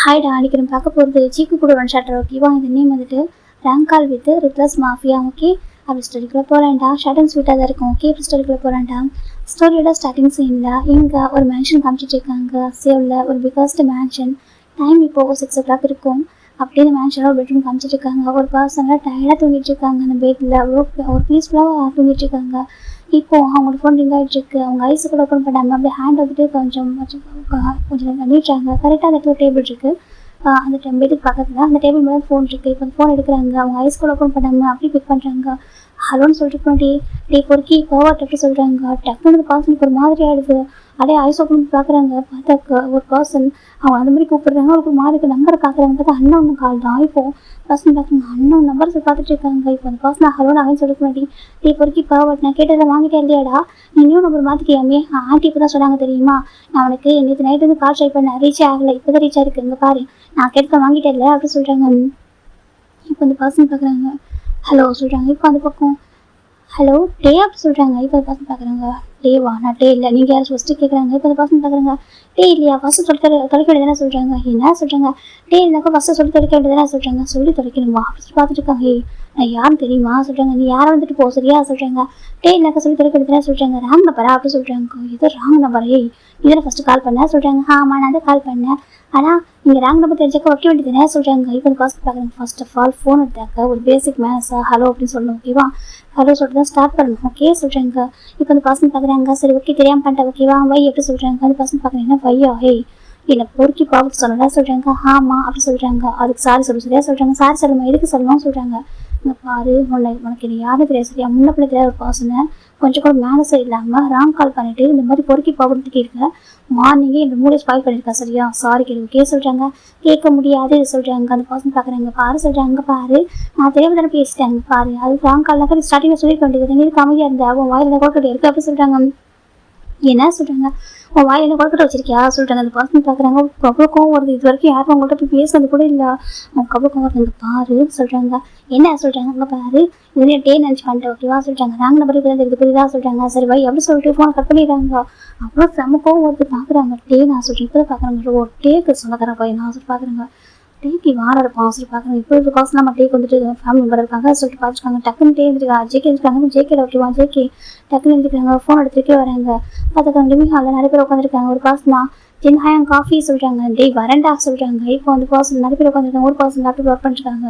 ஹாய்டா, அன்றைக்கி நம்ம பார்க்க போகிறது சீக்கு கூட ஒன் ஷாட்டர். ஓகேவா? இந்த நேம் வந்துட்டு rank call with replies mafia. Okay, அப்படி ஸ்டோரிக்குள்ளே போகலான்டா. ஷார்ட் அண்ட் ஸ்வீட்டாக தான் இருக்கும். ஓகே, அப்படி ஸ்டோரிக்குள்ளே போகலான்டா. ஸ்டோரியோட ஸ்டார்டிங் சீனில் இங்கே ஒரு மேன்ஷன் காமிச்சிட்டு இருக்காங்க. சேவில் ஒரு பிகஸ்ட் மேன்ஷன். டைம் இப்போது 6 o'clock இருக்கும். அப்படியே அந்த மேன்ஷனில் ஒரு பெட்ரூம் காமிச்சிட்டு இருக்காங்க. ஒரு பர்சனாக டயர்டாக தூங்கிட்டு இருக்காங்க. அந்த பெட்டில் ஒரு பீஸ்ஃபுல்லாக தூங்கிட்டு இருக்காங்க. இப்போது அவங்களோட ஃபோன் ரிங் ஆகிட்டு இருக்கு. அவங்க ஐஸு கூட ஓப்பன் பண்ணாமல் அப்படியே ஹேண்ட் வந்துட்டு கொஞ்சம் பண்ணிடுறாங்க. கரெக்டாக அந்த இடத்துல டேபிள் இருக்குது. அந்த பெட்டுக்கு பக்கத்தில் அந்த டேபிள் மேலே ஃபோன் இருக்குது. இப்போ அந்த ஃபோன் எடுக்கிறாங்க. அவங்க ஐஸ் கூட ஓப்பன் பண்ணாமல் அப்படியே பிக் பண்ணுறாங்க. ஹலோன்னு சொல்லிட்டு போனே டே பொறுக்கி பவர் அப்படி சொல்கிறாங்க. டக்குனு பர்சனுக்கு ஒரு மாதிரி ஆகிடுது. அப்படியே ஐஸ் ஓப்பன் பண்ணி பார்க்குறாங்க. பார்த்தா ஒரு பர்சன் அவங்க அந்த மாதிரி கூப்பிடுறாங்க. அவருக்கு மாதிரி நம்பரை பார்க்குறாங்க. பார்த்தா அண்ணன் கால் தான். இப்போது பர்சன் பார்க்குறாங்க. அண்ணன் நம்பர் பார்த்துட்டு இருக்காங்க. இப்போ அந்த பர்சன் ஹலோன்னு அவன் சொல்லிட்டு முன்னாடி டே பொறுக்கி பவர் நான் கேட்டதை வாங்கிட்டேன் இல்லையாடா, நீ நியூ நம்பர் மாற்றிக்கியாமே. ஆண்டி இப்போ தான் சொன்னாங்க தெரியுமா, நான் அவனுக்கு நேற்று நைட்டு வந்து கால் ட்ரை பண்ணேன். ரீச் ஆகலை. இப்போ தான் ரீச் ஆகிருக்கு. இங்கே பாரு, நான் கேட்க வாங்கிட்டேன் இல்லை அப்படின்னு சொல்கிறாங்க. இப்போ அந்த பர்சன் பார்க்குறாங்க. ஹலோ சொல்கிறாங்க. இப்போ அந்த பக்கம் ஹலோ டே அப்படி சொல்கிறாங்க. இப்போ அந்த பர்சன் பார்க்குறாங்க. டேவா? நான் டே இல்லை, நீங்கள் யாரும் ஃபஸ்ட்டு கேட்குறாங்க. இப்போ அந்த பர்சன் பார்க்குறாங்க. டே இல்லையா, ஃபஸ்ட்டு தொலைக்க வேண்டியதானே சொல்கிறாங்க. என்ன சொல்கிறாங்க? டே இருந்தாக்கா ஃபஸ்ட்டு தொலைக்க வேண்டியதானே சொல்கிறாங்க. சொல்லி தொலைக்கணுமா அப்படி பார்த்துட்டு இருக்காங்க. நான் யாருன்னு தெரியுமா சொல்கிறாங்க. நீ யாரை வந்துட்டு போ சரியா சொல்கிறாங்க. டே இல்லைனாக்கா சொல்லி தொலைக்க வேண்டியதானே சொல்கிறாங்க. ராங் நம்பரா அப்படி சொல்கிறாங்க. இது ராங் நம்பர். இதில் ஃபஸ்ட்டு கால் பண்ண சொல்கிறாங்க. ஆமாம், நான் தான் கால் பண்ணேன். ஆனால் நீங்கள் ராங் நம்பர் தெரிஞ்சாக்க வைக்க வேண்டியதுனே சொல்கிறாங்க. இப்போ அந்த பர்சன் பார்க்குறாங்க. ஃபர்ஸ்ட் ஆஃப் ஆல் ஃபோன் எடுத்தாக்க ஒரு பேசிக் மேனஸா ஹலோ அப்படின்னு சொல்லணும். ஓகேவா? ஹலோ சொல்லிட்டு தான் ஸ்டார்ட் பண்ணணும். ஓகே சொல்கிறாங்க. இப்போ அந்த பர்சன் பார்க்குறாங்க. சரி ஓகே, தெரியாமல் பண்ணிட்டேன். ஓகேவா? வை எப்படி சொல்கிறாங்க. அந்த பர்சன் பார்க்குறீங்கன்னா வையா என்னை பொறுக்கி பார்த்து சொல்லலாம் சொல்கிறாங்க. ஆமாம் அப்படி சொல்கிறாங்க. அதுக்கு சாரி சொல்ல சரியா சொல்கிறாங்க. சாரி சொல்லுமா எதுக்கு சொல்லணும்னு சொல்கிறாங்க. இங்கே பாரு, உனக்கு இது யாரும் தெரியாது சரியா, முன்ன பிள்ளை தெரியாத ஒரு பர்சனை கொஞ்சம் கூட மேனஸே இல்லாமல் ராங் கால் பண்ணிவிட்டு இந்த மாதிரி பொறுக்கி பார்த்துட்டு இருக்க. மார்னிங்கே இந்த மூளை ஸ்பாயில் பண்ணியிருக்கா சரியா, சாரி கேள்வி ஓகே சொல்கிறாங்க. கேட்க முடியாது சொல்கிறாங்க. அந்த பர்சன் பார்க்குறாங்க. பாரு சொல்கிறாங்க. பாரு, நான் தெரியாமல் தானே பேசிட்டாங்க. பாரு, அது ராங் கால்னாக்கா ஸ்டார்டிங்கில் சொல்லியிருக்க வேண்டியது. நீருக்கு அமைதியாக இருந்தா அவன் வாயில் கோக்கட்டு இருக்குது அப்படி சொல்கிறாங்க. என்ன சொல்கிறாங்க. உன் வாயில் என்ன கொழுக்கட்டை வச்சிருக்கியா சொல்கிறாங்க. அந்த பர்சன் பார்க்குறாங்க. அவ்வளோ கோவம் வருது. இது வரைக்கும் யாரும் அவங்கள்ட்ட போய் பேசுறது கூட இல்லை. அவங்க அவ்வளோ கோவம் வருது. பாரு சொல்கிறாங்க. என்ன சொல்கிறாங்க. அங்கே பாரு, இதுலேயே டே நினச்சி பண்ணிட்டேன். ஓகேவா சொல்கிறாங்க. ராங் நம்பர் இப்போ தான் தெரியுது புரியுதா சொல்கிறாங்க. சரி வை அப்படி சொல்லிட்டு ஃபோனை கட் பண்ணிடுறாங்க. அவ்வளோ செம்ம கோவம் வருது. பார்க்குறாங்க. டே நான் சொல்கிறேன். இப்போ தான் பார்க்குறாங்க. ஒரு டேக்கு சொந்தக்காரன் போய் நான் சொல்லி பார்க்குறாங்க. டேக்கு வாரம் இருப்பான் சொல்லி பார்க்குறாங்க. இப்போ ஒரு காசு நம்ம டேக்கு வந்துட்டு ஃபேமிலி மெம்பர் இருக்காங்க சொல்லிட்டு பார்த்துருக்காங்க. டக்குன்னு டே இருந்துருக்காங்க. ஜேகே இருக்காங்க. ஜேகே ஓகேவா ஜேகே டக்குன்னு இருந்துருக்காங்க. ஃபோன் எடுத்துகிட்டே வராங்க. பார்த்துக்காங்க. லிவிங் ஹாலில் நிறைய பேர் உட்காந்துருக்காங்க. ஒரு காசுனா ஜென் ஹாயம் காஃபி சொல்கிறாங்க. டே வரண்டா சொல்கிறாங்க. இப்போ வந்து பர்சன் நிறைய பேர் உட்காந்துருக்காங்க. ஒரு பர்சன் லேப்டாப் ஒர்க் பண்ணிருக்காங்க.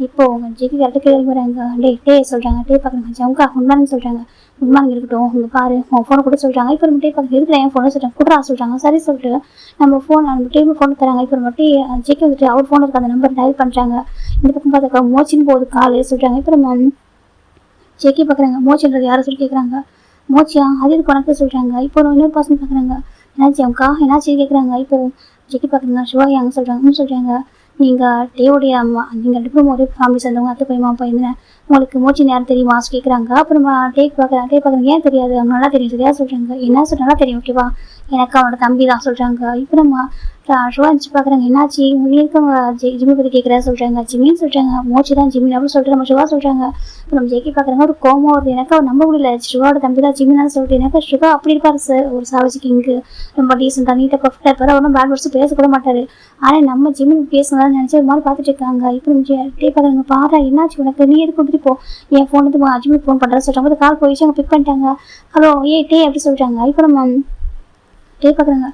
இப்போ அவங்க ஜேகே கரெக்டாக கேள்வி வராங்க. டே சொல்கிறாங்க. டே பார்க்குறாங்க. ஜவுங்கா உண்மைன்னு சொல்கிறாங்க. உண்மைங்க இருக்கட்டும், உங்க பாரு உன் ஃபோனை கூட சொல்கிறாங்க. இப்போ நம்ம டே பார்க்க இருக்கிற என் ஃபோனை சொல்கிறாங்க. குட்ரா சொல்கிறாங்க. சரி சொல்லிட்டு நம்ம டேபிள் ஃபோன் தராங்க. இப்போ நம்ம ஜேகே வந்துட்டு அவர் ஃபோன் இருக்க அந்த நம்பர் டயல் பண்ணுறாங்க. இந்த பக்கம் பார்த்துக்கா மோச்சின்னு போகுது கால் சொல்கிறாங்க. இப்போ நம்ம ஜேகே பார்க்குறாங்க. மோச்சின்றது யாரை சொல்லி கேட்குறாங்க. மோச்சியா அது இது கணக்கு சொல்கிறாங்க. இப்போ இன்னொரு பர்சன் பார்க்குறாங்க. என்னாச்சு அவங்கக்கா என்னாச்சு கேட்குறாங்க. இப்போது ஜேகே பார்க்குறாங்க. சிவா யாங்க சொல்கிறாங்கன்னு சொல்கிறாங்க. நீங்கள் டேவுடைய அம்மா, நீங்கள் ரெண்டு பேரும் ஒரே ஃபேமிலி சேர்ந்தவங்க, அத்தை பையமா பையன், உங்களுக்கு மோச்சின்னு யாரும் தெரியுமா கேட்குறாங்க. அப்புறமா டேக் பார்க்குறாங்க. ஏன் தெரியாது, அவங்க நல்லா தெரியும் சரியா சொல்கிறாங்க. என்ன சொல்கிறாங்க தெரியும் ஓகேவா, எனக்கு அவனோட தம்பி தான் சொல்கிறாங்க. இப்போ நம்ம ஷுவா இருந்துச்சு பார்க்குறாங்க. என்னாச்சு உங்களுக்கு அவங்க ஜிம்மி பற்றி கேட்குறா சொல்கிறாங்க. ஜிம்மின்னு சொல்கிறாங்க. மோச்சி தான் ஜிம்மி அப்படின்னு சொல்லிட்டு நம்ம ஷுவா சொல்கிறாங்க. இப்போ நம்ம ஜேகே பார்க்குறாங்க. ஒரு கோவம் வருது. எனக்கு அவர் நம்ப முடியல. ஷுவாவோட தம்பி தான் ஜிம்மின்னு சொல்லிட்டு எனக்கு ஷுவா அப்படி இருப்பார் சார், ஒரு சாவஜிக்கு இங்கே ரொம்ப டீசெண்டாக நீட்டாக பர்ஃபெக்டாக இருப்பார். அவரும் பேட் வேர்ட்ஸ் பேசக்கூட மாட்டார். ஆனால் நம்ம ஜிம்மி பேசணும்னு நினச்சி ஒரு மாதிரி பார்த்துட்டு இருக்காங்க. இப்போ நம்ம டே பார்க்குறாங்க. பாரா என்னாச்சு உனக்கு, நீ எதுக்கு வந்துட்டு போ, என் ஃபோன் வந்து ஜிம்மி ஃபோன் பண்ணுறேன் சொல்கிறாங்க. கால் போயிடுச்சு. அவங்க பிக் பண்ணிட்டாங்க. ஹலோ டே அப்படி சொல்கிறாங்க. இப்போ நம்ம டே பார்க்குறாங்க.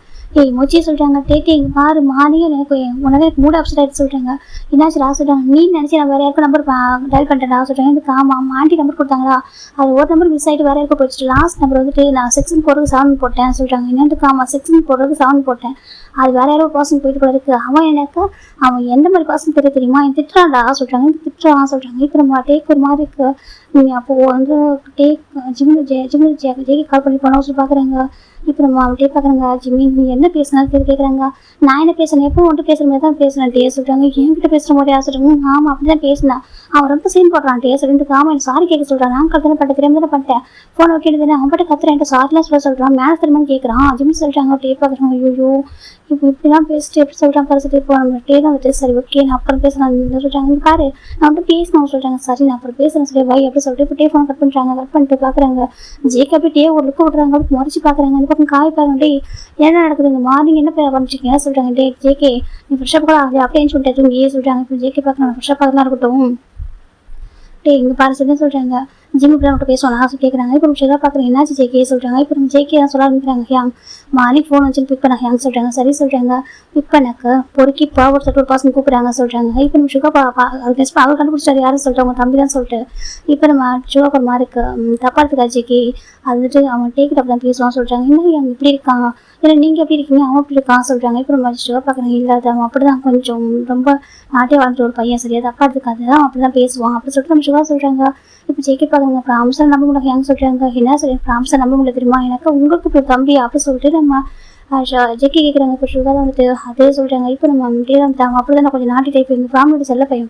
மோச்சியே சொல்கிறாங்க. டே இங்கே பாரு, மார்னிங் எனக்கு உடனே மூட் அப்செட் ஆகிட்டு சொல்கிறாங்க. என்னாச்சு சொல்கிறாங்க. நீ நினச்சி நான் வேறு யாருக்கும் நம்பர் டயல் பண்ணிட்டேன் சொல்கிறாங்க. இதுக்கு ஆமாம் ஆண்டி நம்பர் கொடுத்தாங்களா, அது ஒரு நம்பர் மிஸ் ஆகிட்டு வேறு யாருக்கும் போயிடுச்சு. லாஸ்ட் நம்பர் வந்துட்டு நான் 6 போடுறதுக்கு 7 போட்டேன் சொல்கிறாங்க. என்னென்னுக்கு ஆமாம் 6 போடுறதுக்கு 7 போட்டேன். அது வேறு யாரோ பர்சன் போயிட்டு கூட இருக்குது. அவன் எனக்கு அவன் எந்த மாதிரி பர்சன் தெரியுமா, என் திட்டுறான்டா சொல்கிறாங்க. திட்டுறான் சொல்கிறாங்க. இப்போ நம்ம டேக் ஒரு மாதிரி இருக்குது. நீங்கள் அப்போது வந்து டேக் ஜேகே கால் பண்ணி போனோம் சொல்லி பார்க்குறாங்க. இப்போ நம்ம அவன் டே பார்க்குறாங்க. ஜிம்மி நீ என்ன பேசுனாலும் கேட்குறாங்க. நான் என்ன பேசுனேன், எப்போ வந்துட்டு பேசுகிற மாதிரி தான் பேசுனேன் டே சொல்கிறாங்க. என்கிட்ட பேசுகிற மாதிரி சொல்கிறாங்க. ஆமாம் அப்படி தான் பேசினேன். அவன் ரொம்ப சீன் போடுறான் டே சொல்லிட்டு. ஆமாம் எனக்கு சாரி கேட்க சொல்கிறான். நான் கல் தானே பண்ணிட்டேன், தெரியாமல் தானே பண்ணிட்டேன், ஃபோன் வைக்கிட்டு அவன் பட்ட கத்துறேன் சாரிலாம் சொல்கிறான். மேலே தெரியுமான்னு கேட்குறான். ஜிம்மி சொல்கிறாங்க. டே பார்க்குறாங்க. ஐயோ இப்போ இப்படிலாம் பேசிட்டு எப்படி சொல்கிறான் பரிசுட்டு. இப்போ நம்ம டே தான் வந்துட்டு சரி ஓகே நான் அப்புறம் பேசுகிறேன் சொல்கிறாங்க. பாரு நான் வந்து பேசணும் சொல்கிறாங்க. சரி நான் அப்புறம் பேசுகிறேன் சரி வை அப்படி சொல்லிட்டு இப்போ டே ஃபோன் கட் பண்ணுறாங்க. கட் பண்ணிட்டு பார்க்குறாங்க. ஜேக்கு அப்படியே டே ஒரு லுக்கு விட்றாங்க. அப்படி முறைச்சி பார்க்குறாங்க. பக்கம் காய் பாருங்க என்ன நடக்குதுங்க மார்னிங் என்ன பண்ணிச்சிருக்கீங்க சொல்கிறாங்க. டே ஜேகே நீ ஃப்ரெஷ்ஷப் கூட ஆகுது அப்படின்னு சொல்லிட்டு தூங்கியே சொல்கிறாங்க. இப்போ ஜேகே பார்க்க ஃப்ரெஷ்ஷப் ஆகலாம் இருக்கட்டும். டே இங்கே பாரு சொல்லி சொல்கிறாங்க. ஜிம்முக்கு மட்டும் பேசுவாங்க ஆசை கேட்குறாங்க. இப்போ நம்ம பார்க்குறேன் என்னாச்சு ஜேகே சொல்கிறாங்க. இப்போ நம்ம ஜேகே தான் சொல்ல ஆரம்பிக்கிறாங்க. ஹேங் மார்னிங் ஃபோன் வச்சு பிக் பண்ண ஹேங் சொல்கிறாங்க. சரி சொல்கிறாங்க. பிக் பண்ணக்க பொறுக்கி பாவர் சொல்லிட்டு ஒரு பர்சன் கூப்பிட்றாங்க சொல்கிறாங்க. இப்போ நம்ம அவர் கண்டுபிடிச்சாரு யாரும் சொல்லிட்டு அவங்க தம்பி தான் சொல்லிட்டு இப்போ நம்ம சுகா மாருக்கு தப்பா இருக்கா ஜேகே அது வந்துட்டு அவன் டேக்கிட்ட அப்படி தான் பேசுவான் சொல்கிறாங்க. இன்னும் அவங்க இப்படி இருக்கான் ஏன்னா நீங்கள் எப்படி இருக்கீங்க அவன் அப்படி இருக்கான் சொல்கிறாங்க. இப்போ நம்ம சுகா பார்க்குறாங்க இல்லாத அவன் அப்படி தான் கொஞ்சம் ரொம்ப நாட்டே வாழ்ந்துட்டு ஒரு பையன் சரியா தப்பா இருக்காது அவன் அப்படி தான் பேசுவான் அப்படி சொல்லிட்டு நம்ம சுகா சொல்கிறாங்க. இப்போ ஜேகே பார்க்குறாங்க ப்ராம்ஸை நம்ப முடியல ஹேங் சொல்கிறாங்க. என்ன சொல்லி ப்ராம்ஸை நம்ப முடியல தெரியுமா எனக்கு உங்களுக்கு இப்போ தம்பி அப்படி சொல்லிட்டு நம்ம ஜெக்கி கேட்குறாங்க. இப்போ சுகா தான் வந்துட்டு அதே சொல்கிறாங்க. இப்போ நம்ம அப்படியே வந்துட்டாங்க அப்படி தான் நான் கொஞ்சம் நாட்டி டைப் எங்கள் ஃபேமிலியோட செல்ல பையன்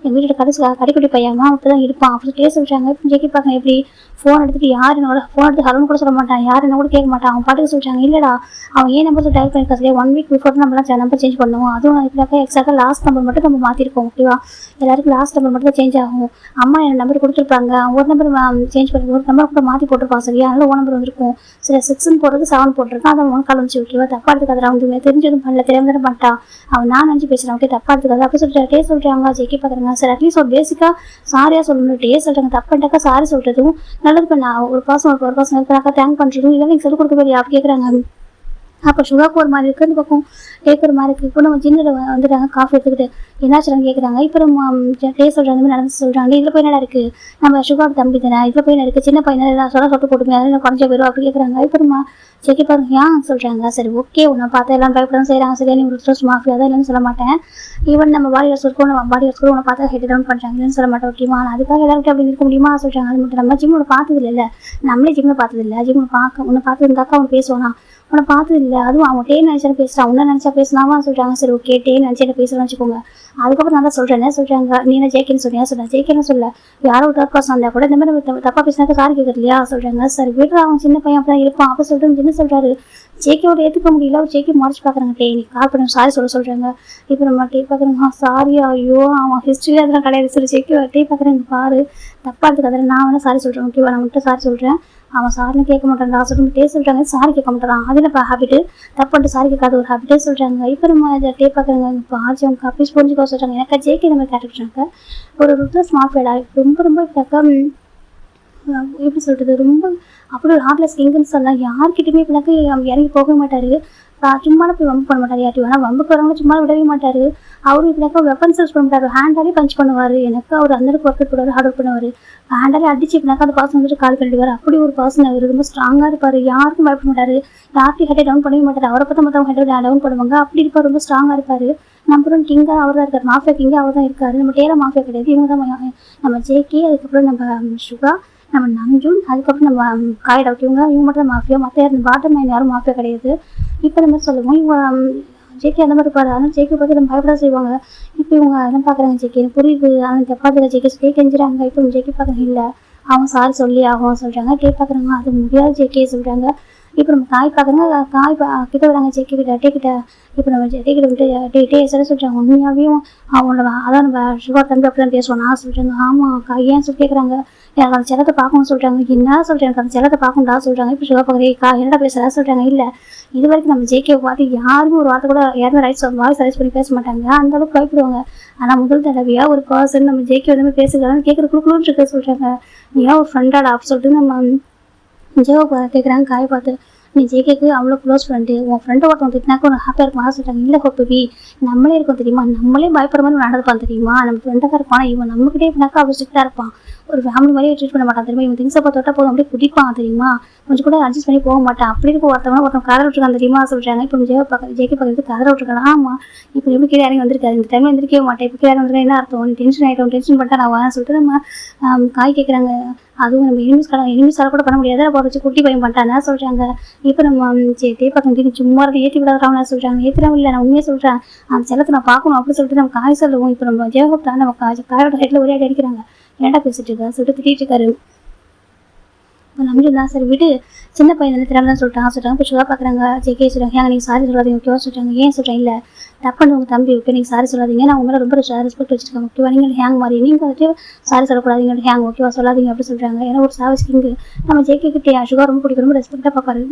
எங்கள் வீட்டோட கடைக்குட்டி பையன் அப்படி தான் இருப்பான் அப்படி கேட்க சொல்கிறாங்க. இப்போ ஜெக்கி பார்க்க எப்படி ஃபோன் எடுத்துட்டு யார் என்னோட ஃபோன் எடுத்து ஹலோன்னு கூட சொல்ல மாட்டான் யார் என்ன கூட கேட்க மாட்டான் அவன் பாட்டுக்கு சொல்கிறாங்க. இல்லைடா அவன் ஏன் நம்பர் டயல் பண்ணியிருக்கா சரியா 1 வீக் பிஃபோர் நம்மளாம் நம்பர் சேஞ்ச் பண்ணுவோம். அதுவும் இப்படினாக்கா எக்ஸாக்டாக லாஸ்ட் நம்பர் மட்டும் நம்ம மாற்றிருக்கோம் ஓகேவா. எல்லாருக்கும் லாஸ்ட் நம்பர் மட்டும் தான் சேஞ்ச் ஆகும். அம்மா என் நம்பர் கொடுத்துருப்பாங்க ஒரு நம்பர் சேஞ்ச் பண்ணி ஒரு நம்பர் கூட மாற்றி போட்டிருப்பான் சரியா அதனால 1 நம்பர் வந்திருக்கும். சில 6 போடுறது 7 போட்டிருக்கான் அதை 1 கால் வந்துச்சு ஓகேவா. தப்பா எடுத்துக்காது அவன் தெரிஞ்சதும் பண்ணல தெரியாம தானே பண்ணிட்டான் அவன் நான் நினச்சி பேசுகிறேன் ஓகே தப்பா எடுத்துக்காது அப்படி சொல்லிட்டு டே சொல்கிறாங்க. ஜெக்கி பார்க்குறாங்க சார் அட்லீஸ்ட் ஒரு பேசிக்காக சாரியாக சொல்லணும் டே சொல்கிறாங்க. தப்புட்டாக்கா சாரி சொல்கிறதும் நல்லது பண்ண ஒரு பர்சன் இருக்கிறாக்கா தேங்க் பண்ணுறதும் இதெல்லாம் நீங்கள் சொல்லிக் கொடுக்க வேண்டிய அப்படி கேட்குறாங்க. அப்போ சுகாக்கு ஒரு மாதிரி இருக்குது இந்த பக்கம் கேட்குற மாதிரி இருக்குது. இப்போ நம்ம ஜின்னில் வந்துட்டாங்க காஃபி எடுத்துக்கிட்டு என்னாச்சுன்னு கேட்குறாங்க. இப்போ நம்ம டே சொல்கிறாங்க இந்த மாதிரி நடந்து சொல்கிறாங்க. இதில் போய் என்ன இருக்குது நம்ம சுகாவோட தம்பி தானே இதில் போய் என்ன இருக்குது சின்ன பையன் சொட்டு போட்டுமே அதெல்லாம் குறைஞ்ச போயிடும் அப்படி கேட்குறாங்க. இப்போ நம்ம செக்கி பாருங்க ஏன் சொல்கிறாங்க. சரி ஓகே உன்னை பார்த்தா எல்லாம் பயப்பட செய்கிறாங்க சரியா நீ ருத்ரஸ் மாஃபியா தான் இல்லைன்னு சொல்ல மாட்டேன். ஈவன் நம்ம பாடி இருக்கும் நம்ம பாடி கூட உன்னை பார்த்தா ஹெட் டவுன் பண்ணுறாங்க இல்லைன்னு சொல்ல மாட்டேன் ஓகேமா. ஆனால் அதுக்காக எல்லாருக்கும் அப்படி இருக்க முடியுமா சொல்கிறாங்க. அது மட்டும் நம்ம ஜிம்மோட பார்த்தது இல்லை நம்மளே ஜிம்மில் பார்த்தது இல்லை ஜிம்மோட பார்க்க உன்னை பார்த்துருந்தாக்கா அவன் பேசுவானா உன்னை பார்த்தது இல்லை அதுவும் அவன் டே நினச்சா பேசுகிறான் உன்ன நினச்சா பேசினாமா சொல்கிறாங்க. சரி ஓகே டே நினச்சி என்ன பேசலாம்னு வச்சுக்கோங்க. அதுக்கப்புறம் நான் தான் சொல்கிறேன் என்ன சொல்கிறாங்க நீ என்ன ஜேக்கேன்னு சொல்லியா சொல்கிறேன் ஜேக்கேன்னு சொல்ல யாரோ ஒரு தப்பா இருந்தால் கூட இந்த மாதிரி தப்பாக பேசினாக்க சாரி கேட்குறது இல்லையா சொல்கிறாங்க. சரி வீட்டில் அவன் சின்ன பையன் அப்படி தான் இருப்பான் அப்போ சொல்லிட்டு என்ன சொல்கிறாரு ஜேக்கியோட ஏற்றுக்க முடியல அவர் ஜேக்கி மறைச்சு பார்க்குறாங்க. டே நீ கால் பண்ணி சாரி சொல்கிறாங்க. இப்போ நம்ம டே பார்க்குறோங்க சாரி ஐயோ அவன் ஹிஸ்ட்ரியில் அதெல்லாம் கிடையாது சொல்லி ஜேக்கி டே பார்க்குறேங்க பாரு தப்பாக இருக்குது அதில் நான் வேணால் சாரி சொல்கிறேன் ஓகேவா நான் மட்டும் சாரி சொல்கிறேன் அவன் சாரின்னு கேட்க மாட்டான் சொல்லிட்டு டே சொல்கிறாங்க. சாரி கேட்க மாட்டான் அதில் இப்போ ஹேபிட்டு தப்பாட்டு சாரி கேட்காத ஒரு ஹேபிட்டே சொல்கிறாங்க. இப்போ நம்ம இதை டே பார்க்குறாங்க இப்போ ஆச்சு அவங்க கப்பீஸ் புரிஞ்சுக்க சொல்கிறாங்க. எனக்கு ஜேக்கி இந்த மாதிரி கேட்டுக்கிறாங்க ஒரு ருத்ரஸ் மாஃபியாடா ரொம்ப இப்படினாக்கா எப்படி சொல்கிறது ரொம்ப அப்படி ஒரு ஹார்ட்லெஸ் கிங்குன்னு சொல்லலாம். யார்கிட்டையுமே இப்படினாக்கா இறங்கி போகவே மாட்டார் சும்மா போய் வம்பு பண்ண மாட்டார் யார்ட்டி வேணா வம்புக்கு வரவங்க சும்மா விடவே மாட்டார். அவரும் இப்படினாக்கா வெப்பன்ஸ் யூஸ் பண்ண மாட்டார் ஹேண்டாலே பஞ்ச் பண்ணுவார். எனக்கு அவர் அந்த அளவுக்கு ஒர்க் அவுட் பண்ணுவார் ஹார்ட் ஒர்க் பண்ணுவார். ஹேண்டாலே அடிச்சு இப்படினாக்கா அந்த பர்சன் வந்துட்டு கால் பண்ணிடுவார். அப்படி ஒரு பர்சன் அவர் ரொம்ப ஸ்ட்ராங்காக இருப்பார் யாருக்கும் பயப்பட மாட்டார் யார்ட்டையும் ஹெட்டை டவுன் பண்ணவே மாட்டார். அவரை பார்த்தா மற்றவங்க ஹெட்டை டவுன் பண்ணுவாங்க அப்படி இருப்பார் ரொம்ப ஸ்ட்ராங்காக இருப்பார். நம்பரும் கிங்காக அவர் தான் இருக்கார் மாஃபியா கிங்காக அவர் தான் இருக்கார். நம்ம டேலா மாஃபியா கிடையாது இவங்க தான் நம்ம ஜேகே அதுக்கப்புறம் நம்ம சுகா நம்ம நம்ஜூன் அதுக்கப்புறம் நம்ம காய்டா இவங்க மட்டும் தான் மாஃபியா மற்ற யாரும் பாட்டம் லைன் யாரும் மாஃபியா கிடையாது. இப்போ இந்த மாதிரி சொல்லுவோம் இவங்க ஜேகே அந்த மாதிரி இருப்பாரு அதனால் ஜேகே பார்த்து நம்ம பயப்பட செய்வாங்க. இப்போ இவங்க அதெல்லாம் பார்க்குறாங்க ஜேகே புரியுது ஆனால் தப்பாக ஜேகே கெஞ்சுறாங்க. இப்போ ஜேகே பார்க்குறாங்க இல்லை அவங்க சாரி சொல்லி ஆகும் சொல்கிறாங்க. டே பார்க்குறாங்க அது முடியாது ஜேகே சொல்கிறாங்க. இப்போ நம்ம காய் பார்க்குறாங்க காய் கிட்ட வராங்க ஜேகே கிட்ட டே கிட்ட. இப்போ நம்ம டே கிட்ட விட்டு டே சார் சொல்கிறாங்க உண்மையாகவும் அவங்களோட அதான் நம்ம சுகா தம்பி அப்படி தான் பேசுவோம் நான் சொல்கிறாங்க. ஆமாம் காய் ஏன் சொல்லி கேட்குறாங்க எனக்கு அந்த செலத்தை பார்க்கணும்னு சொல்கிறாங்க. என்ன சொல்கிறேன் எனக்கு அந்த செலத்தை பார்க்கணும்டா சொல்கிறாங்க. இப்போ சுகா பார்க்குறேக்கா என்னடா பேசுகிறா சொல்கிறாங்க. இல்லை இது வரைக்கும் நம்ம ஜேகே பார்த்து யாருமே ஒரு வார்த்தை கூட யாருமே வாய்ஸ் ரைஸ் பண்ணி பேச மாட்டாங்க அந்த அளவுக்கு பயப்படுவாங்க. ஆனால் முதல் தடவையாக ஒரு பர்சன் நம்ம ஜேகே வந்து பேசுகிறாங்க கேட்குற குழுக்குழுன்னு இருக்க சொல்கிறாங்க. நீ ஏன் ஒரு ஃப்ரெண்டாடா அப்படி சொல்லிட்டு நம்ம ஜேகோ கேட்குறாங்க காயை பார்த்து நீ ஜேகேக்கு அவ்வளோ க்ளோஸ் ஃப்ரெண்டு உன் ஃப்ரெண்டை ஒருத்தவங்க திட்டினாக்க உனக்கு ஹாப்பியாக இருக்குமா சொல்லிட்டாங்க. இல்லை ஹோப்பி நம்மளே இருக்கோம் தெரியுமா நம்மளே பயப்படுற மாதிரி நடந்துப்பான் தெரியுமா நம்ம ஃப்ரெண்டாக இருப்பான் இவன் நம்மகிட்டே இப்படினாக்கா அவ்வளோ ஸ்ட்ரிக்டாக இருப்பான் ஒரு ஃபேமிலி மாதிரியே ட்ரீட் பண்ண மாட்டான் தெரியுமா. இவன் திங்ஸை பார்த்தோட்டா போதும் அப்படியே குதிப்பான் தெரியுமா கொஞ்சம் கூட அட்ஜஸ்ட் பண்ணி போக மாட்டான். அப்படி இருக்க ஒருத்தவங்க காதல் விட்டுருக்கான் தெரியுமா சொல்கிறாங்க. இப்போ ஜேகே பார்க்குறது காதல் விட்டுருக்கலாம். ஆமாம் இப்போ எப்படி கீழே இறங்கி வந்திருக்காரு இந்த டைம் எந்திரிக்கவே மாட்டேன் இப்போ கீழே வந்திருக்கா என்ன அர்த்தம் நீ டென்ஷன் ஆகிட்டோம் டென்ஷன் பண்ணிட்டா நான் வரேன் சொல்லிட்டு நம்ம காய் கேட்குறாங்க. அதுவும் நம்ம எனிமிஸ்கால கூட பண்ண முடியாது அப்போ வச்சு குட்டி பையன் பண்ணிட்டாங்க சொல்கிறாங்க. இப்போ நம்ம டே பார்க்க சும்மா ஏற்றி விடாதவங்க சொல்கிறாங்க. ஏற்றிடாம இல்லை நான் உண்மையாக சொல்கிறேன் அந்த செலத்தை நான் பார்க்கணும் அப்படி சொல்லிட்டு நம்ம காய் சொல்லுவோம். இப்போ நம்ம ஜெயஹோப் தான் நம்ம காயோட ஹெட்டில் ஒரே அடிக்கிறாங்க ஏன்டா பேசிட்டு இருக்கா சொல்லிட்டு திட்டிட்டு இருக்காரு. இப்போ நம்பிக்கை தான் சரி விட்டு சின்ன பையன் வந்து திறமை தான் சொல்லிட்டாங்க. இப்போ சுகா பார்க்குறாங்க ஜேகே சொல்கிறாங்க ஏங்க நீங்கள் சாரி சொல்லாதீங்க ஓகேவா சொல்கிறாங்க. ஏன் சொல்கிறேன் இல்லை தப்புன்னு உங்கள் தம்பி ஓகே நீங்கள் சாரி சொல்லாதீங்க நான் உங்களை ரொம்ப ரெஸ்பெக்ட் வச்சுருக்கேன் ஓகேவா நீங்கள் ஹேங் மாதிரி நீங்கள் வந்துட்டு சாரி சொல்லக்கூடாதீங்க ஹேங் ஓகேவா சொல்லாதீங்க அப்படி சொல்கிறாங்க. ஏன்னா ஒரு சாவிஸ் கிங்கு நம்ம ஜேகே கிட்டே சுகா ரொம்ப பிடிக்கும் ரொம்ப ரெஸ்பெக்டாக பார்ப்பாரு.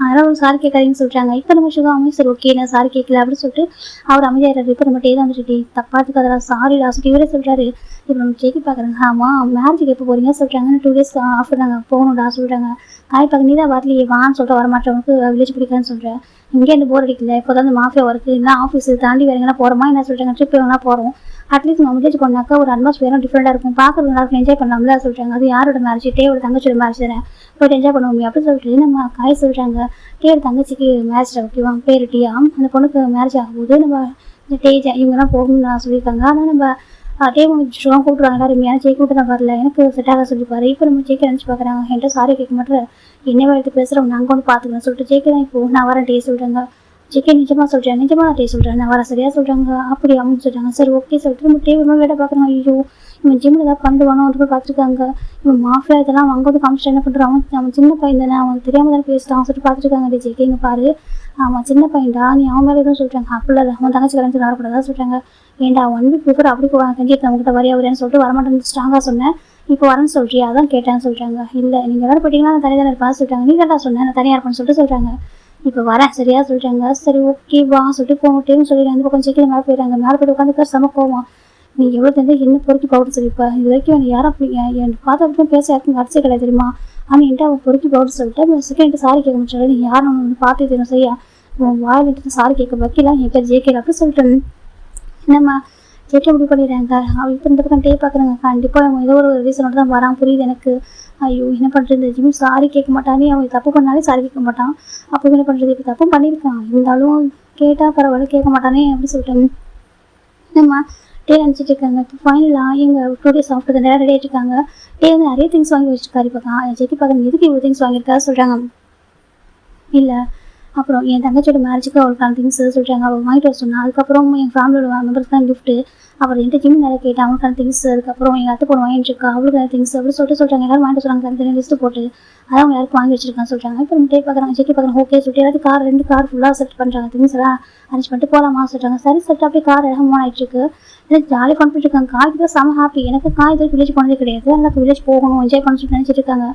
அதெல்லாம் சாரி கேட்காதீங்கன்னு சொல்கிறாங்க. இப்போ நம்ம சுகாவும் சரி ஓகே நான் சாரி கேட்கல அப்படின்னு சொல்லிட்டு அவர் அமைதியாகிறாரு. இப்போ நம்ம டே தான் வந்துட்டு தப்பாத்துக்கு அதெல்லாம் சாரி லாஸ்ட் இவரே சொல்கிறாரு. இப்போ நம்ம கேட்க பார்க்குறாங்க. ஆமாம் மேரேஜுக்கு எப்போ போகிறீங்க சொல்கிறாங்க. 2 days ஆஃபர் நாங்கள் போகணும்டா சொல்கிறாங்க. பார்க்க நீ தான் வரலையே வான்னு சொல்லிட்டு வரமாட்டவனுக்கு வில்லேஜ் பிடிக்காதுன்னு சொல்கிறேன். இங்கே இந்த போர் அடிக்கல இப்போ தான் இந்த மாஃபியா ஒர்க்கு இல்லை ஆஃபீஸ் தாண்டி வேறு எங்கன்னா போகிறோமா என்ன சொல்கிறாங்க. ட்ரிப் எங்கன்னா போகிறோம் அட்லீஸ்ட் நம்ம வில்லேஜ் போனாக்கா ஒரு அட்மாஸ்பியரும் டிஃப்ரெண்டாக இருக்கும் பார்க்குறது நல்லா இருக்கும் என்ஜாய் பண்ணலாம்ல சொல்கிறாங்க. அது யாரோட மேரேஜ் டேவோட தங்கச்சியோட மேரேஜ் தானே போய்ட்டு என்ஜாய் பண்ணுவோம் அப்படின்னு சொல்லிட்டு நம்ம காய் சொல்கிறாங்க. டேயோட தங்கச்சிக்கு மேரேஜ் ஓகேவா பேர் டியா அந்த பொண்ணுக்கு மேரேஜ் ஆகும்போது நம்ம இந்த டேஜ் இவங்கெல்லாம் போகணும்னு நான் சொல்லியிருக்காங்க. ஆனால் நம்ம டே ஸ்ட்ராங் கூப்பிட்றாங்க எல்லாரும் ஏன்னா ஜெய் கூப்பிட்டு நான் வரல எனக்கு செட் ஆக சொல்லிப்பாரு. இப்போ நம்ம ஜெய்க்கு நினச்சி பார்க்குறாங்க என்கிட்ட சாரி கேட்க மாட்டேன் என்னவா எடுத்து பேசுகிறவங்க நாங்கள் வந்து பார்த்துக்கலாம் சொல்லிட்டு ஜெய்க்கு தான் இப்போ நான் வரேன் டே சொல்கிறாங்க. ஜெய்கே நிஜமாக சொல்கிறேன் நிஜமாக நான் டே சொல்கிறேன் நான் வர சரியாக சொல்கிறாங்க அப்படி அவங்க சொல்கிறாங்க. சரி ஓகே சொல்லிட்டு நம்ம டே ஒரு வேலை பார்க்குறாங்க. ஐயோ இவன் ஜிம்மில் ஏதாவது பண்ணுவானோ அது போய் பார்த்துருக்காங்க. இவன் மாஃபியா இதெல்லாம் அவங்க வந்து காமிச்சிட்டு என்ன பண்ணுறான் அவன் சின்ன பையன் தானே அவன் தெரியாமல் தானே பேசுகிறான் சொல்லிட்டு பார்த்துருக்காங்க. ஜெய்கே இங்கே பாரு அவன் சின்ன பையன்டா நீ அவன் மேலே எதுவும் சொல்கிறாங்க அப்படில்ல அவன் தங்கச்சி கலந்து வரக்கூடாதா சொல்கிறாங்க. ஏன்டா 1 week பிஃபோர் அப்படி போவாங்க கஞ்சிட்டு நம்மகிட்ட வரையா வரேன்னு சொல்லிட்டு வரமாட்டேன்னு ஸ்ட்ராங்காக சொன்னேன். இப்போ வரேன்னு சொல்றியா அதான் கேட்டேன்னு சொல்கிறாங்க. இல்லை நீங்கள் வேறு போயிட்டீங்கன்னா நான் தனியாக தானே இருப்பான்னு சொல்கிறாங்க. நீ தான்டா சொன்னேன் நான் தனியாக இருப்பேன்னு சொல்லிட்டு சொல்கிறாங்க. இப்போ வரேன் சரியா சொல்கிறாங்க. சரி ஓகே வா சொல்லிட்டு போகட்டேன்னு சொல்லிடுறேன். அந்த பக்கம் சீக்கிரம் மேலே போயிடுறாங்க. மேலே போய்ட்டு உட்காந்துக்கா செம போவான். நீ எவ்வளோ தெரிஞ்சு என்ன பொறுக்கி பவுடர் சொல்லிப்பா இது வரைக்கும் என்னை யாரும் அப்படி என் பார்த்து அப்படியும் பேச யாருக்கும் கடைசி கிடையாது தெரியுமா. ஆனால் என்கிட்ட அவன் பொறுக்கி பவுடர் சொல்லிட்டு செகண்ட் சாரி கேட்க முடிச்சாரு. நீ யாரும் ஒன்று பார்த்து தெரியும் சரியா உன் வாயிலிட்டு சாரி கேட்க வைக்கலாம் என் பேர் ஜேகே அப்படி சொல்லிட்டு நம்ம ஜேகே முடிவு பண்ணிடுறாங்க. அவள் இப்போ இந்த பக்கம் டே பார்க்குறாங்க. கண்டிப்பாக அவன் ஏதோ ஒரு ரீசனோட தான் வரான் புரியுது எனக்கு. ஐயோ என்ன பண்ணுறது ஜிம் சாரி கேட்க மாட்டானே அவன் தப்பு பண்ணாலே சாரி கேட்க மாட்டான். அப்போ என்ன பண்ணுறது இப்போ தப்பு பண்ணியிருக்கான் இருந்தாலும் கேட்டால் பரவாயில்ல கேட்க மாட்டானே அப்படின்னு சொல்லிட்டு நம்ம டே நினச்சிட்டு இருக்காங்க. இப்போ ஃபைனலாக எங்கள் 2 days ஆஃப்டர் தான் ரெடி ஆகிட்டு இருக்காங்க. டே வந்து நிறைய திங்ஸ் வாங்கி வச்சுருக்காரு. இப்போ ஜெய்கே பார்க்குறாங்க எதுக்கு இவ்வளோ திங்ஸ் வாங்கியிருக்கா சொல்கிறாங்க. இல்லை அப்புறம் என் தங்கச்சியோட மேரேஜுக்கு அவளுக்கான திங்ஸ் சொல்கிறாங்க. அவள் வாங்கிட்டு வர சொன்னான். அதுக்கப்புறம் என் ஃபேமிலியோட மெம்பர்ஸ் தான் கிஃப்ட்டு அப்புறம் என்கிட்ட ஜிம் நிறைய கேட்டேன் அவனுக்கான திங்ஸ். அதுக்கப்புறம் எங்கள் அத்தை பொண்ணு வாங்கிட்டு இருக்கா அவளுக்கான திங்ஸ் அப்படி சொல்கிறாங்க. எல்லாரும் வாங்கிட்டு சொல்கிறாங்க தனித்தனி லிஸ்ட்டு போட்டு அதான் அவங்க யாருக்கும் வாங்கி வச்சிருக்கான்னு சொல்கிறாங்க. இப்போ நம்ம டே பார்க்குறாங்க ஜெய்கே பார்க்குறாங்க ஓகே சொல்லிட்டு எல்லாத்தையும் 2 கார் ஃபுல்லாக செட் பண்ணுறாங்க திங்ஸ் எல்லாம் அரேஞ்ச் பண்ணிட்டு போகலாமா சொல்கிறாங்க. சரி செட் அப்படியே கார் இடமா ஆகிட்டு இருக்கு. எனக்கு ஜாலியாக ஃபன் பண்ணிட்டு இருக்காங்க. காய்க்கு தான் செம ஹாப்பி. எனக்கு காய் இது வில்லேஜ் போனதே கிடையாது. எனக்கு வில்லேஜ் போகணும் என்ஜாய் பண்ண சொல்லி நினச்சிட்டு இருக்காங்க.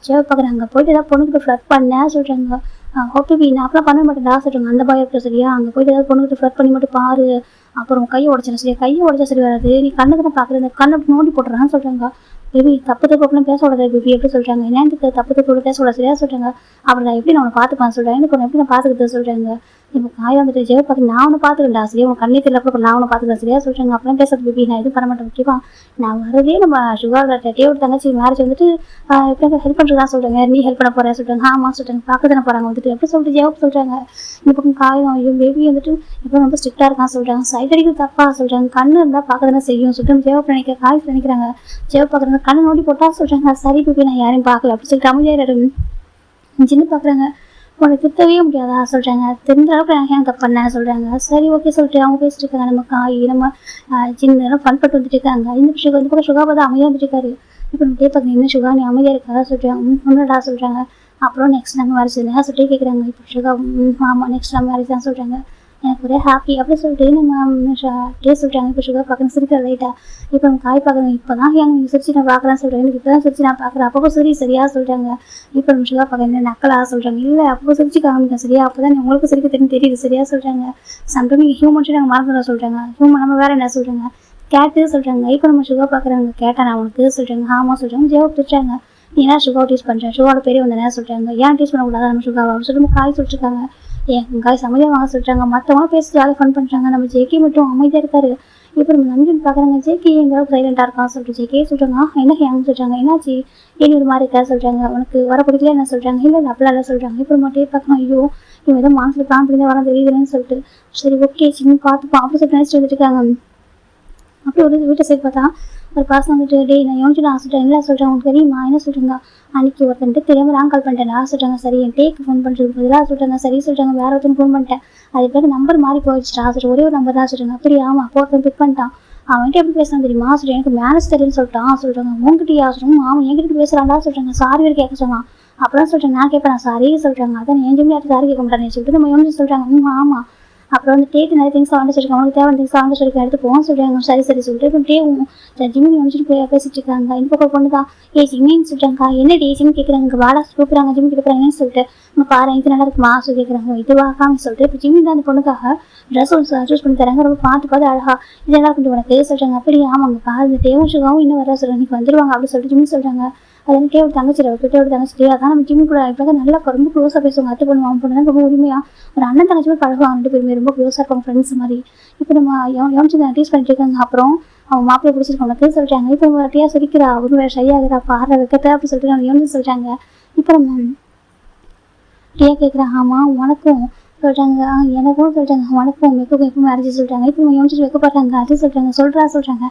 ஜெய் பார்க்குறாங்க போயிட்டு ஏதாவது பொண்ணுக்கிட்ட ஃப்ளட் பண்ண சொல்கிறாங்க. ஓகே நான் அப்பெல்லாம் பண்ண மாட்டேன்டா சொல்கிறாங்க. அந்த பாய் இருக்க சரியா அங்கே போயிட்டு ஏதாவது பொண்ணுக்கிட்ட ஃப்ளட் பண்ணி மட்டும் பாரு அப்புறம் கையை உடச்சிடும் சரியா கையை உடச்சா சரி வராது நீ கண்ணுக்கு தான் பார்க்குறது இந்த கண்ணை நோண்டி போட்டுறான்னு சொல்கிறாங்க. பேபி தப்பு அப்படிலாம் பேச விடாது பேபி எப்படி சொல்கிறாங்க. என்னத்துக்கு தப்பு பேச விடாது சரியா சொல்கிறாங்க. அப்புறம் நான் எப்படி நான் உன்னை பார்த்துப்பான்னு சொல்கிறேன் எனக்கு எப்படி நான் பார்த்துக்கிட்டு சொல்கிறாங்க. இப்போ காய் வந்துட்டு ஜெய் பார்த்து நான் ஒன்று பார்த்துக்கிட்டா சரியா உன் கண்ணே தெரியல அப்புறம் நான் ஒன்று பார்த்துக்கிறேன் சரியா சொல்கிறாங்க. அப்புறம் பேசுறது பேபி நான் எதுவும் பண்ண மாட்டேன் ஓகேவா நான் வரதே நம்ம சுகர் டேயோட தங்கச்சி மேரேஜ் வந்துட்டு எப்படி ஹெல்ப் பண்ணுறதா சொல்கிறாங்க. நீ ஹெல்ப் பண்ண போகிறேன் சொல்கிறாங்க. ஆமாம் சொல்கிறாங்க பார்க்க தானே போகிறாங்க வந்துட்டு எப்படி சொல்லிட்டு ஜெயப் சொல்கிறாங்க. இந்த பக்கம் காயம் ஐயோ பேபி வந்துட்டு இப்போ ரொம்ப ஸ்ட்ரிக்டாக இருக்கான்னு சொல்கிறாங்க. சைட் அடிக்கிறது தப்பா சொல்கிறாங்க. கண்ணு இருந்தால் பார்க்க தானே செய்யும் சொல்லிட்டு ஜெயப் காய் நினைக்கிறாங்க. ஜெயப் பார்க்குறாங்க கண்ணு நோண்டி போட்டா சொல்கிறாங்க. சரி பேபி நான் யாரையும் பார்க்கல அப்படி சொல்லிட்டு அமைதியாயிரம் சின்ன பார்க்குறாங்க. உனக்கு திருத்தவே முடியாதா சொல்கிறாங்க. தெரிஞ்ச அளவுக்கு நான் ஏன் தப்பு பண்ணேன் சொல்கிறாங்க. சரி ஓகே சொல்லிட்டு அவங்க பேசிட்டு இருக்காங்க. நம்ம காய் நம்ம சின்ன ஃபன் பட்டு வந்துட்டு இருக்காங்க. இந்த பக்கம் சுகா பார்த்தா அமைதியாக வந்துட்டு இருக்காரு. இப்போ நம்ம கேட்பாங்க என்ன சுகா நீ அமைதியாக இருக்காதா சொல்கிறாங்க. ஒன்றுடா சொல்கிறாங்க. அப்புறம் நெக்ஸ்ட் நம்ம மேரேஜ் இல்லையா சொல்லிட்டு கேட்குறாங்க. இப்போ சுகா ஆமாம் நெக்ஸ்ட் நம்ம மேரேஜ் தான் சொல்கிறாங்க. எனக்கு ஒரே ஹாப்பி அப்படி சொல்லிட்டு நம்ம டே சொல்கிறாங்க. இப்போ சுகர் பார்க்கணும் சிரிக்கிற லைட்டாக. இப்போ நம்ம காய் பார்க்கணும் இப்போ தான் நீங்கள் சிரிச்சு நான் பார்க்குறேன்னு சொல்கிறேன். எனக்கு இப்போ தான் சிரிச்சு நான் பார்க்குறேன். அப்பப்போ சரியா சொல்கிறாங்க. இப்போ நம்ம சுகர் பார்க்க நக்கலா சொல்கிறாங்க. இல்லை அப்போ சிரிச்சு காமிக்க சரியா அப்போ தான் உங்களுக்கு சிரிக்க தெரியுது சரியா சொல்கிறாங்க. சம்டைம் நீங்கள் ஹியூமன்ஸே நாங்கள் மறந்துட சொல்கிறாங்க. ஹியூமன் நம்ம வேறு என்ன சொல்கிறாங்க கேட்டு சொல்கிறாங்க. இப்போ நம்ம சுகர் பார்க்குறாங்க கேட்டேன் நான் உனக்கு சொல்கிறாங்க. ஆமாம் சொல்கிறாங்க. ஜெவாப் திட்டுறாங்க. நீ என்ன சுகா டீஸ் பண்ணுறேன் சுகாவோட பெரிய வந்தேன் சொல்கிறாங்க. ஏன் டீஸ் பண்ணக்கூடாது நம்ம சுகாவை அப்படின்னு சொல்லிட்டு காய் சொல்லிட்டுருக்காங்க. ஏன் காய் அமைதியாக வாங்க சொல்கிறாங்க. மற்றவங்க பேசி ஜாலியாக ஃபன் பண்ணுறாங்க. நம்ம ஜேகே மட்டும் அமைதியாக இருக்காரு. இப்போ நம்ம நம்பின்னு பார்க்குறாங்க. ஜேகே எந்த அளவுக்கு சைலண்டாக இருக்கான்னு சொல்லிட்டு ஜேகே சொல்கிறாங்க. என்ன ஹேங் சொல்கிறாங்க. என்னாச்சு ஏன் ஒரு மாதிரி இருக்கா சொல்கிறாங்க. உனக்கு வர பிடிக்கல என்ன சொல்கிறாங்க. இல்லை அப்படிலாம் இல்லை சொல்கிறாங்க. இப்போ மட்டும் பார்க்கணும். ஐயோ இவன் ஏதோ மனசில் பிளான் பண்ணி தான் வர தெரியுதுன்னு சொல்லிட்டு சரி ஓகே சின்ன பார்த்துப்போம் அப்படி சொல்லிட்டு நினச்சிட்டு வந்துட்டு இருக்காங்க. அப்படி ஒரு வீட்டை சைடு பார்த்தா ஒரு பர்சன் வந்துட்டு டே நான் யோசிச்சு நான் சொல்கிறேன் என்ன சொல்கிறேன் உங்களுக்கு தெரியுமா என்ன சொல்கிறீங்க. அன்றைக்கி ஒருத்தன்ட்டு தெரியாமல் ராங் கால் பண்ணிட்டேன் சொல்கிறாங்க. சரி என் டேக்கு ஃபோன் பண்ணுறதுக்கு பதிலாக சொல்கிறாங்க. சரி சொல்கிறாங்க வேறு ஒருத்தன் ஃபோன் பண்ணிட்டேன் அது பிறகு நம்பர் மாறி போயிடுச்சுடா சொல்லிட்டு ஒரே ஒரு நம்பர் தான் சொல்கிறாங்க. அப்படி ஆமாம் அப்போ ஒருத்தன் பிக் பண்ணிட்டான் அவன்கிட்ட எப்படி பேசுகிறான் தெரியுமா சொல்கிறேன். எனக்கு மேனேஜ் தெரியுன்னு சொல்லிட்டான் சொல்கிறாங்க. உங்ககிட்டயா சொல்கிறாங்க. அவன் என்கிட்ட பேசுகிறான்டா சொல்கிறாங்க. சாரி வரை கேட்க சொன்னான். அப்போதான் சொல்கிறேன் நான் கேட்பேன் நான் சாரி சொல்கிறாங்க. அதான் என் ஜிம்மியாட்டு சாரி கேட்க மாட்டேன்னு சொல்லிட்டு நம்ம யோசிச்சு சொல்கிறாங்க. ஆமாம் அப்புறம் வந்து டேக்கு நிறைய திங்ஸ் வாங்க சொல்லிருக்காங்க, அவங்களுக்கு தேவையான திங்ஸ் வாங்க சொல்லிருக்க எடுத்து போக சொல்றாங்க. சரி சரி சொல்லிட்டு இப்போ டேவும் ஜிம்மி நினைச்சிட்டு பேசிட்டு இருக்காங்க. இந்த பக்கம் பொண்ணு தான் ஜிம்மின்னு சொல்றாங்க. என்ன டே ஜிம்மி கேட்குறாங்க, வாடா கூப்பிடுறாங்க ஜிம்மி கேட்குறாங்கன்னு சொல்லிட்டு இங்கே பாரு இது நல்லா இருக்குமா சொல்லி கேட்குறாங்க. இது வாக்காம சொல்லிட்டு இப்போ ஜிம்மி தான் அந்த பொண்ணுக்காக ட்ரெஸ் சூஸ் பண்ணி தராங்க. ரொம்ப பார்த்து அழகா இதெல்லாம் கொஞ்சம் உனக்கு சொல்றாங்க. அப்படி ஆமாங்கப்பா இந்த டேவும் சுகாவும் இன்னும் வர சொல்றாங்க, இன்னைக்கு வந்துருவாங்க அப்படின்னு சொல்லிட்டு ஜிம்மி சொல்றாங்க. அது வந்து டேவோட தங்கச்சி டேவோட தங்கச்சி அதான் நம்ம ஜிம்மி கூட இப்போ நல்லா ரொம்ப க்ளோஸாக பேசுவாங்க. அத்தை பொண்ணு மாமன் பொண்ணு ரொம்ப உரிமையாக ஒரு அண்ணன் தங்கச்சி கூட பழகுவாங்க. 2 பேருமே ரொம்ப க்ளோஸாக இருப்பாங்க ஃப்ரெண்ட்ஸ் மாதிரி. இப்போ நம்ம எவனிச்சு டீஸ் பண்ணிட்டு இருக்காங்க. அப்புறம் அவங்க மாப்பிள்ளை பிடிச்சிருக்கவங்க சொல்றாங்க. இப்போ டேயா சிரிக்கிறா ஒரு வேறு சரியாகிறா பாடுற வைக்கத்தை அப்படி சொல்லிட்டு அவங்க எவனு சொல்றாங்க. இப்போ நம்ம டேயா கேட்குறா ஆமாம் உனக்கும் சொல்றாங்க, எனக்கும் சொல்றாங்க, உனக்கும் எப்போ மேரேஜ் சொல்றாங்க. இப்போ யோசிச்சு வைக்கப்படுறாங்க அது சொல்றாங்க.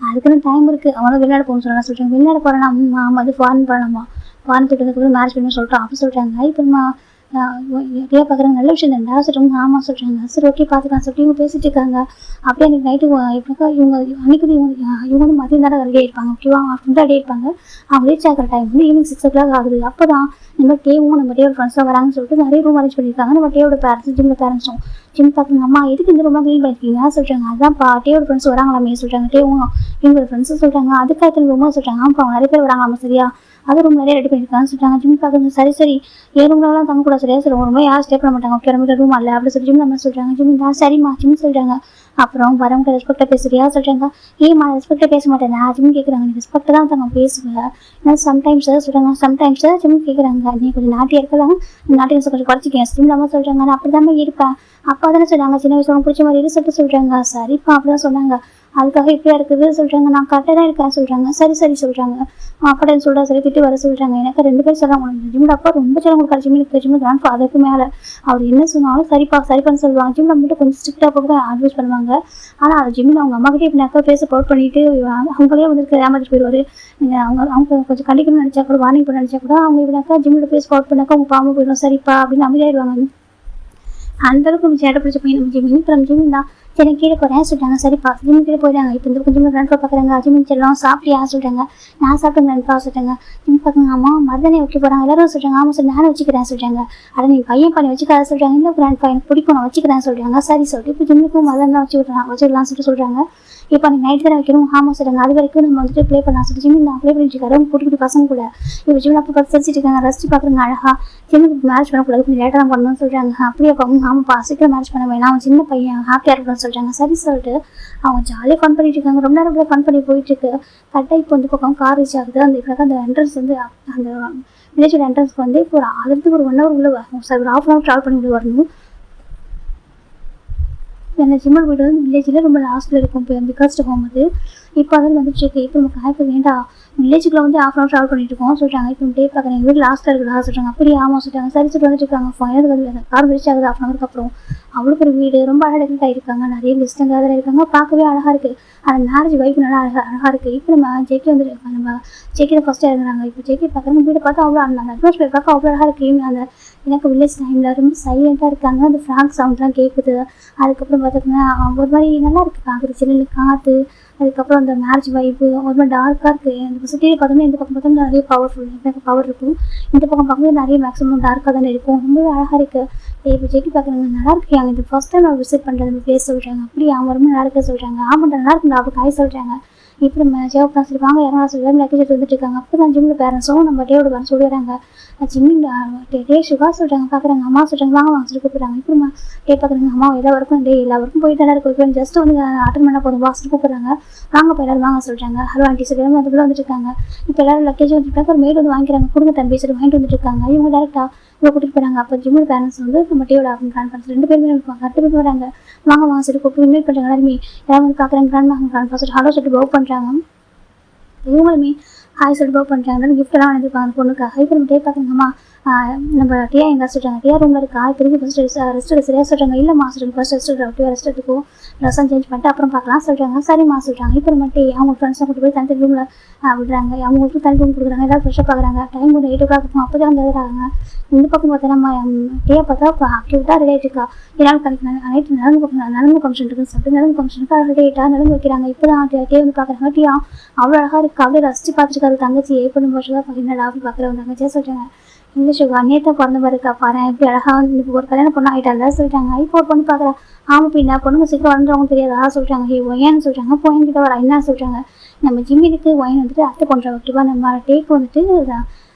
அதுக்குன்னு டைம் இருக்கு, அவனும் வெளிநாடு போகணும்னு சொல்றாங்க. வெளிநாடு போகலாம் அது ஃபாரின் போகலாமா, ஃபாரின் திட்டத்துக்கு மேரேஜ் பண்ணி சொல்லிட்டோம் அப்படி சொல்றாங்க. இப்போ டேயா பார்க்குறாங்க நல்ல விஷயம் தான்டா சொல்றாங்க. ஆமா சொல்றாங்க. சரி ஓகே பார்த்துக்கலாம் சொல்லிட்டு இவங்க பேசிட்டு இருக்காங்க. அப்படியே அன்னைக்கு நைட்டு இப்போக்கா இவங்க அன்னைக்கு இவங்க வந்து மதியம் தானே ரெடி ஆயிருப்பாங்க. ஓகேவா அவங்க ரெடி ஆயிருப்பாங்க. அவங்க ரீச் ஆகிற டைம் வந்து ஈவினிங் 6 o'clock ஆகுது. அப்போதான் நம்ம டேவும் நம்ம டேவோட ஃப்ரெண்ட்ஸாக வராங்கன்னு சொல்லிட்டு நிறைய ரூம் அரேஞ்ச் பண்ணியிருக்காங்க. நம்ம டேவோட பேரண்ட்ஸ் ஜிம்மோட பேரண்ட்ஸும் ஜிம் பார்க்குறாங்க. அம்மா எதுக்கு இந்த ரூம்லாம் க்ளீன் பண்ணிருக்கீங்க சொல்றாங்க. அதான்ப்பா டேவோட ஃப்ரெண்ட்ஸ் வராங்களாமே சொல்றாங்க. டேவும் இவங்களோட ஃப்ரெண்ட்ஸும் சொல்றாங்க. அதுக்காக ரூமா சொல்றாங்க. ஆமாப்பா அவங்க நிறைய பேர் வராங்களாமா சரியா, அது ரூம் நிறைய ரெடி பண்ணியிருக்காங்கன்னு சொல்றாங்க. ஜிம் பார்க்குறது சரி ஏன் ரூம்லாம் தங்கக்கூடாது சரியா சார் ரொம்ப யாரும் ஸ்டே பண்ண மாட்டாங்க. ஓகே ரூம் அல்ல அப்படி சொல்லி ஜிம் நம்ம சொல்றாங்க. ஜிம் தான் சரிம்மா ஜிம் சொல்றாங்க. அப்புறம் வரவங்க ரெஸ்பெக்டாக பேசுறியா சொல்றாங்க. ஏமா ரெஸ்பெக்டாக பேச மாட்டேன் ஜிம் கேட்குறாங்க. நீ ரெஸ்பெக்டாக தான் தங்க பேசுவேன் ஏன்னா சம்டைம்ஸ் சொல்றாங்க. சம்டைம்ஸ் ஜிம் கேட்குறாங்க. நீ கொஞ்சம் நாட்டியாக இருக்கலாம், நாட்டியம் கொஞ்சம் குறைச்சிக்கேன் ஜிம் இல்லாமல் சொல்றாங்க. நான் அப்படி தான் இருப்பேன் அப்பா தானே சொல்றாங்க சின்ன வயசுல பிடிச்ச மாதிரி சொல்லிட்டு சொல்றாங்க. சரிப்பா அப்படிதான் சொன்னாங்க. அதுக்காக இப்படியா இருக்குது சொல்றாங்க. நான் கரெக்டாக தான் இருக்கேன் சொல்றாங்க. சரி சொல்றாங்க. அப்படின்னு சொல்றா சரி திட்டு வர சொல்றாங்க. எனக்கு 2 பேர் சொல்றாங்க. ஜிம்மோட அப்பா ரொம்ப சில கொடுக்காரு ஜிம்முக்கு ஜிம்மு கிராண்ட் ஃபாதருக்கு மேலே அவர் என்ன சொன்னாலும் சரிப்பான்னு சொல்லுவாங்க. ஜிம்மில் மட்டும் கொஞ்சம் ஸ்ட்ரிக்டாக போக அட்வைஸ் பண்ணுவாங்க. ஆனால் அது ஜிம்மில் அவங்க அம்மா கிட்டே இப்படி பேச பவுட் பண்ணிட்டு அவங்களே வந்துருக்கு ஏமாற்றி போயிடுவாரு. அவங்க கொஞ்சம் கண்டிக்கணும்னு நினைச்சா கூட வார்னிங் பண்ண நினைச்சா கூட அவங்க இப்படினாக்கா ஜிம்மில் பேச பவுட் பண்ணாக்கா அவங்க பாம்பு போயிடும். சரிப்பா அப்படின்னு அமைதியாயிடுவாங்க. அந்த அளவுக்கு நம்ம சேட்டை பிடிச்ச பையன் நம்ம ஜிம்மி. இப்போ நம்ம ஜிம்மி தான் சரி கீழே போகிறேன் சொல்லிட்டாங்க. சரிப்பா ஜிம்மி கீழே போயிட்டாங்க. இப்போ இந்த கொஞ்சம் நண்பா பார்க்குறாங்க. ஜிம்மி செல்லம் சாப்பிட்டியா சொல்கிறாங்க. நான் சாப்பிட்டு நண்பா சொல்லிட்டாங்க. ஜிம்மி பார்க்குறாங்க. ஆமா மருதானே வைக்க போகிறாங்க எல்லாரும் சொல்கிறாங்க. ஆமாம் சார் நானும் வச்சுக்கிறேன் சொல்கிறாங்க. அதை நீ பையன் பண்ணி வச்சுக்காத சொல்கிறாங்க. இல்லை கிராண்ட்பா எனக்கு பிடிக்கும் நான் வச்சுக்கிறேன் சொல்கிறாங்க. சரி சொல்லிட்டு இப்போ ஜிம்முக்கும் மருதானெலாம் வச்சுக்கலாம்னு சொல்லிட்டு சொல்கிறாங்க. இப்போ நீ நைட் தானே வைக்கணும் ஆமாம் சொல்கிறாங்க. அது வரைக்கும் நம்ம வந்துட்டு ப்ளே பண்ணலாம் சொல்லி ஜிம்மி நான் ப்ளே பண்ணிட்டு இருக்காரு. குட்டி பசங்க கூட இப்போ ஜிம்மி அப்போ பார்த்து சிரிச்சிட்டு இருக்காங்க. ரசிச்சு பார்க்குறாங்க. அழகா ஜிம்முக்கு மேரேஜ் பண்ணக்கூடாது கொஞ்சம் லேட்டாக தான் பண்ணணும்னு சொல்கிறாங்க. அப்படியே ஆமாப்பா சீக்கிரம் மேரேஜ் பண்ண வேணாம் அவன் சின்ன பையன் ஹாப்பியாக இருக்கணும்னு சொல்கிறாங்க. சரி சொல்லிட்டு அவங்க ஜாலியாக ஃபன் பண்ணிட்டு இருக்காங்க. ரொம்ப நேரம் கூட ஃபன் பண்ணி போயிட்டு இருக்கு. கரெக்டாக இப்போ வந்து பக்கம் கார் ரீச் ஆகுது. அந்த என்ட்ரன்ஸ் வந்து அந்த வில்லேஜோட என்ட்ரன்ஸ்க்கு வந்து இப்போ அதுக்கு ஒரு 1 hour உள்ள வரணும் சார், ஒரு 1/2 hour ட்ராவல் பண்ணி உள்ள வரணும். என்ன ஜிம்மல் வீடு வந்து வில்லேஜில் ரொம்ப லாஸ்ட்டில் இருக்கும். இப்போ பிகாஸ்ட் ஹோம் அது இப்போ அதில் வந்துட்டு இப்போ நமக்கு ஹாப்பி வேண்டாம் வில்லேஜுக்குள்ள வந்து 1/2 hour ட்ராவல் பண்ணிட்டு இருக்கோம் சொல்கிறாங்க. இப்போ டே பார்க்குறேன் எங்கள் வீடு லாஸ்ட்டில் இருக்குதா சொல்கிறாங்க. அப்படியே ஆமாம் சொல்கிறாங்க. சரி சொல்லிட்டு வந்துட்டு இருக்காங்க. கார் ரீச் ஆகுது 1/2 hour அப்புறம். அவ்வளோ ஒரு வீடு ரொம்ப அழகாக இருக்காங்க. நிறைய கெஸ்ட்டுங்க அதில் இருக்காங்க. பார்க்கவே அழகாக இருக்குது. அந்த மேரேஜ் வைப்பு நல்லா அழகாக இருக்குது. இப்போ நம்ம ஜேகே வந்துட்டு நம்ம ஜேகே தான் ஃபஸ்ட்டாக இருக்கிறாங்க. இப்போ ஜேகே பார்க்குறாங்க. வீடு பார்த்தா அவ்வளோ அந்த அட்மாஸ்பியர் பார்க்க அவ்வளோ அழகாக இருக்குது. அந்த எனக்கு வில்லேஜ் டைமில் ரொம்ப சைலண்ட்டாக இருக்காங்க. அந்த ஃப்ராக் சவுண்ட்லாம் கேட்குது. அதுக்கப்புறம் பார்த்தீங்கன்னா ஒரு மாதிரி நல்லா இருக்குது பார்க்குறது. சில்லு காற்று அதுக்கப்புறம் அந்த மேரேஜ் வைப்பு ஒரு மாதிரி டார்க்காக இருக்குது. இந்த சுற்றியில் பார்த்தோம்னா இந்த பக்கம் பார்த்தோம்னா நிறைய பவர் இருக்கும். இந்த பக்கம் பார்க்கும்போது நிறைய மேக்ஸிமம் டார்க்காக தானே இருக்கும். ரொம்பவே அழகாக இருக்குது. இப்போ ஜெயிக்கி பார்க்குறாங்க. நல்லா இருக்கு அங்கே இது ஃபஸ்ட் டைம் நான் விசிட் பண்ணுறது நம்ம பிளேஸ் சொல்கிறாங்க. அப்படி அவங்க ரொம்ப நல்லா இருக்க சொல்கிறாங்க. ஆமாம் நல்லா இருக்குங்க அப்படி காய் சொல்கிறாங்க. இப்போ நம்ம ஜெயப்பா சரி வாங்க யாரும் சொல்லி லக்கேஜ் எடுத்து வந்துட்டு இருக்காங்க. அப்போ தான் ஜிம்மில் பேரண்ட்ஸும் நம்ம டேவோட பேரண்ட்ஸ் சொல்லிடுறாங்க. ஜிம்மி டே சுகா சொல்கிறாங்க. பார்க்குறாங்க. அம்மா சொல்கிறாங்க வாங்க சொல்லி கூப்பிட்றாங்க. இப்போ நம்ம டே பார்க்குறாங்க. அம்மா எல்லா ஒர்க்கும் போயிட்டு தான் இருக்கு. ஜஸ்ட் வந்து அட்டன் பண்ணால் போதும் பாஸ் கூப்பிட்றாங்க. வாங்க இப்போ எல்லாரும் வாங்க சொல்கிறாங்க. ஹலோ ஆண்டி சொல்லி அதுக்குள்ளே வந்துட்டு இருக்காங்க. இப்போ எல்லாரும் லக்கேஜ் வந்துட்டு ஒரு மேட் வந்து வாங்கிக்கிறாங்க. கொடுங்க தம்பி சொல்லி வாங்கிட்டு வந்துட்டு இருக்காங்க. இவங்க டேரெக்டாக இவ்வளோ கூட்டிகிட்டு போகிறாங்க. அப்போ ஜிம்மோட பேரண்ட்ஸ் வந்து நம்ம டேவோட கிராண்ட் 2 பேருமே இருப்பாங்க. 2 பேர் வராங்க. வாங்க சொல்லி கூப்பிட்டு இன்வைட் பண்ணுறாங்க. எல்லாருமே எல்லாரும் வந்து பார்க்குறாங்க. கிராண்ட் சொல்லிட்டு ஹலோ சொல்லிட்டு பவ் பண்ணுறாங்க. இவங்களுமே ஹாய் சொல்லிட்டு பவ் பண்ணுறாங்க. கிஃப்டெல்லாம் வாங்கியிருப்பாங்க அந்த பொண்ணுக்காக. இப்போ நம்ம டே பார்க்குறாங்கம்மா நம்ம டியா எங்கே சொல்கிறாங்க. டியா ரூமில் இருக்கா திரும்பி ஃபஸ்ட்டு ரெஸ்ட் சரியாக சொல்கிறாங்க. இல்லைம்மா சொல்கிறாங்க. ஃபஸ்ட் ரெஸ்ட் எடுத்துக்கும் ட்ரெஸ்ஸாக சேஞ்ச் பண்ணிட்டு அப்புறம் பார்க்கலாம் சொல்கிறாங்க. சரிம்மா சொல்கிறாங்க. இப்போ மட்டும் அவங்க ஃப்ரெண்ட்ஸாக கூட்டு போய் தனி ரூமில் விடுறாங்க. அவங்களுக்கு தனி ரூம் கொடுக்குறாங்க. எல்லாரும் ஃப்ரெஷ்ஷாக பார்க்குறாங்க. டைம் ஒரு 8 o'clock இருக்கும். அப்போ தான் வந்து எழுதுறாங்க. இந்த பக்கம் பார்த்தோன்னா டியா பார்த்தா இப்போ ஆக்டிவிட்டாக ரெடி ஆகிட்டுருக்கா. எல்லாரும் கிடைக்கிறாங்க. நைட்டு நலங்கு ஃபங்க்ஷன் இருக்குன்னு சொல்லிட்டு நலங்கு ஃபங்க்ஷனுக்கு ரெடி ஆகிட்டா நலங்கு வைக்கிறாங்க. இப்போ தான் டே வந்து பார்க்குறாங்க. டியா அவ்வளோ அழகாக இருக்குது. அப்படியே ரசிச்சு பார்த்துருக்காரு தங்கச்சி ஏ பண்ணும் போது தான் என்னடா அப்படி பார்க்குறவங்க தங்கச்சியாக சொல்கிறாங்க. இந்த சுகா நேற்று பிறந்த மாதிரி இருக்கா பாரு, எப்படி அழகா வந்து இப்போ ஒரு கல்யாணம் பொண்ணு ஆகிட்டால சொல்லிட்டாங்க. இப்போ ஒரு பொண்ணு பார்க்குறா. ஆமாம் பின்னா பொண்ணுங்க சீக்கிரம் வளர்ந்துறவங்க தெரியாதா சொல்லிட்டாங்க. ஹே ஒயன்னு சொல்லிட்டாங்க. பொயன் கிட்ட வர என்ன சொல்லிட்டாங்க. நம்ம ஜிம்மினுக்கு ஒயன் வந்துட்டு அத்தை பண்ணுறா ஓகேவா, நம்ம டேக் வந்துட்டு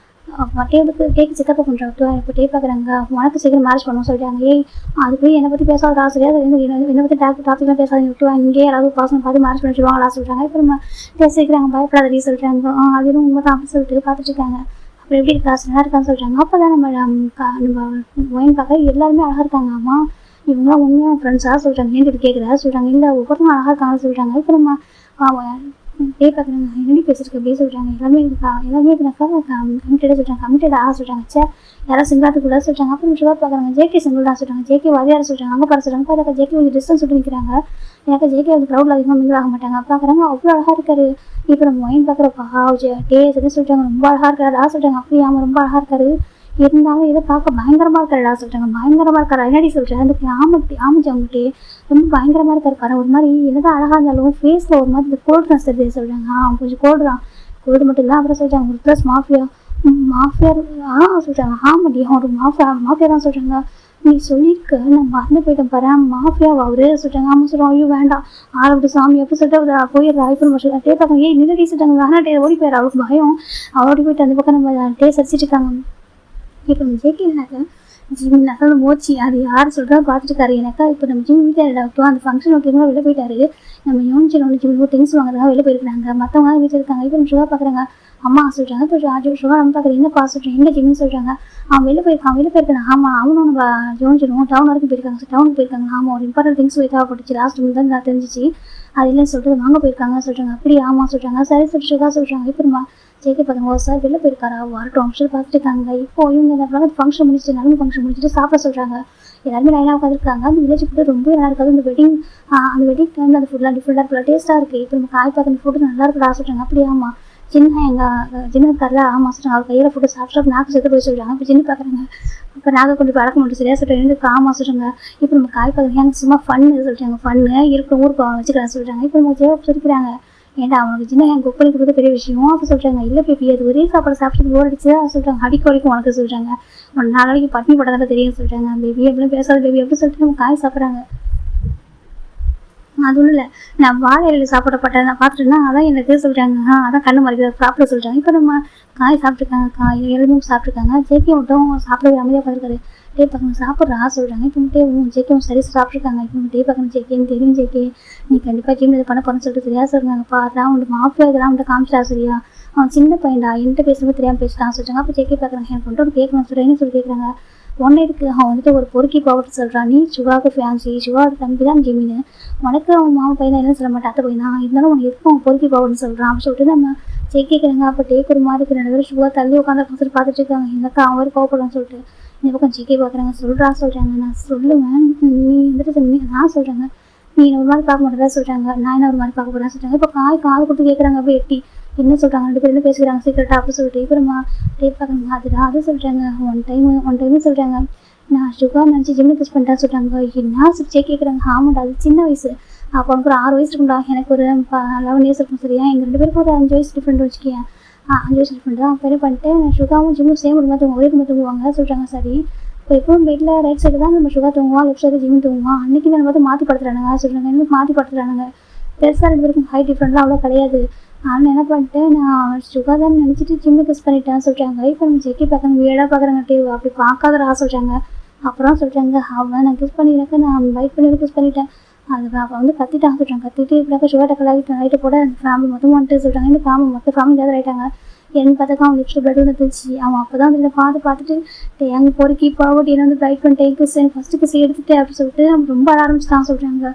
டேக்கு டேக்கு சித்தப்பா பண்ணுறா ஓகேவா. இப்போ டே பார்க்குறாங்க உனக்கு சீக்கிரம் மேரேஜ் பண்ணணும்னு சொல்லிட்டாங்க. ஏய் அதுக்குள்ளே என்னை பற்றி பேசாத ஆசையாக என்னை பற்றி டாபிக்லாம் பேசாதீங்க ஓகேவா, இங்கே யாராவது பசங்க பார்த்து மேரேஜ் பண்ணிடுவாங்களா சொல்லிட்டாங்க. இப்போ நம்ம பேசிக்கிறாங்க பயப்படாதே சொல்லிட்டாங்க. அது உண்மை தான் அப்படின்னு சொல்லிட்டு பார்த்துட்டு இருக்காங்க. அப்புறம் எப்படி இருக்கா நல்லா இருக்கான்னு சொல்லிட்டாங்க. அப்போ தான் நம்ம ஒயின் பார்க்க எல்லாருமே அழகாக இருக்காங்க. ஆமா இவங்களாம் உண்மையாக ஃப்ரெண்ட்ஸாக சொல்லிட்டாங்க. ஏன் கேட்குறா சொல்லிட்டாங்க. இல்லை ஒவ்வொருத்தரும் அழகாக இருக்காங்கன்னு சொல்லிட்டாங்க. இப்போ நம்ம டே பார்க்குறாங்க என்னடி பேசிருக்கு அப்படியே சொல்லிட்டாங்க. எல்லாமே இதுனாக்கா கமிட்டடாக சொல்லிட்டாங்க. கமிட்டடாக சொல்லிட்டாங்க. சே யாராவது சிங்கிளாக கூட சொல்லிட்டாங்க. அப்புறம் சுகா பார்க்குறாங்க ஜேகே சிங்கிள் தான் சொல்லிட்டாங்க. ஜேகே வாதியார சொல்லிட்டாங்க. அங்கே பாரு சொல்லிட்டாங்க. பார்த்தாக்கா ஜேகே கொஞ்சம் டிஸ்டன்ஸ் விட்டு நிற்கிறாங்க. எனக்கு ஜேகே வந்து க்ரௌடில் அதிகமாக மிங்கிள் ஆக மாட்டாங்க. பார்க்குறாங்க அவ்வளோ அழகாக இருக்காரு. இப்போ நம்ம ஒயின் பார்க்குறப்பா டே சொல்லி சொல்லிட்டாங்க. ரொம்ப அழகாக இருக்காரா சொல்லிட்டாங்க. அப்படியே ஆமாம் ரொம்ப அழகாக இருக்காரு, இருந்தாலும் இதை பார்க்க பயங்கரமாக இருக்காருடா சொல்லிட்டாங்க. பயங்கரமாக இருக்காரு என்னடி சொல்லிட்டேன். அதுக்கு ஆமிச்சு அவங்ககிட்டே ரொம்ப பயங்கரமாக இருக்காரு பாரு. ஒரு மாதிரி என்னதான் அழகாக இருந்தாலும் ஃபேஸில் ஒரு மாதிரி இந்த கோல்டு தான் சரி சொல்லிட்டாங்க. கொஞ்சம் கோல்டு தான், கோல்டு மட்டும் இல்லை. அப்புறம் சொல்லிட்டாங்க ஒரு ப்ளஸ் மாஃபியா சொல்லிட்டாங்க. ஆமாடி ஒரு மாஃபியா தான் சொல்லிட்டாங்க. நீ சொல்லியிருக்க நான் மறந்து போயிட்டேன் பாரு, மாஃபியாவா அவரு சொல்லிட்டாங்க. ஆமாம் சொல்லுவோம். ஐயோ வேண்டாம் ஆரம்பிட்டு சாமி எப்படி சொல்லிட்டு போயிடுறா. இப்போ நம்ம டே பார்த்தாங்க. ஏய் நின்று சொல்லிட்டாங்க. வேணா டே ஓடி போயிடுறா. அவளுக்கு பயம். அவளோடி போயிட்டு அந்த பக்கம் நம்ம டே சரிச்சிட்டு இருக்காங்க. இப்போ நம்ம ஜேகே ஜிம் நகல் மோச்சி அது யார் சொல்கிறா பார்த்துட்டு இருக்காரு. எனக்கா இப்போ நம்ம ஜிம் வீட்டில் ஓகேவா அந்த ஃபங்க்ஷன் ஓகேவா வெளில போயிட்டாரு. நம்ம யோனிச்சில் ஒன்று ஜிம் திங்ஸ் வாங்குறதுக்காக வெளில போயிருக்காங்க. மற்றவங்க வீட்டில் இருக்காங்க. இப்போ நம்ம சுகா பார்க்குறாங்க. அம்மா சொல்லிட்டாங்க. இப்போ சுகா நம்ம பார்க்குறது என்னப்பா சொல்கிறேன் எங்கே ஜிம்னு சொல்கிறாங்க. அவன் வெளில போயிருக்கான். ஆமாம் அவனும் நம்ம யோனிச்சிடும் டவுன் வரைக்கும் போயிருக்காங்க. டவுனுக்கு போயிருக்காங்க. ஆமாம் ஒரு இம்பார்ட்டன்ட் திங்ஸ் தேவைப்பட்டுச்சு லாஸ்ட் மந்த் தான் நான் தெரிஞ்சிச்சு. அது இல்லைன்னு சொல்லிட்டு வாங்க போயிருக்காங்க சொல்கிறாங்க. அப்படி ஆமாம் சொல்கிறாங்க. சரி சொல்லிட்டு சுகா சொல்கிறாங்க. இப்போ நம்ம ஜேகே பார்த்தாங்க. சார் வெளில போயிருக்காரா வரட்டும் அப்படின்னு பார்த்துட்டு இருக்காங்க. இப்போ இவங்க என்ன ஃபங்க்ஷன் முடிச்சு நல்ல ஃபங்க்ஷன் முடிச்சுட்டு சாப்பிட சொல்கிறாங்க. எல்லாருமே லைனாக உட்காந்துருக்காங்க. அந்த வில்லேஜ் ஃபுட்டு ரொம்ப நல்லா இருக்காது. அந்த வெட்டிங் டைமில் அந்த ஃபுட்லாம் டிஃப்ரெண்டாக இருக்குல்ல டேஸ்ட்டாக இருக்குது. இப்போ நம்ம காய் பார்த்து அந்த ஃபுட்டு நல்லா இருக்குடா சொல்கிறாங்க. அப்படி ஆமாம் சின்ன இருக்கார்ல ஆமாம் சொல்கிறாங்க. அவர் கையில் ஃபுட்டு சாப்பிட்டு நாக்கு சேர்த்து போய் சொல்கிறாங்க. இப்போ சின்ன பார்க்குறாங்க. இப்போ நாங்கள் கொஞ்சம் பழக்க முடியும் சரியா சொல்லிட்டு எனக்கு ஆமாம் சொல்கிறாங்க. இப்போ நம்ம காய் பார்க்குறீங்க எனக்கு சும்மா ஃபன்னு சொல்லிட்டாங்க. ஃபன்னு இருக்கிற ஊருக்கு அவங்க வச்சுக்கிறாங்க சொல்கிறாங்க. இப்போ நம்ம ஜேவப் சொல்லிக்கிறாங்க. ஏன்டா அவனுக்கு சின்ன என் குப்பை கொடுத்த பெரிய விஷயம் அப்போ சொல்கிறாங்க. இல்லை பேபி அது ஒரே சாப்பாடு சாப்பிட்டு போர் அடிச்சு சொல்கிறாங்க. அடிக்கடிக்கும் உனக்கு சொல்கிறாங்க. ஒரு நாளைக்கு பட்னி பட்டதால தெரியும் சொல்கிறாங்க. பேபி எப்படின்னு பேசாத பேபி எப்படி சொல்லிட்டு நம்ம காய் சாப்பிட்றாங்க. அது ஒன்றும் இல்லை நான் வாழை இலையில் சாப்பிடப்பட்டேன் நான் பார்த்துட்டேன்னா அதான் எனக்கு சொல்கிறாங்க. அதான் கண்ணு மறைக்கிறது சாப்பிட சொல்கிறாங்க. இப்போ நம்ம காய் சாப்பிட்ருக்காங்க. காய் எலும்பும் சாப்பிட்ருக்காங்க. ஜேகே மட்டும் சாப்பிட அமைதியாக பார்த்துருக்காரு. டே பார்க்கணும் சாப்பிட்றா சொல்கிறாங்க. இப்போ ஜேகேவும் சரி சாப்பிட்ருக்காங்க. இப்போ டே பார்க்கணும் ஜேகேன்னு தெரியும் ஜேகே நீ கண்டிப்பாக ஜிம் இது பண்ண போகிறேன்னு சொல்லிட்டு சரியா சொல்கிறாங்கப்பா. அதான் அவனுக்கு மாஃபியா இதெல்லாம் அவன்கிட்ட காமிச்சா சரியா அவன் சின்ன பையன்டா என்கிட்ட பேசுறது தெரியாமல் பேசிட்டான் சொல்கிறாங்க. அப்போ ஜேகே பார்க்குறாங்க. எனக்கு கொண்டு கேட்கணும் சொல்கிறேன்னு சொல்லி கேட்குறாங்க. ஒன்று இருக்கு அவன் வந்துட்டு ஒரு பொறுக்கி போகட்டு சொல்கிறான். நீ சுகாவுக்கு ஃபேன்சி சுகாவோட தம்பி தான் ஜிமின்னு உனக்கு அவன் மாமா பையன் தான் என்ன சொல்ல மாட்டேன் அத்தை பையன் தான் இருந்தாலும் உனக்கு எதுக்கு அவன் பொறுக்கி போகட்டுன்னு சொல்கிறான் அப்படின்னு சொல்லிட்டு நம்ம கேட்குறாங்க. அப்போ டேக் ஒரு மாதிரி ரெண்டு பேரும் சுகா தள்ளி உட்காந்து சொல்லி பார்த்துட்டு இருக்காங்க. எனக்கா அவன் ஒரு கோவப்படுவான்னு சொல்லிட்டு இந்த பக்கம் ஜேகே பார்க்குறாங்க. சொல்கிறாங்க. நான் சொல்லுவேன் நீ வந்துட்டு நான் சொல்கிறாங்க. நீ ஒரு மாதிரி பார்க்க மாட்டேதான் சொல்கிறாங்க. நான் என்ன ஒரு மாதிரி பார்க்க போகிறேன்னு சொல்கிறாங்க. இப்போ காது கொடுத்து கேட்குறாங்க. அப்படி எட்டி என்ன சொல்கிறாங்க ரெண்டு பேரும் பேசுகிறாங்க சீக்கிரட்டாக அப்படி சொல்லிட்டு இப்போ நம்ம டேக் பார்க்குறாங்க. அது சொல்கிறாங்க. ஒன் டைம் சொல்கிறாங்க. நான் சுகா நினச்சி ஜிம்மில் கிஸ் பண்ணிட்டேன்னு சொல்கிறாங்க. என்ன சிரிச்சே கேட்குறாங்க. ஆமாண்டா அது சின்ன வயசு அப்போ உனக்கு ஒரு 6 வயசு இருக்கும்டா எனக்கு ஒரு 11 இயர்ஸ் இருக்கும் சரியா எங்கள் 2 பேருக்கும் ஒரு 5 வயசு டிஃப்ரெண்ட் வச்சுக்கேன். 5 வயசு டிஃப்ரெண்ட் தான். அப்போ என்ன பண்ணிட்டு நான் சுகாவும் ஜிம்மும் சேம் ஒரு மாதிரி ஒரே மாதிரி தூங்குவாங்க சொல்கிறாங்க. சரி இப்போ எப்பவும் பெட்டில் ரைட் சைடு தான் நம்ம சுகா தூங்குவோம் லெஃப்ட் சைடு ஜிம் தூங்குவோம். அன்றைக்கி தான் பார்த்து மாற்றி படுத்துறானுங்க சொல்கிறாங்க. எனக்கு மாற்றி படுத்துறானுங்க பெருசாக 2 பேருக்கும் ஹை டிஃப்ரெண்ட்லாம் அவ்வளோ கிடையாது. ஆனால் என்ன பண்ணிட்டேன் நான் சுகா தான் நினச்சிட்டு ஜிம்மில் கிஸ் பண்ணிட்டேன்னு சொல்கிறாங்க. இப்போ நம்ம ஜெக்கி பார்க்குறாங்க வீடாக பார்க்குறாங்க. அப்படி பார்க்காதரா சொல்கிறாங்க. அப்புறம் சொல்கிறாங்க அவன் நான் கிஸ் பண்ணியிருக்க நான் பைட் பண்ணி கிஸ் பண்ணிட்டேன். அது அப்போ வந்து கத்திட்டாங்க சொல்கிறாங்க. கத்திட்டு இப்படியாக்க சுகர் டக்கலாகிட்டு லைட்டை போட அந்த ஃபேமிலி மொத்தம் வந்துட்டு சொல்கிறாங்க. இந்த மொத்த ஃபேமிலி ஏதாவது ஆகிட்டாங்க. என்ன பார்த்தாக்கா அவன் லிப்ஸ்ட் பிளட் வந்துச்சு. அவன் அப்போ தான் அதில் பார்த்துட்டு எங்கள் பொறுக்கி பாவட்டி என்ன வந்து ப்ரைட் பண்ணிட்டேன் கிஸ் ஃபஸ்ட்டு கிஸ் எடுத்துட்டேன் அப்படின்னு சொல்லிட்டு ரொம்ப அழ ஆரம்பிச்சுட்டான் சொல்கிறாங்க.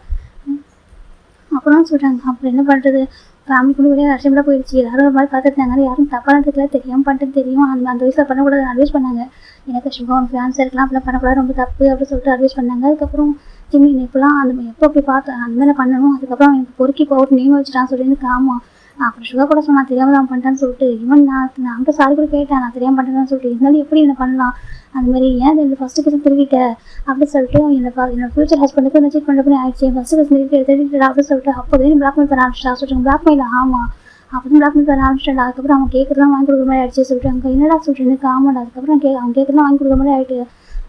அப்புறம் சொல்கிறாங்க அப்புறம் என்ன பண்ணுறது ஃபேமிலிக்குள்ளே வெளியே அர்ஜென்ட்டாக போயிடுச்சு. எல்லாரும் ஒரு மாதிரி பார்த்துட்டாங்க. யாரும் தப்பான இடத்துல தெரியாமல் பண்ணிட்டு தெரியும் அந்த வயசில் பண்ணக்கூடாது அட்வைஸ் பண்ணாங்க. எனக்கு சுகா அவன் ஃபேன்ஸ் இருக்கலாம் அப்படிலாம் பண்ணக்கூடாது ரொம்ப தப்பு அப்படின்னு சொல்லிட்டு அட்வைஸ் பண்ணாங்க. அதுக்கப்புறம் ஜிம்மி இப்போலாம் அந்த எப்போ அப்படி பார்த்து அந்த மாதிரி பண்ணணும். அதுக்கப்புறம் எனக்கு பொறுக்கி போட்டு நேம் வச்சுட்டான்னு சொல்லிட்டு ஆமாம் அப்புறம் சுகா கூட சொன்னால் தெரியாமல் தான் பண்ணிட்டான்னு சொல்லிட்டு இவன் நான் அங்கே சாரி கூட கேட்டேன் நான் தெரியாமல் பண்ணிட்டேன்னு சொல்லிட்டு இருந்தாலும் எப்படி என்ன பண்ணலாம் அந்த மாதிரி ஏன் இந்த ஃபஸ்ட்டு கிஸ் திருக்கிட்டேன் அப்படின்னு சொல்லிட்டு என்னோட ஃபியூச்சர் ஹஸ்பண்டுக்கு என்ன சீட் பண்ணுறப்ப ஆயிடுச்சு ஃபஸ்ட்டு கிஸ் திருக்கிட்டு அப்படின்னு சொல்லிட்டு அப்போதே பிளாக்மெயில் பண்ண ஆரம்பிச்சிட்டா சொல்லிட்டு பிளாக்மெயில் ஆமாம் அப்போ பிளாக்மெயில் பண்ண ஆரம்பிச்சிட்டாங்க. அதுக்கப்புறம் அவங்க கேட்குறதுலாம் வாங்கி கொடுக்குற மாதிரி ஆயிடுச்சு சொல்கிறாங்க. என்னடா சொல்கிறேன் ஆமாடா. அதுக்கப்புறம் அவங்க கேட்குறதுலாம் வாங்கி கொடுக்குற மாதிரி ஆகிட்டு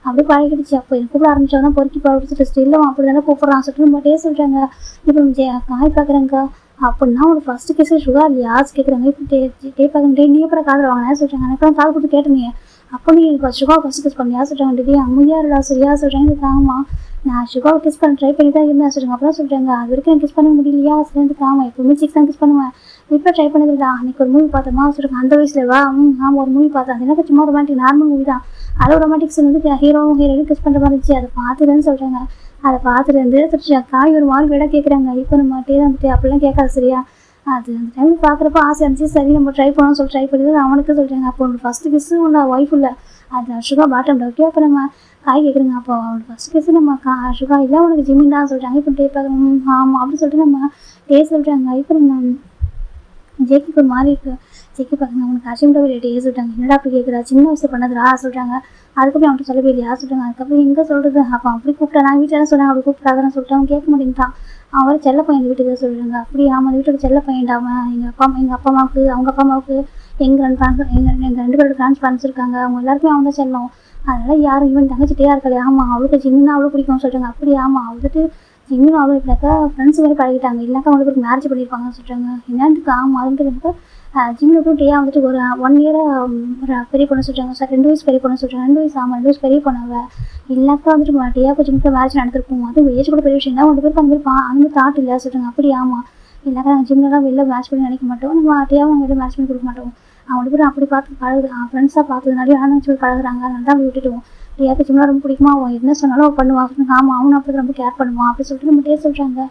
அப்படியே பழகிடுச்சு. அப்போ எனக்கு கூப்பிட ஆரம்பிச்சாங்க பொறுக்கி பழகிட்டு ஸ்டில்லும் அப்படி தானே கூப்பிட்றான் சொல்லிட்டு மட்டும் சொல்கிறாங்க. இப்போ காய் பார்க்குறேங்க்கா அப்படின்னா ஒரு ஃபர்ஸ்ட் கேஸ் சுகர் யாஸ் கேட்குறாங்க. இப்போ டே பார்க்குறேன் நீ அப்புறம் காதல் வாங்கினா சொல்கிறாங்க. எனக்கு காது கொடுத்து கேட்டேங்க. அப்போ நீ சுகா ஃபர்ஸ்ட் கிஸ் பண்ணியா சொல்கிறாங்க. டே அமைதியாக இருடா சரியா சொல்கிறாங்க. ஆமாம் நான் சுகாவை கிஸ் பண்ண ட்ரை பண்ணி தான் இருந்தேன் சொல்கிறாங்க. அப்புறம் சொல்கிறாங்க அது வரைக்கும் எனக்கு கிஸ் பண்ண முடியலையா சொல்லிட்டு ஆமாம் எப்பவுமே சிக்ஸ் தான் கிஸ் பண்ணுவேன். இப்போ ட்ரை பண்ணதுடா அன்றைக்கி ஒரு மூவி பார்த்தோமா சொல்கிறாங்க. அந்த வயசில் வா ஆமாம் ஒரு மூவி பார்த்தேன். அது எனக்கு சும்மா ரொமான்டிக் நார்மல் மூவி தான். அது ரொமான்டிக்ஸ் வந்து ஹீரோவும் ஹீரோயும் கிஸ் பண்ணுற மாதிரி இருந்துச்சு. அதை பார்த்துருன்னு சொல்கிறாங்க. அதை பார்த்துட்டு வந்து காய் ஒரு மாதிரி விட கேட்குறாங்க. இப்போ நம்ம டே வந்துட்டு அப்படிலாம் கேட்காது சரியா. அது அந்த டைமில் பார்க்குறப்ப ஆசை இருந்துச்சு. சரி நம்ம ட்ரை பண்ணோம்னு சொல்லி ட்ரை பண்ணி அவனுக்கு சொல்கிறாங்க. அப்போ உனக்கு ஃபஸ்ட்டு கிஸ்ஸு உன்னோட ஒய்ஃப் இல்லை அது சுகா பாட்டம் ஓகே. அப்போ நம்ம காய் கேட்குறங்க. அப்போ அவனுக்கு ஃபஸ்ட் கிஸ்ஸு நம்ம சுகா இல்லை உனக்கு ஜிம்மின் தான் சொல்கிறாங்க. இப்போ டே பார்க்குறோம் ஆமாம் அப்படின்னு சொல்லிட்டு நம்ம டே சொல்கிறாங்க. இப்போ நம்ம ஜேக்கிக்கு ஒரு மாதிரி இருக்குது. ஜேக்கி பார்க்குங்க அவனுக்கு அசிம்டா டே சொல்கிறாங்க. என்னடா அப்படி கேட்குறா சின்ன வயசு பண்ணதுடா சொல்கிறாங்க. அதுக்கப்புறம் அவன்கிட்ட சொல்லவே இல்லையா சொல்கிறாங்க. அதுக்கப்புறம் எங்கே சொல்கிறது அப்போ அப்படி கூப்பிட்டா நான் வீட்டில் சொன்னாங்க அப்படி கூப்பிட்டாதான் சொல்லிட்டு அவன் கேட்க மாட்டேங்கிட்டான். அவன் செல்ல பையன் வீட்டுக்கு தான் சொல்கிறாங்க. அப்படி ஆமாம் வீட்டோட செல்ல பையன்டாவன் எங்கள் அப்பா அம்மாவுக்கு அவங்க அப்பா அம்மாவுக்கு எங்கள் ரெண்டு பேரோட ட்ரான்ஸ்பரன்ஸ் இருக்காங்க. அவங்க எல்லாருக்குமே அவன் தான் செல்லம். அதனால் யாரும் இவன் தங்கச்சிட்டே இருக்காது. ஆமாம் அவளுக்கு ஜிம்மினா அவ்வளோ பிடிக்கும்னு சொல்கிறாங்க. அப்படி ஆமாம் அவளுக்கு ஜிம்மினும் அவ்வளோ இப்படினாக்கா ஃப்ரெண்ட்ஸ் மாதிரி பழகிட்டாங்க. இல்லைனாக்கா அவங்களுக்கு பேருக்கு மேரேஜ் பண்ணியிருப்பாங்கன்னு சொல்கிறாங்க. என்னன்ட்டு ஆமாம் அதுக்கு ஜிம்மில் டேயாக வந்துட்டு ஒரு 1 இயராக ஒரு பெரிய பொண்ணு சொல்கிறாங்க. சார் 2 வயசு பெரிய பொண்ணு சொல்கிறாங்க. 2 வயசு ஆமாம் 2 வயசு பெரிய பொண்ணாவ இல்லைனாக்கா வந்துட்டு டேயாக ஜிம்மில் மேரேஜ் நடந்திருக்கும். அது ஏஜ் கூட பெரிய விஷயம் தான். 2 பேருக்கு அந்த மாதிரி தாட் இல்லை சொல்கிறாங்க. அப்படி ஆமாம் இல்லைனாக்கா நாங்கள் ஜிம்லலாம் வெளில மேட்ச் பண்ணி நினைக்க மாட்டோம். நம்ம டேயாக நாங்கள் வெளில மேட்ச் பண்ணி கொடுக்க மாட்டோம். அவங்க பேரும் அப்படி பார்த்து பழகுது ஃப்ரெண்ட்ஸாக பார்த்ததுனாலே ஆனந்த் சொல்லி பழகுறாங்க. அதனால தான் விட்டுட்டுவோம். டேயாக ஜிம்லாம் ரொம்ப பிடிக்குமா அவன் என்ன சொன்னாலும் அவன் பண்ணுவான். ஆமாம் அவனும் அப்படி ரொம்ப கேர் பண்ணுவான் அப்படி சொல்லிட்டு நம்ம டே சொல்கிறாங்க.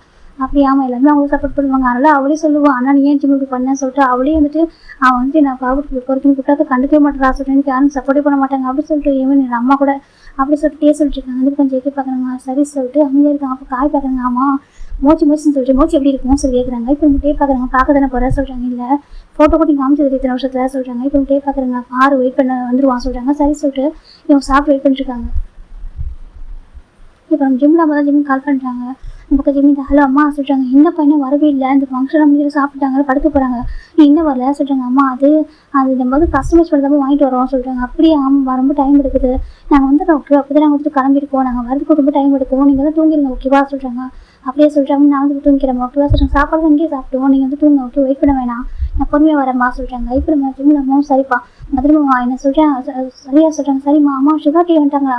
அப்படி ஆமாம் எல்லாருமே அவங்களுக்கு சப்போர்ட் பண்ணுவாங்க. அதனால் அவளே சொல்லுவான் ஆனால் நீ ஏன் ஜிம்முக்கு பண்ணேன்னு சொல்லிட்டு அவளே வந்துட்டு அவன் வந்துட்டு நான் பாவத்துக்கு பொறுக்கின்னு கூப்பிட்டா கண்டுக்கவே மாட்டேறா சொல்லிட்டு எனக்கு யாரும் சப்போர்ட்டே பண்ண மாட்டாங்க அப்படி சொல்லிட்டு ஈவன் என் அம்மா கூட அப்படி சொல்லிட்டு டே சொல்லிட்டு இருக்காங்க. வந்து கொஞ்சம் ஜெயிக்க பார்க்குறாங்க. சரி சொல்லிட்டு அமைதியாக இருக்காங்க. அப்போ காய் பார்க்குறாங்க. ஆமாம் மோச்சின்னு சொல்லிட்டு மோச்சி எப்படி இருக்கும்னு சொல்லி கேட்குறாங்க. இப்போ டே பார்க்குறாங்க. பார்க்க தானே போகிறா சொல்கிறாங்க. இல்லை ஃபோட்டோ கூட நீங்கள் காமிச்சது இத்தனை வருஷத்தில் சொல்கிறாங்க. இப்போ டே பார்க்குறாங்க. பாரு வெயிட் பண்ண வந்துடுவான் சொல்கிறாங்க. சரி சொல்லிட்டு இவங்க சாப்பிட்டு வெயிட் பண்ணிட்டுருக்காங்க. இப்போ நம்ம ஜிம்மில் தான் ஜிம்முக்கு கால் பண்ணுறாங்க. நமக்கு ஜிம்மி ஹலோ அம்மா சொல்கிறாங்க. என்ன பையனை வரவே இல்லை இந்த ஃபங்க்ஷன் முடிஞ்சு சாப்பிட்டாங்க படுக்க போகிறாங்க. நீ இன்னும் வரல சொல்கிறாங்க. அம்மா அது நம்ம வந்து கஸ்டமைஸ் பண்ணி வாங்கிட்டு வரோம் சொல்கிறாங்க. அப்படியே ஆமாம் ரொம்ப டைம் எடுக்குது. நாங்கள் வந்து ஓகே அப்போ தான் நாங்கள் வந்துட்டு கிளம்பிருக்கோம். நாங்கள் வரதுக்கு ரொம்ப டைம் எடுக்கும். நீங்கள் வந்து தூங்கிடுங்க ஓகேவா சொல்கிறாங்க. அப்படியே சொல்கிறாங்க. நான் வந்து தூங்கிக்கிறேன் ஓகேவா சொல்கிறாங்க. சாப்பாடு இங்கேயே சாப்பிடுவோம். நீங்கள் வந்து தூங்க ஓகே வெயிட் பண்ண வேணாம் நான் பொறுமையாக வரேம்மா சொல்கிறாங்க. இப்போ நம்ம ஜிம்மில் அம்மாவும் சரிப்பா மதுரமா என்ன சொல்கிறேன் சரியா சொல்கிறாங்க. சரிம்மா அம்மா சுகர் டே வந்துட்டாங்களா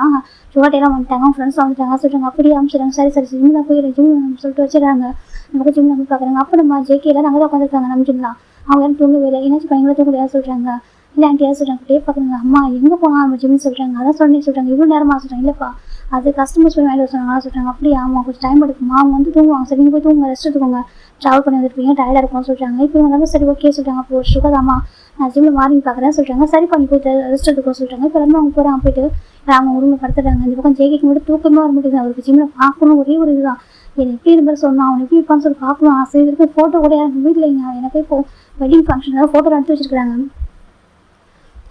சுகர் டேலாம் வந்துட்டாங்க ஃப்ரெண்ட்ஸ் வந்துட்டாங்க சொல்கிறாங்க. அப்படியே அமைச்சிடுறாங்க. சரி ஜிம்மில் போயிடுறேன் ஜிம் சொல்லிட்டு வச்சுறாங்க. நமக்கு ஜிம்மில் வந்து பார்க்குறாங்க. அப்போ நம்ம ஜேகேலாம் நாங்கள் தான் உட்காந்துருக்காங்க நம்ம ஜிம்லாம். அவங்க யாரும் தூங்கவே இல்லை. என்னாச்சும் பையங்களை தூங்கலையா சொல்கிறாங்க. இல்லை ஆண்டி யார் சொல்கிறாங்க. டே பார்க்குறாங்க. அம்மா எங்கே போனால் நம்ம ஜிம்னு சொல்கிறாங்க. அதான் சொன்னேன் சொல்கிறாங்க. இவ்வளோ நேரமாக சொல்கிறாங்க. இல்லைப்பா அது கஸ்டமர்ஸ் போய் வாங்கிட்டு சொன்னாங்க சொல்கிறாங்க. அப்படியே ஆமாம் கொஞ்சம் டைம் எடுக்குமா அவங்க வந்து தூங்குவாங்க. சரி நீங்கள் போய் தூங்க ரெஸ்ட் எடுத்துக்கோங்க ட்ராவல் பண்ணி வந்துருப்பீங்க டயர்டாக இருக்கும்னு சொல்கிறாங்க. இப்போ இவங்க சரி ஓகே சொல்கிறாங்க. அப்போ சுகர் அம்மா நான் ஜிம்மில் மார்னிங் பார்க்குறேன் சொல்கிறாங்க. சரி பண்ணி போயிட்டு ரெஸ்ட் எடுத்துக்கோ சொல்கிறாங்க. இப்போ எல்லாமே அவங்க போகிறாங்க. போயிட்டு அவங்க ரூமில் படுத்துறாங்க. இந்த பக்கம் ஜேகேக்கு மட்டும் தூக்கமாக வர முடியுது. அவருக்கு ஜிம்மில் பார்க்கணும் ஒரே ஒரு இதுதான் என்னை எப்படி இது மாதிரி சொன்னான் அவன் எப்படி இருப்பான்னு சொல்லி பார்க்கணும் ஆசை இருக்குது. ஃபோட்டோ கூட எனக்கு வீட்டில் எனக்கு இப்போ வெட்டிங் ஃபங்க்ஷன் ஃபோட்டோ எடுத்து வச்சுருக்காங்க.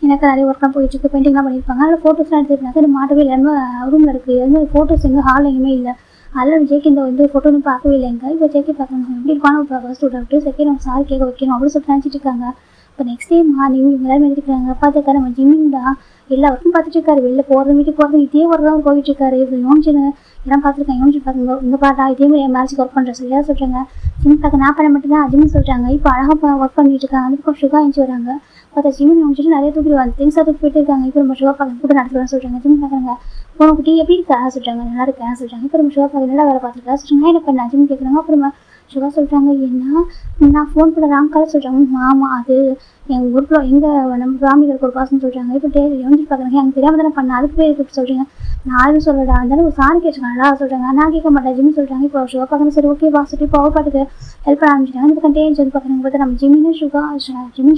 எனக்கு நிறைய ஒர்க்லாம் போயிட்டுருக்கு பெயிண்டிங்லாம் பண்ணியிருப்பாங்க. அதில் ஃபோட்டோஸ்லாம் எடுத்துருக்காங்க. இது மாட்டவே எல்லாமே ரூமில் இருக்குது. எதுவுமே ஃபோட்டோஸ் எங்கே ஹால் எங்கேயுமே இல்லை. அதில் ஜேகே இந்த ஃபோட்டோன்னு பார்க்கவே இல்லைங்க. இப்போ ஜேகே பார்க்கணும் எப்படி இருப்பானு ஃபர்ஸ்ட் விட்டு செகண்ட் அவங்க சாரி கேட்க வைக்கணும் அப்படின்னு சொல்லிட்டு நினச்சிட்டு இருக்காங்க. இப்போ நெக்ஸ்ட் டே மார்னிங் எல்லாருமே எடுத்துக்கிறாங்க. பார்த்துருக்காரு நம்ம ஜிம்மின்டா எல்லா ஒர்க்கும் பார்த்துட்டு இருக்காரு. வெளில போகிறது வீட்டுக்கு போகிறது இதே ஒர்க் தான் போயிட்டு இருக்காரு. இப்போ யோசிச்சுன்னு எல்லாம் பார்த்துருக்காங்க. யோசிச்சு பார்க்குங்க இந்த பாட்டா இதே மாதிரி என் மேரேஜுக்கு ஒர்க் பண்ணுறேன் சரியா சொல்கிறாங்க. ஜிம் பார்க்க நான் பண்ண மட்டும் தான் ஜிம்னு சொல்கிறாங்க. இப்போ அழகாக ஒர்க் பண்ணிட்டு இருக்காங்க. அதுக்கு சுகா எழுந்து வராங்க. பார்த்தா ஜிம்மின் யோசிச்சுட்டு நிறைய தூக்கிடுவாங்க திங்ஸாக தூக்கி போயிட்டு இருக்காங்க. இப்போ நம்ம சுகா பார்க்க கூட நடத்துகிறேன்னு சொல்கிறாங்க. ஜிம் பார்க்குறாங்க. உனக்கு டீ எப்படி இருக்கா சொல்கிறாங்க. நல்லா இருக்கேன் சொல்கிறாங்க. இப்போ நம்ம சுகா பார்க்க நல்லா வேலை பார்த்துருக்கா சொல்கிறாங்க. என்ன பண்ண ஜிம் கேட்குறாங்க. அப்புறமா சுகா சொல்கிறாங்க. என்ன நான் ஃபோன் பண்ண ராங் கால் சொல்கிறாங்க. ஆமாம் அது எங்கள் ஊருக்குள்ள எங்கள் நம்ம ஃபேமிலியில் இருக்க ஒரு பர்சன் சொல்கிறாங்க. இப்போ எழுந்து பார்க்குறாங்க. எனக்கு தெரியாமல் தானே பண்ண அதுக்கு பேர் எப்படி சொல்கிறீங்க. நான் எதுவும் சொல்லடா இருந்தாலும் ஒரு சாரி கேட்டுருக்காங்களா சொல்கிறாங்க. நான் கேட்க மாட்டேன் ஜிம் சொல்கிறாங்க. இப்போ சுகா பார்க்கணும் சரி ஓகே சொல்லிட்டு இப்போ அவர் பாட்டுக்கு ஹெல்ப் பண்ண ஆரம்பிச்சிட்டாங்க. இந்த பக்கம் டேஞ்சு பார்க்குறாங்க. பார்த்தா நம்ம ஜிம்மின்னு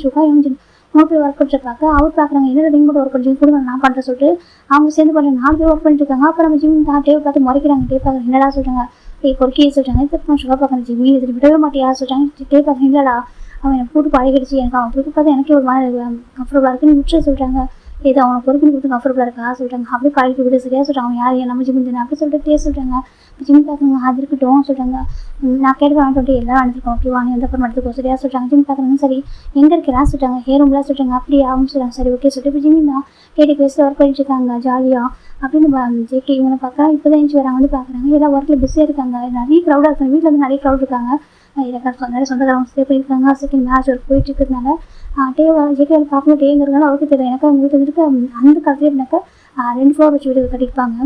சுகா எழுந்து மூணு பேர் ஒர்க் பண்ணிட்டு பார்க்க அவர் பார்க்குறாங்க. என்ன ரிங் கூட ஒர்க் பண்ணி கொடுங்க நான் பண்ணுறேன் சொல்லிட்டு அவங்க சேர்ந்து பண்ணுறாங்க. 4 பேர் ஒர்க் பண்ணிட்டு இருக்காங்க. அப்புறம் நம்ம ஜிம் தான் டேவை பார்த்து முறைக்கிறாங்க. டே பார்க்குறாங்க. என்னடா சொல்கிறாங்க. பொறுக்கி சொல்கிறாங்க. இதுக்கு சுகா பார்க்குறேன் ஜிம்மி இது விடவே மாட்டியா சொல்கிறாங்க. டே பார்க்குறேன் இல்லடா அவன் எனக்கு கூட்டு பழகிடுச்சு எனக்கு அவன் கூட்டு பார்த்தா எனக்கே ஒரு மாதிரி கம்ஃபர்டபுளாக இருக்குன்னு விட்டு சொல்கிறாங்க. ஏதோ அவனை பொறுப்பு கொடுத்து கம்ஃபர்டபுளாக இருக்கா சொல்கிறாங்க. அப்படியே பழகி விட சரியா சொல்கிறாங்க. அவன் யார் நம்ம ஜிம் தானே அப்படி சொல்லிட்டு சொல்கிறாங்க. ஜிம் பார்க்குறாங்க. அது இருக்கட்டும் சொல்கிறாங்க. நான் கேட்டு வாங்கிட்டு எல்லாம் அனுப்பிருக்கோம். ஓகேவா நீ வந்து அப்புறம் எடுத்துக்கோ சரியா சொல்கிறாங்க. ஜிம் பார்க்குறாங்க. சரி எங்கே இருக்கிறான் சொல்கிறாங்க. ஹேர் ரூம்லாம் சொல்கிறாங்க. அப்படியா அவங்க சொல்கிறாங்க. சரி ஓகே சொல்லிட்டு இப்போ ஜிம் தான் கேட்டு பேசி ஒர்க் பண்ணிட்டு இருக்காங்க ஜாலியாக அப்படின்னு ஜேகே இவனை பார்க்குறாங்க. இப்போ தான் எழுந்து வராங்க வந்து பார்க்குறாங்க. எல்லாம் ஒர்க்கில் பிஸியாக இருக்காங்க. நிறைய க்ரௌடாக இருக்காங்க. வீட்டில் வந்து நிறைய க்ரௌட் இருக்காங்க. நிறைய சொந்தக்காரங்க ஸ்டே பண்ணியிருக்காங்க. செகண்ட் மேட்ச் ஒர்க் போயிட்டு இருக்கிறதுனால ஜேகே பார்க்கணும் டேங்கிறதுனால அவருக்கு தெரியும். எனக்கு அவங்க வீட்டில் வந்துட்டு அந்த காலத்துல எப்படின்னாக்கா 2 ஃப்ளோர் வச்சு வீடு கட்டியிருப்பாங்க.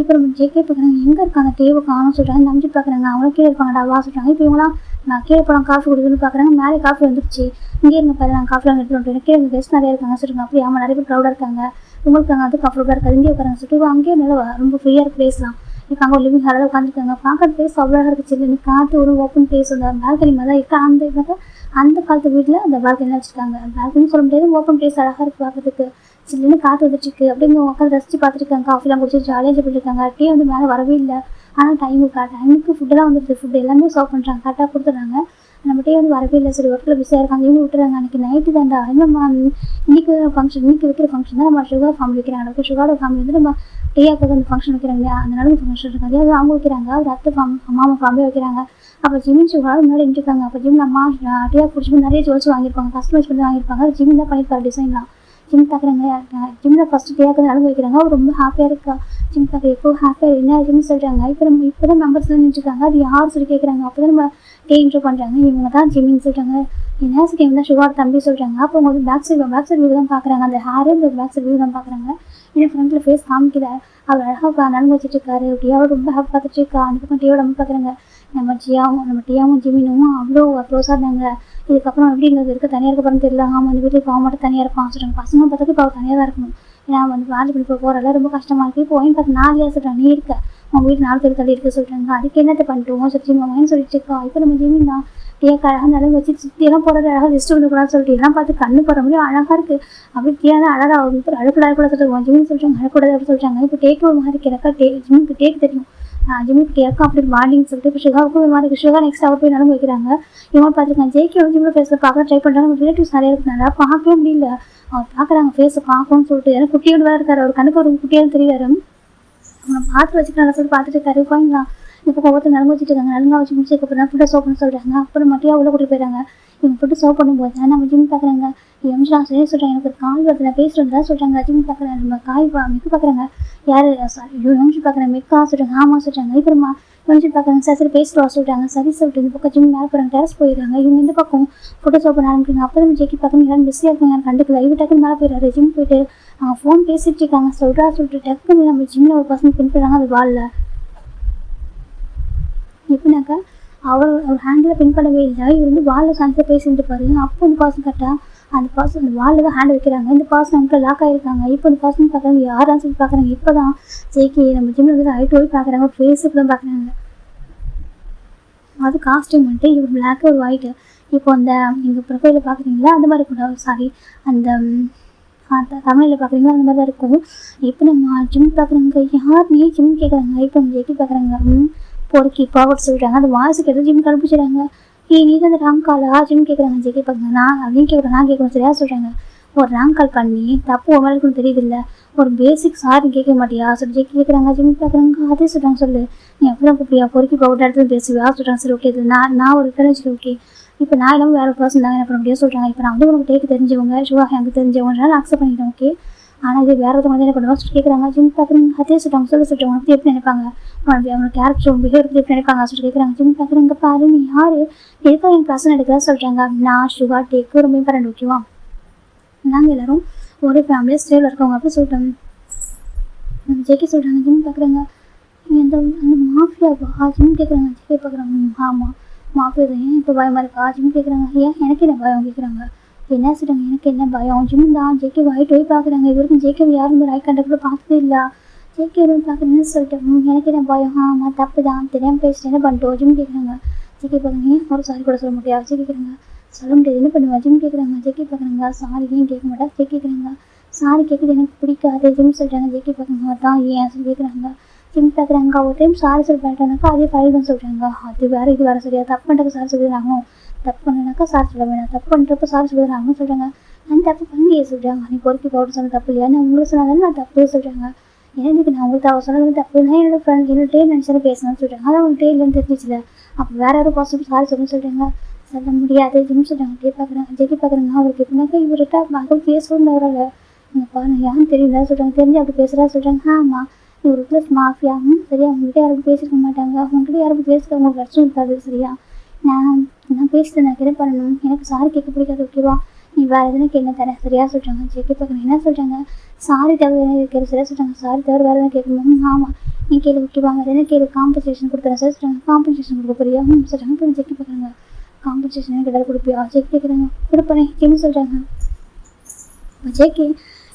இப்போ நம்ம ஜேகே பார்க்குறாங்க. எங்கே இருக்காங்க டேவை காணும் சொல்கிறாங்க. நம்பிச்சு பார்க்குறாங்க. அவங்களும் கீழே இருப்பாங்கடா வா சொல்கிறாங்க. இப்போ இவங்களாம் நான் கீழே போகலாம் காஃபி குடிக்கணும்னு பார்க்குறாங்க. மேலே காஃபி வந்துருச்சு. இங்கே இருங்க பாரு நான் காஃபிலாம் எடுத்துகிட்டு வந்துட்டு கீழே கெஸ்ட் நிறைய இருக்காங்க சொல்லுங்க. அப்படி ஆமாம் நிறைய பேர் க்ரௌடாக இருக்காங்க. உங்களுக்கு அங்கே வந்து கம்ஃபர்டபுளாக இருக்காது. இங்கே உட்காராங்க சொல்லிட்டு அங்கேயே நல்லா ரொம்ப ஃப்ரீயாக இருக்க பேசலாம். இப்போ அங்கே ஒரு லிவிங் ஹாலில் உட்காந்துருக்காங்க. பார்க்குற பிளேஸ் அவ்வளோ இருக்குது. சின்ன காற்று ஒரு ஓப்பன் பிளேஸ் அந்த பால்கனி மாதிரி தான் இருக்கா. அந்த காலத்து வீட்டில் அந்த பால்கனிலாம் வச்சுருக்காங்க. பால்கனி சொல்ல முடியாது. ஓப்பன் பிளேஸ் அழகாக இருக்குது பார்க்கறதுக்கு. சில்லுன்னு காற்று வந்துட்டுருக்கு. அப்படிங்க உட்காந்து ரசிச்சு பார்த்துருக்காங்க. காஃபிலாம் குடிச்சு ஜாலியாக போட்டுருக்காங்க. டீ வந்து மேலே வரவே இல்லை. ஆனால் டைமுக்கு ஃபுட்டெல்லாம் வந்துடுது. ஃபுட் எல்லாமே சர்வ் பண்ணுறாங்க. கரெக்டாக கொடுத்துட்றாங்க. நம்ம டே வந்து வரவே இல்லை. சரி ஒர்க்கில் பிஸியாக இருக்காங்க. இவங்க விட்டுறாங்க. அன்றைக்கி நைட்டு தான்டா நம்ம இன்னைக்கு வைக்கிற ஃபங்க்ஷன் தான் நம்ம சுகர் ஃபேமிலி வைக்கிறாங்க. சுகரோட ஃபேமிலி வந்து நம்ம டேயாக்காக அந்த ஃபங்க்ஷன் வைக்கிறாங்க இல்லையா. அந்த நாளுக்கு ஃபங்க்ஷன் இருக்காது. அது அவங்க வைக்கிறாங்க. ஒரு அத்தை மாமா ஃபேமிலியாக வைக்கிறாங்க. அப்போ ஜிமின் சுகரோட முன்னாடி நின்றுருக்காங்க. அப்போ ஜிம் அம்மா டேயா பிடிச்சி நிறைய ஜுவல்ஸ் வாங்கியிருப்பாங்க. கஸ்டமைஸ் பண்ணி வாங்கியிருப்பாங்க. ஜிமின் தான் பண்ணியிருப்பாரு டிசைன்லாம். ஜிம் பார்க்குறாங்க. ஜிம்மில் ஃபஸ்ட்டு டேயாக்கு நடந்து வைக்கிறாங்க. அவர் ரொம்ப ஹாப்பியாக இருக்கா. ஜிம் பார்க்குற எப்போ ஹாப்பியாக என்ன ஜிம் சொல்கிறாங்க. இப்போ தான் மெம்பர்ஸ் நின்றுருக்காங்க. அது யார் சொல்லி கேட்குறாங்க. அப்போ தான் நம்ம டே இன்ட்ரோ பண்ணுறாங்க. இவங்க தான் ஜிம்மின்னு சொல்கிறாங்க. என்ன கேம் தான் சுகர் தம்பி சொல்கிறாங்க. அப்போ அவங்க வந்து பேக் சைட் வியூ தான் பார்க்குறாங்க. அந்த ஹேரு இந்த பேக் சைட் வியூ தான் பார்க்குறாங்க. ஏன்னா ஃப்ரண்ட்டில் ஃபேஸ் காமிக்கல. அவர் அழகாக நடந்து வச்சுட்டு இருக்காரு. அப்படியாவும் ரொம்ப ஹாப்பி பார்த்துட்டு இருக்கா. அந்த பக்கம் டேயோட நம்ம பார்க்குறாங்க. நம்ம டியாவும் ஜிமினும் அவ்வளோ க்ளோஸாக இருந்தாங்க. இதுக்கப்புறம் எப்படி இருந்தது இருக்க தனியாக இருக்க தெரியல. ஆமாம் அந்த வீட்டுக்கு போக மட்டும் தனியாக இருப்பான் சொல்கிறாங்க. பசங்க பார்த்துட்டு இப்போ அவர் தனியாக தான் இருக்கணும். ஏன்னா வந்து வேலை பண்ணி போகிறதால ரொம்ப கஷ்டமாக இருக்குது. இப்போ ஒயின் பார்த்து 4 இயர் சொல்கிறாங்க. நீ இருக்க உங்கள் வீட்டு 4 பேர் தள்ளி இருக்க சொல்கிறாங்க. அதுக்கு என்னத்தை பண்ணிட்டு சொல்லி மகன் சொல்லிட்டு இருக்கா. இப்போ நம்ம ஜிமின் தான் டேக்கு அழகாக நடந்து வச்சு சுற்றியெல்லாம் போடுறது அழகாக ரெஸ்ட் பண்ணக்கூடாது சொல்லிட்டு எல்லாம் பார்த்து கண்ணு போடுற முடியும் அழகாக இருக்குது. அப்படி டேனா அழகாக அவங்க அழக்கூடாது சொல்லிட்டு ஜிமின் சொல்கிறாங்க. அழக்கூடாது அப்படி சொல்கிறாங்க. இப்போ டேக்கு ஒரு மாதிரி கிடக்கா. ஜிம்முக்கு டேக்கு தெரியும். ஜிம்முக்கு டேக்கும் அப்படி மார்னிங் சொல்லிட்டு இப்போ சுகாவுக்கும் ஒரு மாதிரி சுகா நெக்ஸ்ட் அவர் போய் நடந்து வைக்கிறாங்க. இவங்க பார்த்துருக்காங்க. ஜேகே வந்து ஜிம்மில் ஃபேஸில் பார்க்க ட்ரை பண்ணுறாங்க. ரிலேட்டிவ்ஸ் நிறைய இருக்கிறனால பார்க்கவே முடியல. அவர் பார்க்குறாங்க ஃபேஸை பார்க்கணும்னு சொல்லிட்டு. ஏன்னா குட்டியோடு வேறு இருக்காரு. அவர் கணக்கு ஒரு குட்டியாக தெரியாரு. அவனை பார்த்து வச்சுக்கலாம் சொல்லி பார்த்துட்டு இருக்காரு. போய்ங்களா இப்போ ஒவ்வொருத்தர் நடந்து வச்சுட்டு இருக்காங்க. நலுங்கா வச்சு முடிச்சதுக்கப்புறம் ஃபுட்டை சோப் பண்ண சொல்கிறாங்க. அப்புறம் மட்டும் உள்ள கூட்டிட்டு போயிடுறாங்க. இவங்க ஃபுட்டு சோப் பண்ணும்போது நம்ம ஜிம் பார்க்குறாங்க. எம்ஜிஆர் சரி சொல்கிறாங்க. எனக்கு ஒரு கால் வருது நான் பேசுகிறதா சொல்கிறாங்க. ஜிம் பார்க்குறேன். நம்ம மிக்க பார்க்குறாங்க. யார் எம்ஜி பார்க்குறேன் மிக்கா சொல்கிறாங்க. ஆமாம் சொல்கிறாங்க. அப்புறமா எம்ஜி பார்க்குறாங்க. சரி பேசுகிறவா சொல்கிறாங்க. சரி சொல்லிட்டு இந்த பக்கம் ஜிம் மேலே போகிறாங்க. டெரஸ் போயிடுறாங்க. இவங்க இந்த பக்கம் ஃபுட்டை சோப் பண்ண ஆரம்பிக்கிறாங்க. அப்போ நம்ம ஜெக்கி பார்க்குறாங்க. எல்லாரும் பிஸியாக இருக்காங்க. கண்டுக்கல. இவங்க டக்குன்னு மேலே போயிடுறாரு. ஜிம் போயிட்டு அவங்க ஃபோன் பேசிகிட்டு இருக்காங்க. சொல்லிட்டு டக்குன்னு நம்ம ஜிம்மில் ஒரு பசங்க பின் போயிடுறாங்க. அது வாலில் எப்படின்னாக்கா அவர் ஹேண்டில் பின் பண்ணவே இல்லை. இவர் வந்து வாலில் சான்ஸாக பேசிட்டு இருப்பாரு. அப்போ இந்த பர்சன் கரெக்டாக அந்த பர்சன் அந்த வாலில் தான் ஹேண்ட் வைக்கிறாங்க. இந்த பர்சன் அவங்க லாக் ஆகிருக்காங்க. இப்போ இந்த பர்சன் பார்க்குறாங்க. யாரான்னு சொல்லி பார்க்குறாங்க. இப்போ தான் ஜேகே நம்ம ஜிம்மில் வந்து ஹைட் போய் பார்க்குறாங்க. ஃபேஸுக்கு தான் பார்க்குறாங்க. அது காஸ்டியூம் வந்துட்டு இவர் பிளாக்கு ஒரு ஒயிட்டு. இப்போ அந்த எங்கள் ப்ரொஃபைலில் பார்க்குறீங்களா அந்த மாதிரி கூட சாரி அந்த தமிழில் பார்க்குறீங்களா அந்த மாதிரி தான் இருக்கும். இப்போ நம்ம ஜிம் பார்க்குறாங்க. யார் நீ ஜிம் கேட்குறாங்க. இப்போ நம்ம ஜேகே பார்க்குறாங்க. பொறுக்கி பாவட் சொல்லிட்டாங்க. அந்த வாய்ஸுக்கு எடுத்து ஜிம் கண்டுபிடிச்சிடுறாங்க. நீ தான் அந்த ராங் காலா ஜிம் கேட்குறாங்க. ஜேகே பார்க்குறாங்க. நான் அப்படின்னு கேட்குறேன். நான் கேட்குறேன் சரியா சொல்கிறாங்க. ஒரு ராங் கால் பண்ணி தப்பு உங்களுக்குன்னு தெரியுது இல்லை. ஒரு பேசிக் சாரி கேட்க மாட்டியா சொல்லி ஜேகே கேட்குறாங்க. ஜிம் பார்க்குறாங்க. அதே சொல்கிறாங்க. சொல்லு நீ எப்படிலாம் கூப்பிடியா பொறுக்கி பாவட் எடுத்து பேசுவியா சொல்கிறாங்க. சரி ஓகே இது நான் ஒரு தெரிஞ்சு ஓகே இப்போ நான் இல்லாமல் வேறு பர்சன் தாங்க என்ன பண்ண முடியாது சொல்கிறாங்க. இப்போ நான் வந்து உங்களுக்கு டேக்கு தெரிஞ்சவங்க சுகா எனக்கு தெரிஞ்சவங்க நான் அக்செப்ட் பண்ணிட்டேன். ஓகே ஆனால் இது வேறு ஒருத்தவங்க வந்து என்ன பண்ணுவாங்க சொல்லி கேட்குறாங்க. ஜிம் பார்க்குறாங்க. அதே சொல்கிறாங்க. சொல்லிட்டு உனக்கு எப்படி நினைப்பாங்க அவங்களோட கேரக்டர் பிஹேவியர் பற்றி எப்படி நினைப்பாங்க சொல்லி கேட்குறாங்க. ஜிம் பார்க்குறாங்க. பாரு நீ யார் எதுக்காக என் பர்சன் எடுக்கிறதா சொல்கிறாங்க. நான் சுகா டேக்கு ரொம்ப இம்பார்ட்டன்ட் ஓகேவா. நாங்கள் எல்லோரும் ஒரே ஃபேமிலியாக ஸ்டேவில் இருக்கவங்க அப்படி சொல்லிட்டாங்க. ஜேகே சொல்கிறாங்க. ஜிம் பார்க்குறாங்க. அந்த மாஃபியாவா ஜிம் கேட்குறாங்க. ஜேகே பார்க்குறாங்க. ஆமாம் மாஃபியா தான். ஏன் இப்போ பயமாக இருக்கா ஜிம் கேட்குறாங்க. ஏன் எனக்கு என்ன பயம் கேட்குறாங்க. என்ன சொல்கிறாங்க. எனக்கு என்ன பயம் ஜிம் தான். ஜேகே வாயிட்டு போய் பார்க்குறாங்க. இது வரைக்கும் ஜேகே யாரும் ஒரு ஐ கண்டக்டில் பார்த்ததே இல்லை. ஜேகே வரும் பார்க்குறேன்னு சொல்லிட்டு எனக்கு என்ன பயம். ஆமாம் தப்பு தான் தெரியாமல் பேசிட்டு என்ன பண்ணிட்டோம் ஜிம் கேட்குறாங்க. ஜேகே பார்க்குறாங்க. ஏன் ஒரு சாரி கூட சொல்ல முடியாது ஜே கேட்குறாங்க. சொல்ல முடியாது என்ன பண்ணுவா ஜிம் கேட்குறாங்க. ஜேகே பார்க்குறாங்க. சாரி ஏன் கேட்க மாட்டா ஜே கேட்குறாங்க. சாரி கேட்குறது எனக்கு பிடிக்காது ஜிம் சொல்கிறாங்க. ஜேகே பார்க்குறாங்க. தான் ஏன் சொல்லி கேட்குறாங்க. ஜிம் பார்க்குறாங்க. ஒரு டைம் சாரி சொல்லி பண்ணிட்டோம்னாக்கா அதே பழகிடும் சொல்கிறாங்க. அது வேறு இது வேறு சரியா தப்பு பண்ணுறதுக்கு சாரி சொல்லிடுறாங்க. தப்பு பண்ணனாக்கா சாரி சொல்ல வேணாம். தப்பு பண்ணுறப்ப சாரி சொல்லிடுறாங்கன்னு சொல்கிறாங்க. நான் தப்பு பண்ணியே சொல்கிறாங்க. நீ பொறுக்கி பவுடர் சொன்ன தப்பு இல்லையா, நான் உங்களுக்கு சொன்னாலும் நான் தப்பு சொல்கிறாங்க. எனக்கு நான் உங்களுக்கு அவர் சொன்னது தப்பு, நான் என்னோட ஃப்ரெண்ட் என்னோடே நினச்சாலும் பேசணும்னு சொல்கிறாங்க. அதான் அவங்கள்ட்டே இல்லைன்னு தெரிஞ்சிச்சுல, அப்போ வேறு யாரும் பாசிட்டிவ் சாரி சொல்லணும்னு சொல்கிறாங்க. சொல்ல முடியாது அப்படின்னு சொல்கிறாங்க. ஜெகி பார்க்குறாங்க. அவருக்கு எப்படின்னாக்கா இவர்கிட்ட அதுவும் பேசணும்னு வரல, நீங்கள் பாருங்க யாரும் தெரியல சொல்கிறாங்க. தெரிஞ்சு அப்படி பேசுகிறா சொல்கிறாங்க. ஆமாம், இவர் ப்ளஸ் மாஃபியாவும் சரியா, அவங்ககிட்ட யாரும் பேசிருக்க மாட்டாங்க, அவங்ககிட்ட யாரும் பேசுகிற அவங்களுக்கு கஷ்டம் இருக்காது சரியா. நான் பேசுகிறேன், நான் என்ன பண்ணணும், எனக்கு சாரி கேட்க பிடிக்காது ஓகேவா, நீ வேறு எதுனா என்ன தரேன் சரியா சொல்கிறாங்க. ஜெகி பார்க்குறேன். என்ன சொல்கிறாங்க, சாரி தவிர என்ன கேட்குறது சரியா சொல்கிறாங்க. சாரி தவிர வேறு எதுவும் கேட்கணும். ஆமாம் நீ கேள்வி ஓகேவா, வேறு என்ன கேள்வி, காம்பன்சேஷன் கொடுத்துறேன் சார் சொல்கிறாங்க. காம்பன்சேஷன் கொடுக்க போறியா சொல்கிறாங்க. இப்போ ஜெகி பார்க்குறாங்க. காம்பன்சேஷன் எனக்கு எதாவது கொடுப்பியா, ஜெகி கேட்குறாங்க. கொடுப்பேன் ஜிம் சொல்கிறாங்க. ஜெகி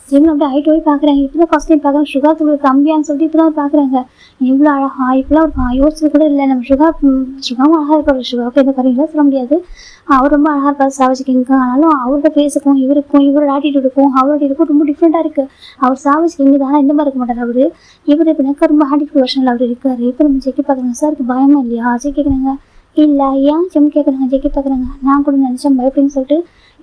ஜிம்மில் அப்படியே ஹைட் போய் பார்க்குறாங்க. இப்போ தான் ஃபஸ்ட் டைம் பார்க்குறாங்க. சுகா தூள் கம்மியான்னு சொல்லிட்டு இப்போ தான் பார்க்குறாங்க. இவ்வளோ அழகா இப்போலாம் ஒரு யோசிச்சு கூட இல்லை. நம்ம சுகாவும் அழகாக இருப்பார். சுகாவுக்கு எந்த குறையில சொல்ல முடியாது, அவர் ரொம்ப அழகாக இருப்பார் சாவஜி கிங்க்கு. ஆனாலும் அவரோட ஃபேஸுக்கும் இவரோட ஆட்டிடியூடுக்கும் அவரோட இதுக்கும் ரொம்ப டிஃப்ரெண்ட்டாக இருக்குது. அவர் சாவஜி கிங்கு தானே இந்த மாதிரி இருக்க மாட்டார். இவர் இப்போனாக்கா ரொம்ப ஆட்டிடியூட் வருஷனில் அவர் இருக்கார். இப்போ நம்ம ஜெகி பார்க்குறாங்க. சாருக்கு பயமா இல்லையா ஜெகி கேட்குறாங்க. இல்லை ஏன் ஜிம் கேட்குறாங்க. ஜெகி பார்க்குறாங்க. நான் கூட நினச்சேன் பயப்படின்னு சொல்லிட்டு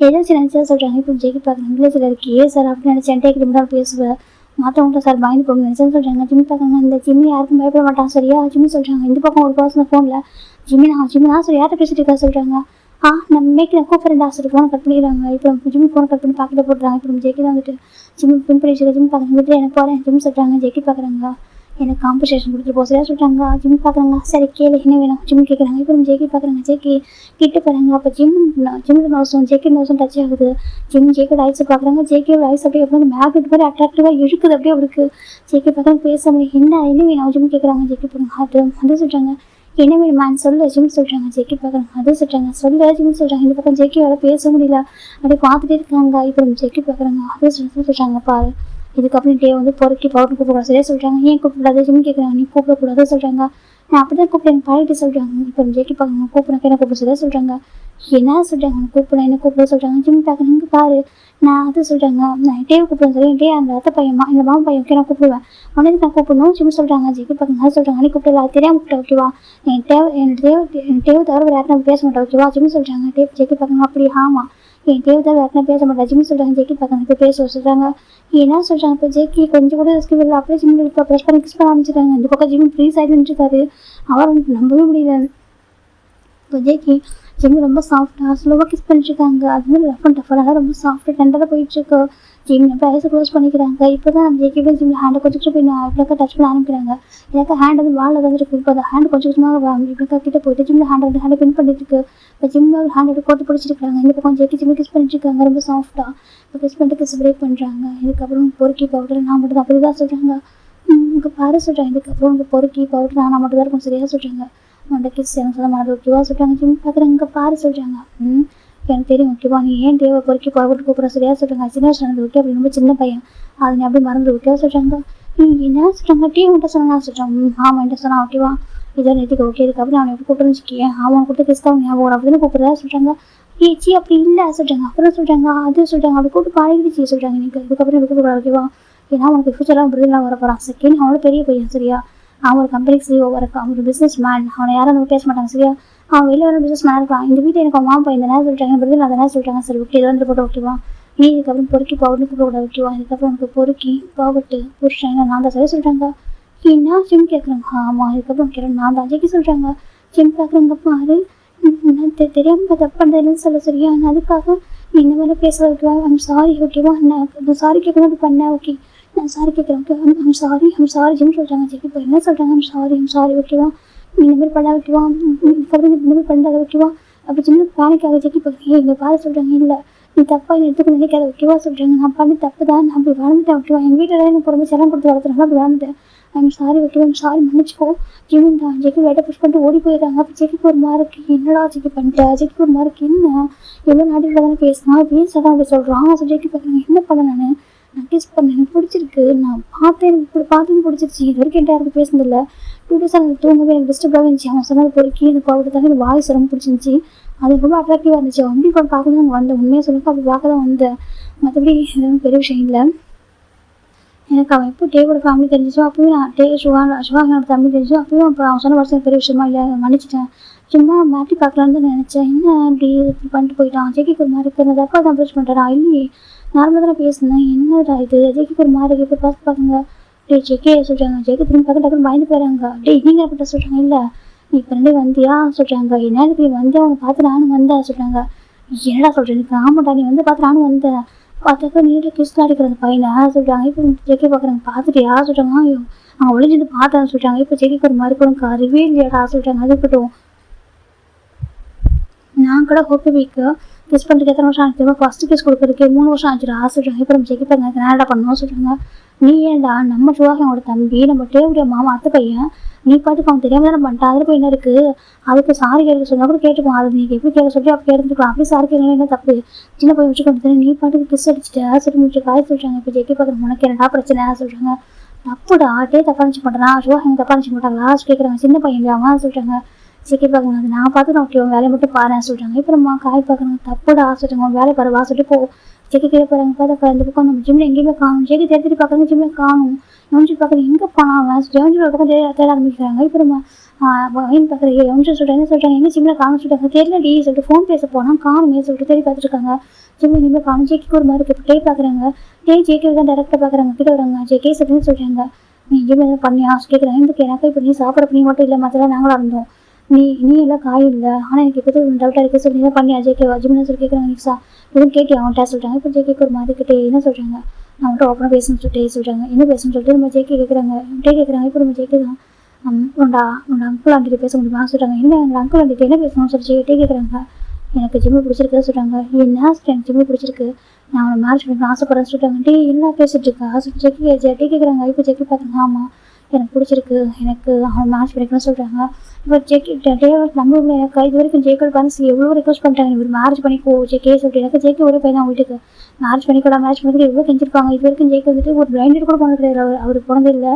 ஏதாச்சும் நினச்சா சொல்கிறாங்க. இப்போ ஜெகி பார்க்குறாங்க. வில்லேஜில் இருக்கே சார் அப்படின்னு நினச்சேன், டேக்கிட்டு முன்னாடி பேசுவேன், மற்றவங்கள்ட்ட சார் பயந்து போங்க நினச்சேன்னு சொல்கிறாங்க. ஜிம் பார்க்குறாங்க. இந்த ஜிம்மி யாருக்கும் பயப்பட மாட்டான் சரியா ஜிம்மி சொல்கிறாங்க. இந்த பக்கம் ஒரு பர்சன் ஃபோனில் ஜிம்மினா சார் யார்கிட்ட பேசிட்டு இருக்கா சொல்கிறாங்க. நம்ம மேய்க்கு நான் கூப்பிட்றேன் சார் ஃபோனை கட் பண்ணிடுறாங்க. இப்போ ஜிம்மி ஃபோனை கட் பண்ணி பாக்கெட்டில் போட்டுறாங்க. இப்போ நம்ம ஜெகி தான் வந்துட்டு ஜிம்மி பின் பண்ணி ஜிம்மி பார்க்குறாங்க. வீட்டில் எனக்கு போகிறேன் ஜிம்மி சொல்கிறாங்க. ஜெகி பார்க்குறாங்க. எனக்கு காம்பன்சேஷன் கொடுத்துட்டு போக சரியா சொல்கிறாங்க. ஜிம்மி பார்க்குறாங்க. சரி கேளு என்ன வேணும் ஜிம்மி கேட்குறாங்க. இப்போ நம்ம ஜெகி பார்க்குறாங்க. ஜெகி கிட்ட போகிறாங்க. அப்போ ஜிம்மோட நோஸும் ஜெகி நோஸும் டச் ஆகுது. ஜெகியோட ஐஸை பார்க்குறாங்க. ஜெகியோட ஐஸ் அப்படியே எப்படி மேக்னெட் மாதிரி அட்ராக்டிவாக இழுக்குது அப்படியே அவருக்கு. ஜெகி பார்க்குறாங்க. பேச முடியும். என்ன வேணும் ஜிம்மி கேட்குறாங்க. ஜெகி பார்க்குறாங்க. அது சொல்கிறாங்க. என்ன வேணுமான்னு சொல்லு ஜிம் சொல்கிறாங்க. ஜெகி பார்க்குறாங்க. அது சொல்கிறாங்க. சொல்லு ஜிம் சொல்கிறாங்க. இந்த பக்கம் ஜெகியோட பேச முடியல, அப்படியே பார்த்துட்டே இருக்காங்க. இப்போ நம்ம ஜெகி பார்க்குறாங்க. அது சொல்கிறாங்க. பாரு இதுக்கப்புறம் டே வந்து பொறுக்கி பவுடர் கூப்பிடக்கூடாது சரியா சொல்கிறாங்க. ஏன் கூப்பிடாது ஜிம் கேட்குறாங்க. நீ கூப்பிடக்கூடாது சொல்கிறாங்க. நான் அப்படி தான் கூப்பிட்டேன் பழகிட்டு சொல்கிறாங்க. இப்போ ஜெகி பார்க்குறாங்க. கூப்பிட்றேன் என்ன கூப்பிட சரியா சொல்கிறாங்க. என்ன சொல்கிறாங்க. கூப்பிட்றேன் என்ன கூப்பிட சொல்கிறாங்க. ஜிம் பார்க்குறாங்க. பாரு நான் அது சொல்கிறாங்க. நான் டேவை கூப்பிடுவேன் சரி, டே அந்த அத்தை பையன் இந்த மாமா பையன் ஓகே நான் கூப்பிடுவேன், உடனே நான் கூப்பிடணும் ஜிம் சொல்கிறாங்க. ஜெகி பார்க்குறாங்க. சொல்கிறாங்க. நீ கூப்பிடல தெரியாமல் கூப்பிட்டேன் ஓகேவா, என் தேவை தவிர வேறு யாரும் பேச மாட்டேன் ஓகேவா ஜிம் சொல்கிறாங்க. ஜெகி பார்க்குறாங்க. அப்படி ஆமாம் என் தேவை தவிர யாரும் பேச மாட்டேன் ஜிம் சொல்கிறாங்க. ஜெகி பார்க்குறாங்க. இப்போ பேச சொல்கிறாங்க. என்ன சொல்கிறாங்க. இப்போ ஜெகி கொஞ்சம் கூட ரிஸ்க் இல்லை, அப்படியே ஜிம் இப்போ ப்ரெஷ் பண்ணி கிஸ் பண்ண ஆரம்பிச்சிட்டாங்க. இந்த பக்கம் ஜிம் ஃப்ரீஸ் ஆகிட்டு நின்றுருக்காரு. அவர் நம்பவே முடியல. இப்போ ஜெகி ஜிம்மி ரொம்ப சாஃப்டாக ஸ்லோவாக கிஸ் பண்ணிட்டுருக்காங்க. அது வந்து ரஃப் அண்ட் டஃபாக ரொம்ப சாஃப்டாக டெண்டராக போயிட்டுருக்கு. ஜிம்மி அப்போ ஐஸை க்ளோஸ் பண்ணிக்கிறாங்க. இப்போ தான் நம்ம ஜெகியோட ஜிம்மில் ஹேண்டை கொஞ்சம் போய் இப்படிக்கா டச் பண்ண ஆரம்பிக்கிறாங்க. எனக்கு ஹேண்ட் வந்து வாலில் தான் இருக்குது. இப்போ அந்த ஹேண்ட் கொஞ்சம் கொஞ்சமாக இப்படிக்கா கிட்ட போயிட்டு ஜிம்மில் ஹேண்டை பின் பண்ணிட்டு இருக்கு. இப்போ ஜிம்மில் ஒரு ஹேண்ட் எடுத்து கோத்து பிடிச்சிருக்காங்க. இந்த பக்கம் ஜிம்மி கிஸ் பண்ணிட்டுருக்காங்க ரொம்ப சாஃப்டாக. இப்போ கிஸ் பண்ணிட்டு கிஸ் பிரேக் பண்ணுறாங்க. இதுக்கப்புறம் பொறுக்கி பவுடர் நான் மட்டும் தான் அப்படி தான் சொல்கிறாங்க. உங்கள் பாரு சொல்கிறாங்க. இதுக்கப்புறம் உங்கள் பொறுக்கி பவுடர் நான் மட்டும் தான் இருக்கும் சரியாக சொல்கிறாங்க. உன்ட கிஸ் எனக்கு சொல்ல மாட்டேன் ஓகேவா சொல்கிறாங்க. ஜிம் பார்க்குறேன். இங்கே பாரு சொல்கிறாங்க. எனக்கு தெரியும் ஓகேவா, நீ ஏன் தேவை பொறுக்கி போட்டு கூப்பிட்ற சரியா சொல்கிறாங்க. சின்ன சொன்னது ஓகே அப்படி ரொம்ப சின்ன பையன் அதை நீ அப்படி மறந்து ஓகேவா சொல்கிறாங்க. என்ன சொல்கிறாங்க. டீ உன்ட்ட சொன்னா சொல்கிறாங்க. ஆமாம் என்கிட்ட சொன்னா ஓகேவா, இதோ நேற்றுக்கு ஓகே இதுக்கப்புறம் அவனை எப்படி கூப்பிட்றேன்னு வச்சுக்கேன், அவன் கொடுத்து கிஸ் தான் ஞாபகம் அப்படின்னு கூப்பிட்றதா சொல்கிறாங்க. ஏச்சி அப்படி இல்லை சொல்கிறாங்க. அப்புறம் சொல்கிறாங்க. அது சொல்கிறாங்க. அப்படி கூப்பிட்டு பழகிடுச்சு சொல்கிறாங்க. எனக்கு இதுக்கப்புறம் எப்படி கூப்பிட்றா ஓகேவா, ஏன்னா உனக்கு ஃபியூச்சர்லாம் விருதுலாம் வர போகிறான். செகண்ட் அவனோட பெரிய பையன் சரியா, அவன் ஒரு கம்பெனிக்கு சிஓ இருக்கான், அவன் ஒரு பிஸ்னஸ் மேன், அவனை யாரும் பேச மாட்டாங்க சரியா, அவன் வெளியே வர பிஸ்னஸ் மேன் இருக்கான். இந்த வீட்டில் எனக்கு அவன் மாமா பையன் இந்த நேரம் சொல்லிட்டாங்க, விருது அந்த நேரம் சொல்லிட்டாங்க. சரி ஓகே இதை வந்து போட்டு ஓகேவா, நீ இதுக்கப்புறம் பொறுக்கி பவுடர்னு கூப்பிடக்கூடாது ஓகேவா, இதுக்கப்புறம் உனக்கு பொறுக்கி பவுட்டு புருஷன் நான் தான் சரி சொல்கிறாங்க. என்ன ஜிம் கேட்குறாங்க. ஆமாம் இதுக்கப்புறம் கேட்குறேன் நான் தான் ஜெகி சொல்கிறாங்க. ஜிம் பார்க்குறேங்க. பாரு நான் தெரியாமல் தப்பு பண்ணுறதுன்னு சொல்ல சரியா, நான் அதுக்காக நீ இந்த மாதிரி பேச ஓகேவா, ஐம் சாரி ஓகேவா, நான் சாரி கேட்கணும் அப்படி பண்ணேன் ஓகே, நான் சாரி கேட்குறேன் ஓகே, ஐம் சாரி ஜிம் சொல்கிறாங்க. ஜெகி இப்போ என்ன சொல்கிறாங்க. ஐம் சாரி ஓகேவா, நீ இந்த மாதிரி பண்ண ஓகேவா, இதுக்கப்புறம் இந்த மாதிரி பண்ணாத ஓகேவா, அப்படி சின்ன பேனிக்காக ஜெகி பார்க்குறேன். இங்கே பாரு சொல்கிறாங்க. இல்லை நீ தப்பாக என்ன எடுத்துக்க நினைக்காத ஓகேவா சொல்கிறாங்க. நான் பண்ணி தப்பு தான், நான் அப்படி வளர்ந்துட்டேன் ஓகேவா, எங்கள் வீட்டில் எனக்கு ரொம்ப செலம் கொடுத்து வளர்த்துறாங்க அப்படி வளர்ந்துட்டேன். ஐம் சாரி ஓகேவா, ஐம் சாரி மன்னிச்சிக்கோ. ஜிம் தான் ஜெகி வேட்டை புஷ் பண்ணிட்டு ஓடி போயிடுறாங்க. அப்போ ஜெகிக்கு ஒரு மார்க்கு என்னடா ஜெகி பண்ணிட்டேன், ஜெகிக்கு ஒரு மார்க்கு என்ன எவ்வளோ நாட்டில் தானே பேசினா அப்படின்னு சொல்கிறான். அப்படி சொல்கிறான். ஜெகி பார்க்குறாங்க. என்ன பண்ண நான் கிஸ் பண்ணேன், எனக்கு பிடிச்சிருக்கு, நான் பார்த்தேன், எனக்கு இப்படி பார்த்து பிடிச்சிருச்சு, இது வரைக்கும் என்கிட்ட யாருக்கு பேசுனதில்லை, 2 days எனக்கு தூங்கவே எனக்கு டிஸ்டர்பாக இருந்துச்சு. அவன் சொன்னது பொறுக்கி எனக்கு பவுடர் தானே இந்த வாய்ஸ் ரொம்ப பிடிச்சிருந்துச்சி, அது ரொம்ப அட்ராக்டிவாக இருந்துச்சு. வந்து இப்போ பார்க்க தான் வந்தேன், உண்மையாக சொல்லிட்டு அப்படி பார்க்க தான் வந்தேன், மற்றபடி எதுவும் பெரிய விஷயம் இல்லை. எனக்கு அவன் எப்போ டேவோட ஃபேமிலி தெரிஞ்சிச்சோ அப்போயும் நான் சுகானோட ஃபேமிலி தெரிஞ்சோ அப்போயும் இப்போ அவன் சொன்ன வருஷம் பெரிய விஷயமா இல்லை, மன்னிச்சிட்டேன், சும்மா மாட்டி பார்க்கலான்னு தான் நினச்சேன். என்ன இப்படி பண்ணிட்டு போயிட்டான். ஜேகேக்கு ஒரு மாதிரி இருக்குது. தப்பா தான் அப்ரோச் பண்ணுறா. இல்லையே நார்மலாக தானே பேசுனேன். என்னடா இது ஜேகேக்கு ஒரு மாதிரி இப்போ பார்த்து பார்க்குங்க. டே ஜேகே சொல்கிறாங்க. ஜேகே திரும்பி பார்க்க டக்குன்னு பயந்து போயிடறாங்க. டேய் நீங்கள் அப்படி சொல்கிறாங்க. இல்லை நீ இப்போ ரெண்டே வந்தியா சொல்கிறாங்க. என்னன்னு நீ வந்தியா அவங்க பார்த்து நானும் வந்தேன் சொல்கிறாங்க. என்னடா சொல்கிறேன் எனக்கு ஆமாட்டா நீ வந்து பார்த்து நானும் வந்தேன். பார்த்தாக்கா நீட்டு கிறிஸ்டில் அடிக்கிற அந்த பையனை சொல்கிறாங்க. இப்போ ஜேகே பார்க்குறாங்க. பார்த்துட்டியா சொல்கிறாங்க. ஐயோ அவங்க ஒளிஞ்சிருந்து பார்த்தேன்னு சொல்கிறாங்க. இப்போ ஜேகேக்கு ஒரு மாதிரி கூட அறிவே இல்லையாடா சொல்கிறாங்க. அது இருக்கட்டும் நான் கூட ஹோப்பி வீக்கு கிஸ் பண்ணுறதுக்கு எத்தனை வருஷம் ஆச்சு ஃபஸ்ட்டு கிஸ் கொடுக்குறதுக்கு 3 வருஷம் ஆச்சுடா சொல்கிறாங்க. இப்போ நம்ம ஜெகி பாருங்க கனடா பண்ணணும் சொல்கிறாங்க. நீ ஏன்டா நம்ம சுவாகனோட தம்பி நம்ம டேவுடைய மாமா அத்தை பையன் நீ பாட்டுக்கு அவன் தெரியாமல் தானே பண்ணிட்டா. அதில் போய் என்ன இருக்குது அதுக்கு சாரி கேட்க சொன்னால் கூட கேட்டுப்போம். அது நீங்கள் எப்படி கேட்க சொல்லி அப்படி கேட்டுக்கலாம். அப்படி சாரி கேட்கலாம் என்ன தப்பு சின்ன பையன் வச்சு கொண்டு நீ பாட்டுக்கு கிஸ் அடிச்சுட்டு சொல்லி முடிச்சு காய சொல்கிறாங்க. இப்போ ஜெகி பார்க்குற உனக்கு என்னடா பிரச்சனை சொல்கிறாங்க. தப்புடா டே தப்பா நினச்சி மாட்டேன் சுவாகங்க தப்பா நினச்சி மாட்டாங்களா கேட்குறாங்க. சின்ன பையன் இல்லையாமா சொல்கிறாங்க. ஜேகே பார்க்குறாங்க. அது நான் பார்த்து நான் உன் வேலையை மட்டும் பாரு சொல்கிறாங்க. இப்போ நம்ம காய் பார்க்குறாங்க. தப்புடா சொல்கிறாங்க. உன் வேலை பாரு வா சொல்லிட்டு போ. ஜேகே கீழே போகிறாங்க. பார்த்தா இந்த பக்கம் நம்ம ஜிம்மில் எங்கேயுமே காணும். ஜேகே தேடி பார்க்குறாங்க. ஜிம்மில் காணும். எவன்ஜி பார்க்குறது எங்கே போனான் எவன்ஜி ஒரு பக்கம் தேட ஆரம்பிக்கிறாங்க. இப்போ நம்ம வயின் பார்க்குறீங்க எவன்ஜி சொல்கிறாங்க. என்ன சொல்கிறாங்க எங்கே ஜிம்மில் காணும் சொல்கிறாங்க. தெரியலடி சொல்லிட்டு ஃபோன் பேச போனால் காணுமே சொல்லிட்டு தேடி பார்த்துருக்காங்க. ஜிம்மில் எங்கேயுமே காணும். ஜேகேக்கு ஒரு மாதிரி இருக்குது. டே பார்க்குறாங்க. ஜேகே தான் டேரக்டாக பார்க்குறாங்க. கிட்ட வராங்க. ஜேகே சொல்லுன்னு சொல்கிறாங்க. நீ ஜிம்மில் எதாவது பண்ணியா கேட்குறாங்க. எனக்கு எனக்கு இப்போ நீ சாப்பிட்ற நீ மட்டும் இல்லை மற்றெல்லாம் நாங்களாக இருந்தோம். நீ எல்லாம் காய் இல்லை ஆனால் எனக்கு இப்போ டவுட்டாக இருக்குது சொல்லி என்ன பண்ணியா ஜேகே ஜிம்னு சொல்லி கேட்குறாங்க. நிக்ஸா எதுவும் கேட்டியா அவன்கிட்ட சொல்கிறாங்க. இப்போ ஜேகேக்கு ஒரு மாதிரி கிட்டே என்ன சொல்கிறாங்க. நான் அவன்கிட்ட ஓப்பனாக பேசணும்னு சொல்லிட்டு சொல்கிறாங்க. என்ன பேசணும்னு சொல்லிட்டு நம்ம ஜேகே கேட்குறாங்க. கேட்குறாங்க. இப்போ நம்ம ஜேகே தான் உண்டா அங்கிள் ஆண்டிகிட்ட பேச முடியுமா சொல்கிறாங்க. என்ன எங்கள் அங்கிள் ஆண்டிகிட்ட என்ன பேசணும்னு சொல்லி கேட்குறாங்க. எனக்கு ஜிம்மு பிடிச்சிருக்கு சொல்கிறாங்க. என்ன எனக்கு ஜிம்மு பிடிச்சிருக்கு நான் அவனை மேரேஜ் பண்ணிக்கணும் ஆசைப்படுறேன்னு சொல்லிட்டாங்க. எல்லாம் பேசிட்டு இருக்கா ஜெகே கேட்குறாங்க. இப்போ ஜெகே பார்த்தாங்க. ஆமாம் எனக்கு பிடிச்சிருக்கு எனக்கு அவன் மேட்ச் பண்ணிக்கணும்னு சொல்கிறாங்க. இப்போ ஜேகே நம்ம எனக்கு இது வரைக்கும் ஜேகே பேரண்ட்ஸ் எவ்வளோ ரெக்வஸ்ட் பண்ணிட்டாங்க. இவர் மேரேஜ் பண்ணிக்கோ ஜேகே சொல்லிட்டு எனக்கு ஜேகே ஒரே பையன் தான் வீட்டுக்கு மேரேஜ் பண்ணிக்கூட மேரேஜ் பண்ணிக்கிட்டு எவ்வளோ கெஞ்சிருப்பாங்க. இது வரைக்கும் ஜேகே வந்துட்டு ஒரு பிளைண்டட் கூட பண்ண கிடையாது. அவர் பிறந்தது இல்லை.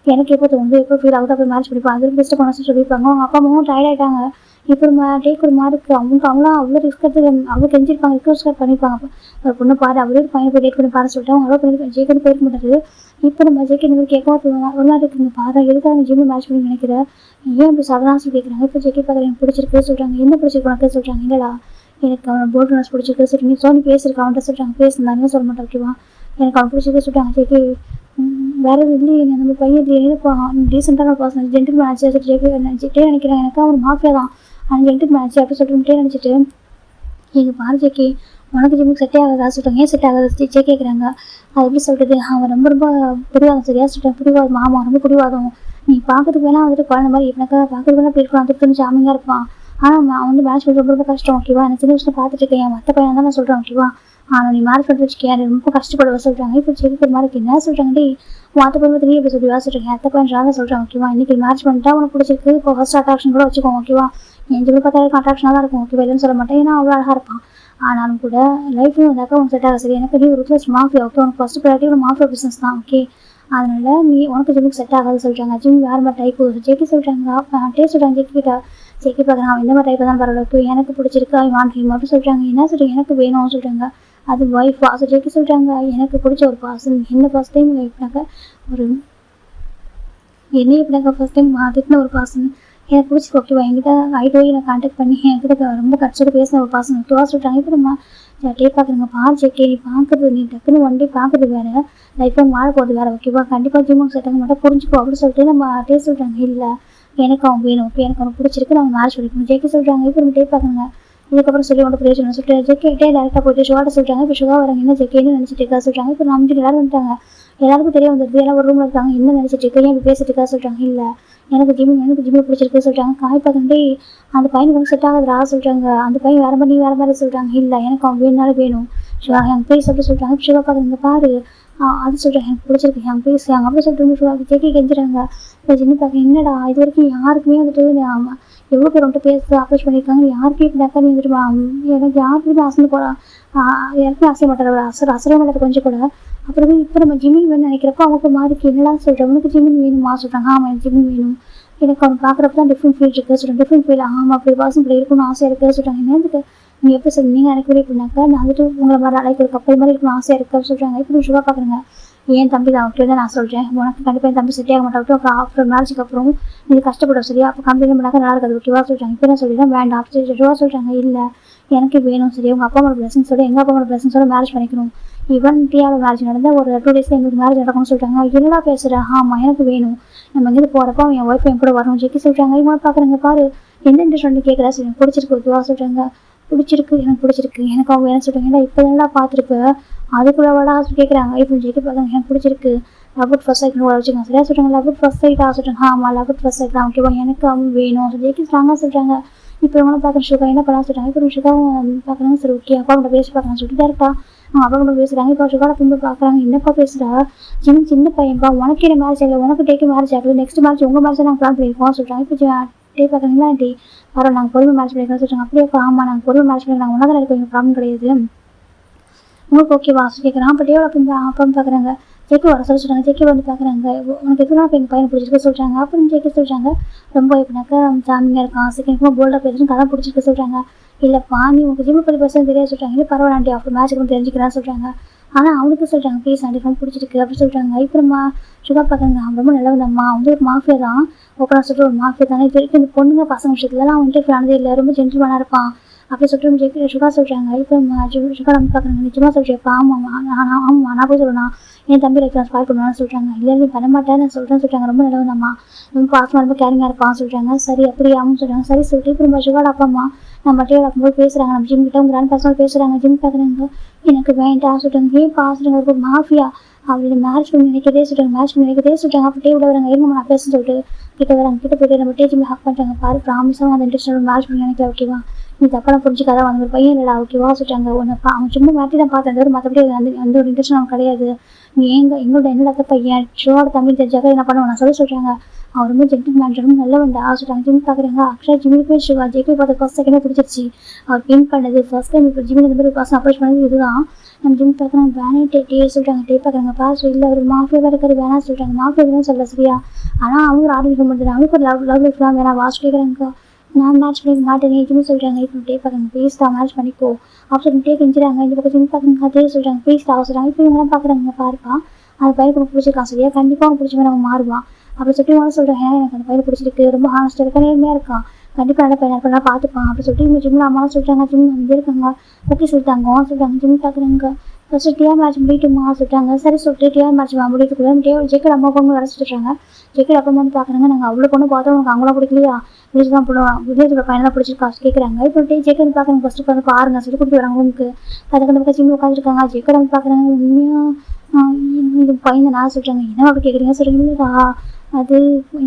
எனக்கு எப்போ தோணுது எப்போ ஃபீல் ஆகுது அப்போ மேரேஜ் பண்ணிப்போம் அது பெஸ்ட்டு பண்ண சொல்லியிருப்பாங்க. அவங்க அப்பா அம்மாவும் டயர்ட் ஆகிட்டாங்க. இப்போ டேக்கு ஒரு மார்க்கு அவங்களாம் அவ்வளோ ரிஸ்க் எடுத்து அவ்வளோ கெஞ்சிருப்பாங்க ரிக்வஸ்ட் பண்ணியிருப்பாங்க. ஒரு பொண்ணு பாரு அவரே ஒரு பையனை போய் டேட் பண்ணி பாரு சொல்லிட்டு அவங்க அவ்வளோ பண்ணி ஜேகே போயிருக்க மாட்டாரு. இப்போ நம்ம ஜேகே இந்த மாதிரி கேட்கவும் ஒரு மாதிரி இருக்குங்க பாரு எதுக்காக நீ ஜிம்மு மேட்ச் பண்ணி நினைக்கிறேன் ஏன் இப்படி சடனாக சொல்லி கேட்குறாங்க. இப்போ ஜேகே பார்க்குற எனக்கு பிடிச்சிருக்கு சொல்கிறாங்க. என்ன பிடிச்சிருக்கு உனக்கு சொல்கிறாங்க. இல்லைடா எனக்கு அவன் போர்டு நர்ஸ் பிடிச்சிருக்கு சொல்லி நீ சோனி பேசியிருக்க அவன்கிட்ட சொல்கிறாங்க. பேசுனாருன்னு சொல்ல மாட்டேன் ஓகேவா எனக்கு அவன் பிடிச்சிருக்கு சொல்கிறாங்க. ஜேகே வேறு இல்லையே நம்ம பையன் இப்போ ரீசெண்டான ஒரு பர்சன் ஜென்டில் மேட்ச் ஜேகே நினைக்கிறேன் எனக்கு அவன் மாஃபியா தான் ஆனால் ஜென்டில் மேட்ச் அப்படி சொல்லிட்டு நினச்சிட்டு எங்கள் பாரு ஜேகே உனக்கு ஜிம்முக்கு செட்டே ஆகாதா சொல்கிறாங்க. ஏன் செட் ஆகாது ஜே கேட்குறாங்க. அது எப்படி சொல்கிறது அவன் ரொம்ப ரொம்ப பிடிவாதம் சரியா சொல்லிட்டேன். பிடிவாதம் மாமா ரொம்ப பிடிவாதம் நீ பார்க்கறதுக்கு வேணா வந்துட்டு குழந்த மாதிரி எனக்கு பார்க்கறதுக்கு வேணா போயிருக்கலாம் அதுக்கு கொஞ்சம் ஜாமியாக இருப்பான். ஆனால் அவன் வந்து மேட்ச் ரொம்ப ரொம்ப கஷ்டம் ஓகேவா எனக்கு சின்ன விஷயம் பார்த்துட்டு இருக்கேன் என் மற்ற பையன் தான் நான் சொல்கிறேன் ஓகேவா ஆனால் நீ மேரேஜ் பண்ணி வச்சுக்கேன் ரொம்ப கஷ்டப்படுவ சொல்கிறாங்க. இப்போ ஜெயிக்கிற மாதிரி என்ன சொல்கிறாங்க. டே மற்ற பையன் நீ எப்படி சொல்லி சொல்கிறேன் அத்தை பையன் சொல்கிறேன் ஓகேவா இன்னைக்கு மேரேஜ் பண்ணிட்டா உனக்கு பிடிச்சிருக்கு இப்போ ஃபர்ஸ்ட் அட்ராக்ஷன் கூட வச்சுக்கோங்க ஓகேவா என் ஜிம்மு பார்த்தா அட்ராக்ஷனாக தான் இருக்கும் ஓகேவா இல்லைன்னு சொல்ல மாட்டேன் ஏன்னா அவ்வளோ அழகாக இருப்பான். ஆனாலும் கூட லைஃப்லையும் வந்தாக்கா உனக்கு செட் ஆக சரி எனக்கு நீ ஒரு ப்ளஸ் மாஃபியா ஓகே உனக்கு ஃபஸ்ட்டு ப்ரையாரிட்டி ஒரு மாஃபியா பிஸ்னஸ் தான் ஓகே அதனால் நீ உனக்கு ஜிம்முக்கு செட் ஆகாது சொல்கிறாங்க. ஜிம் வேறு மாதிரி டைப்பு ஜேகே சொல்கிறாங்க. டேஸ்ட் சொல்கிறாங்க ஜேகே கிட்ட ஜேகே பார்க்குறான் அவன் இந்த மாதிரி டைப்பு தான் பரவாயில்ல எனக்கு பிடிச்சிருக்கு அவன் வாங்கி மட்டும் சொல்கிறாங்க. என்ன சொல்கிறீங்க எனக்கு வேணும்னு சொல்கிறாங்க. அது ஒய்ஃப் வாசல் ஜேகே சொல்கிறாங்க. எனக்கு பிடிச்ச ஒரு பர்சன் என்ன ஃபஸ்ட் டைம் எப்படினாக்கா ஒரு என்ன எப்படினாக்கா ஃபஸ்ட் டைம் திட்டின ஒரு பர்சன் எனக்கு பிடிச்சி ஓகேவா என்கிட்ட ஐடியோவை நான் கான்டாக்ட் பண்ணி என்கிட்ட ரொம்ப கஷ்டப்பட்டு பேசின ஒரு பர்சன் ஓகேவா சொல்கிறாங்க. இப்போ நம்ம டே பார்க்குறேங்க பாரு ஜேகே நீ பார்க்குறது நீ டக்குன்னு ஒன் டே பார்க்குறது வேறு லைஃப்பில் வாழ போகிறது வேறு ஓகேவா கண்டிப்பாக ஜிம்முக்கு செட் ஆக மாட்டேன் புரிஞ்சுக்கோ அப்படின்னு சொல்லிட்டு நம்ம டே சொல்கிறாங்க. இல்லை எனக்கு அவன் வேணும் ஓகே எனக்கு அவனுக்கு பிடிச்சிருக்கு நான் மேரேஜ் பண்ணிக்கணும் ஜேகே சொல்கிறாங்க. இப்போ நம்ம டே பார்க்குறேங்க இதுக்கப்புறம் சொல்லி ஒன்று பிரயோஜனம் சொல்லிட்டு ஜேகே டே டேரெக்டாக போயிட்டு ஷுவாட்ட சொல்கிறாங்க. இப்போ ஷுவா வராங்க என்ன ஜேகேன்னு நினச்சிட்டு இருக்கா சொல்கிறாங்க. இப்போ நம்ம எல்லாரும் வந்துட்டாங்க எல்லாருக்கும் தெரிய வந்துடுது எல்லாம் ஒரு ரூமில் இருக்காங்க என்ன நினச்சிட்டு இருக்கேன் ஏன் இப்படி பேசிட்டு இருக்கா சொல்கிறாங்க. இல்லை எனக்கு ஜிம்மு பிடிச்சிருக்கு சொல்கிறாங்க. காய் பார்க்கண்டே அந்த பையனுக்கு வந்து செட் ஆகுதுரா சொல்கிறாங்க. அந்த பையன் வேறு மாதிரி நீ வேறு மாதிரி சொல்கிறாங்க. இல்லை எனக்கு அவன் வேணுனாலும் வேணும் ஷிவா என் பேர் சொல்லிட்டு சொல்கிறாங்க. ஷிவா பார்க்குறீங்க பாரு அது சொல்கிறேன் எனக்கு பிடிச்சிருக்கு என் பேசு எங்கள் அப்படி சொல்லிட்டு ஷிவா ஜேகே கெஞ்சுறாங்க. இப்போ ஜிம்மு பார்க்க என்னடா இது வரைக்கும் யாருக்குமே வந்துட்டு எவ்வளோ பேர் வந்துட்டு பேச அப்ரோச் பண்ணியிருக்காங்க யாருக்கே இப்படினாக்கா நீ வந்துட்டு எனக்கு யாருக்குமே அசந்து போகிறா யாருக்குமே அசைய மாட்டார் அசைய மாட்டார் கொஞ்சம் கூட. அப்புறமே இப்போ நம்ம ஜிம்மின் வேணும்னு நினைக்கிறப்போ அவங்க மாதிரி என்னெல்லாம் சொல்கிறேன் உனக்கு ஜிம்மின் வேணுமா சொல்கிறாங்க. ஆமாம் எனக்கு ஜிம்மின் வேணும் எனக்கு அவன் பார்க்குறப்ப தான் டிஃப்ரெண்ட் ஃபீல் இருக்குது சொல்கிறேன். டிஃப்ரெண்ட் ஃபீல் ஆமாம் அப்படி வாசம் இப்படி இருக்கணும்னு ஆசையாக இருக்குது சொல்கிறாங்க. என்னதுக்கு நீங்கள் எப்படி சொல்லுங்க நீங்கள் நினைக்கிறீங்க அப்படின்னாக்கா நான் வந்துட்டு உங்களை மாதிரி அழைக்கிற கப்பல் மாதிரி இருக்கணும் ஆசையாக இருக்குது சொல்கிறாங்க. இப்போ ஷுவா பார்க்குறேங்க என் தம்பி தான் ஓகே தான் நான் சொல்கிறேன். உனக்கு கண்டிப்பாக என் தம்பி செட் ஆக மாட்டேன். அப்புறம் ஆஃப்டர் மேரேஜுக்கு அப்புறம் நீ கஷ்டப்படும் சரியா? அப்போ கம்ப்ளைண்ட் பண்ணாக்க நல்லா இருக்காது ஓகேவா சொல்கிறாங்க. இப்போ நான் சொல்லிடுறேன் வேண்டாம் அப்படி சொல்கிறாங்க. இல்லை எனக்கு வேணும் சரி, உங்கள் அப்பா அம்மா பிளஸிங்ஸோட எங்கள் அப்பா அம்மா பிளஸிங்ஸோட மேரேஜ் பண்ணிக்கணும். ஈவன் டியாவில் மேரேஜ் நடந்த ஒரு 2 days எங்களுக்கு மேரேஜ் நடக்கும்னு சொல்லிட்டாங்க. என்னடா பேசுகிறேன்? ஆமாம் எனக்கு வேணும், நம்ம இங்கேருந்து போகிறப்போ என் ஒய்ஃப் என் கூட வரணும் ஜெக்கி சொல்கிறாங்க. இவங்க பார்க்குறாங்க பாரு எந்த இன்ட்ரெஸ்ட் வந்து கேட்குறா சரி எனக்கு பிடிச்சிருக்கு ஓகேவா சொல்கிறாங்க. பிடிச்சிருக்கு எனக்கு அவங்க என்ன சொல்கிறாங்க, ஏன்னா இப்போ தானடா பார்த்துருக்கு அதுக்குள்ள விட கேட்குறாங்க. இப்போ ஜெக்கி பார்க்குறாங்க எனக்கு பிடிச்சிருக்கு லவ் அட் ஃபர்ஸ்ட் சைட்னு வச்சுக்கோங்க சரியா சொல்கிறாங்க. லவ் அட் ஃபர்ஸ்ட் சைட்டாக சொல்கிறாங்க. ஆமாம் லவ் அட் ஃபர்ஸ்ட் சைட் தான் ஓகேவா, எனக்கு அவங்க வேணும் ஜெக்கி ஸ்ட்ராங்காக சொல்கிறாங்க. இப்போ இவங்களும் பார்க்குற ஷுகா என்ன பண்ணலாம் சொல்கிறாங்க. இப்போ ஷுகாவும் பார்க்குறாங்க சரி ஓகே அப்பா கூட பேசி பார்க்குறாங்க சொல்லிட்டு டேரக்டா அவங்க அப்பா கூட பேசுகிறாங்க. இப்போ ஷுகாவை திரும்ப பார்க்குறாங்க. என்னப்பா பேசுகிறா சின்ன பையன்ப்பா, உனக்கு என்ன மேரேஜ் ஆகல, உனக்கு டேக்கு மேரேஜ் ஆகல, நெக்ஸ்ட் மேரேஜ் உங்கள் மேரேஜ் நாங்கள் பிளான் பண்ணியிருக்கோம் சொல்கிறாங்க. இப்போ டே பார்க்குறீங்களா டே பரவாயில்ல நாங்கள் பொறுமை மேரேஜ் பண்ணிக்கலாம் சொல்கிறாங்க. அப்படியேப்பா ஆமாம் நாங்கள் பொறுமை மேரேஜ் பண்ணி நாங்கள் ஒன்றா தான் இருக்கோம், எங்கள் ப்ராப்ளம் கிடையாது, உங்களுக்கு ஓகேவா கேட்குறான். அப்போ டேவோட அப்பா பார்க்குறாங்க. ஜெக்கி வர சொல்கிறாங்க. ஜெக்கி வந்து பார்க்குறாங்க. உனக்கு எதுனா இப்போ எங்கள் பையனை பிடிச்சிருக்க சொல்கிறாங்க. அப்புறம் ஜெக்கி சொல்கிறாங்க ரொம்ப இப்போனாக்கா ஜாமியாக இருக்கான் செகண்ட் போல்டாக பேசுன்னு கதை பிடிச்சிருக்க சொல்கிறாங்க. இல்லைப்பா நீ உங்களுக்கு ஜிம்மி பற்றி பர்சன் தெரியாது சொல்கிறாங்க. இல்லை பரவாயில்ல ஆண்டி ஆஃப்டர் மேட்ச்சுக்கு தெரிஞ்சுக்கிறான்னு சொல்கிறாங்க. ஆனால் அவனுக்கு சொல்கிறாங்க ப்ளீஸ் ஆண்டி ரொம்ப பிடிச்சிருக்கு அப்படின்னு சொல்கிறாங்க. இப்போ சுகா பார்க்குறாங்க அவன் ரொம்ப நல்லவந்தம்மா, வந்து ஒரு மாஃபியா தான் ஓப்பனாக சொல்லிட்டு ஒரு மாஃபியா தானே இது வரைக்கும் இந்த பொண்ணுங்க பசங்க விஷயத்துலலாம் அவன் இன்டர்ஃபியர் ஆனதே இல்லை, ரொம்ப ஜென்டில்மேனாக இருப்பான் அப்படி சொல்லிட்டு ஜெக்கி சுகா சொல்கிறாங்க. இப்போ சுகா நம்ம பார்க்குறாங்க நிச்சயமாக சொல்கிறேன்ப்பா ஆமாம் நான் போய் சொல்லணும் என் தம்பி லைஃப் நான் ஸ்பாயில் பண்ணுவான்னு சொல்கிறாங்க. இல்லை நீ பண்ண மாட்டேன்னு நான் சொல்கிறாங்க. ரொம்ப நல்லவந்தம்மா, ரொம்ப பாசமாக ரொம்ப கேரிங்காக இருப்பான்னு சொல்கிறாங்க. சரி அப்படியாவும் சொல்கிறாங்க. சரி சொல்லிட்டு இப்போ சுகாட அப்பா அம்மா நம்ம டே பார்க்கும்போது பேசுகிறாங்க. நம்ம ஜிம் கிட்ட கிராண்ட் பர்சனல் பேசுகிறாங்க. ஜிம் பார்க்குறாங்க எனக்கு வேண்டாம் சொல்கிறாங்க. ஏன் பாசுறாங்க ஒரு மாஃபியா அப்படின்னு மேரேஜ் பண்ணி நினைக்கிறதே சொல்கிறாங்க. அப்போ டே விட வராங்க. எங்க நான் பேச சொல்லிட்டு கிட்ட வராங்க. கிட்ட போய்ட்டு நம்ம டே ஜிம் ஹக் பண்ணுறாங்க. பாரு ப்ராமிஸாக அந்த இன்ட்ரெஸ்ட் மேரேஜ் பண்ணி நினைக்கல ஓகேவா, நீ தப்பான புரிஞ்சுக்காத வந்து ஒரு பையன் இல்லடா ஓகேவா சொல்கிறாங்க. அவன் சும்மா மாட்டி தான் பார்த்தேன் தவிர மற்றபடி அந்த ஒரு இன்ட்ரெஸ்ட் நமக்கு கிடையாது. நீ எங்களோட என்னோட பையன் ஷோட தமிழ் தெரிஞ்சாக்க என்ன பண்ணுவோம் நான் சொல்கிறாங்க. அவர் ரொம்ப ஜென்டில்மேன் ரொம்ப நல்லவன்டா சொல்கிறாங்க. ஜிம் பார்க்குறாங்க. ஆக்சுவலாக ஜிம்மிக்கு போய் ஷுகா ஜெக்கி பார்த்து ஃபர்ஸ்ட் செகண்டாக பிடிச்சிருச்சு. அவர் பின் பண்ணது ஃபர்ஸ்ட் டைம். இப்போ ஜிம்மி இந்த மாதிரி பர்சன் அப்ரோச் பண்ணது இதுதான். நம்ம ஜிம் பார்க்குறாங்க வேணே டே சொல்கிறாங்க. டே பார்க்குறாங்க பாஸ் இல்லை அவர் மாஃபியாக இருக்காரு வேணா சொல்கிறாங்க. மாஃபியா தான் சொல்ல சரியா, ஆனால் அவங்க ஆரம்பிக்க முடியாது. அவங்களுக்கு ஒரு லவ் லைஃப்லாம் வேணா வாஷ் கேட்குறாங்க. நான் மேட்ச் பண்ணிக்க மாட்டேன் எதுவுமே சொல்கிறாங்க. இப்போ டே பார்க்குறாங்க ப்ளீஸ் தான் மேட்ச் பண்ணிக்கோ அப்படின்னு டே கெஞ்சுறாங்க. இந்த பக்கம் ஜிம் பார்க்குறாங்க. அதே சொல்கிறாங்க ப்ளீஸ் தான் சொல்கிறாங்க. இப்போ இவங்கெல்லாம் பார்க்குறாங்க பாருப்பா அந்த பையனுக்கு ரொம்ப பிடிச்சிருக்கான் சரியா, கண்டிப்பாக அவங்க பிடிச்ச மாதிரி அவன் மாறுவான் அப்படி சொல்லிட்டு இவங்க சொல்கிறாங்க. எனக்கு அந்த பையனை பிடிச்சிருக்கு, ரொம்ப ஹானஸ்டாக இருக்கா, நேர்மையாக இருக்கான், கண்டிப்பாக நல்ல பையன் இருக்கலாம் பார்த்துப்பான் அப்படி சொல்லிட்டு இவங்க ஜிம்மில் அம்மாவும் சொல்கிறாங்க. ஜிம் வந்து இருக்காங்க ஓகே சொல்லிட்டாங்க ஜிம் பார்க்குறாங்க. ஃபஸ்ட்டு டிஆர் மேட்ச் முடிட்டுமா சொல்லிட்டாங்க. சரி சொல்லிட்டு டிஆர் மேட்ச் முடிக்கிறதுக்குள்ள ஜெக்கோட அம்மா பொண்ணு வர சொல்லிட்டாங்க. ஜெக்கோட அப்பா வந்து பார்க்குறாங்க. நாங்கள் அவ்வளோ பொண்ணு பார்த்தோம் உனக்கு அவங்களாம் பிடிக்கலையா, வில்லேஜ் தான் போடுவோம் வில்லேஜோட பையனை தான் பிடிச்சிருக்கா கேட்குறாங்க. இப்போ ஜெக்கோ வந்து பார்க்குறாங்க. ஃபஸ்ட்டு உட்காந்து பாருங்க சொல்லி கொடுத்து வராங்க உங்களுக்கு அதுக்கு பக்கம் ஜிம்மி உட்காந்துருக்காங்க. ஜெக்கோட வந்து பார்க்குறாங்க. உண்மையாக இது பையன் நான் சொல்கிறாங்க. என்ன அப்படி கேட்குறீங்க சொல்கிறீங்களா, அது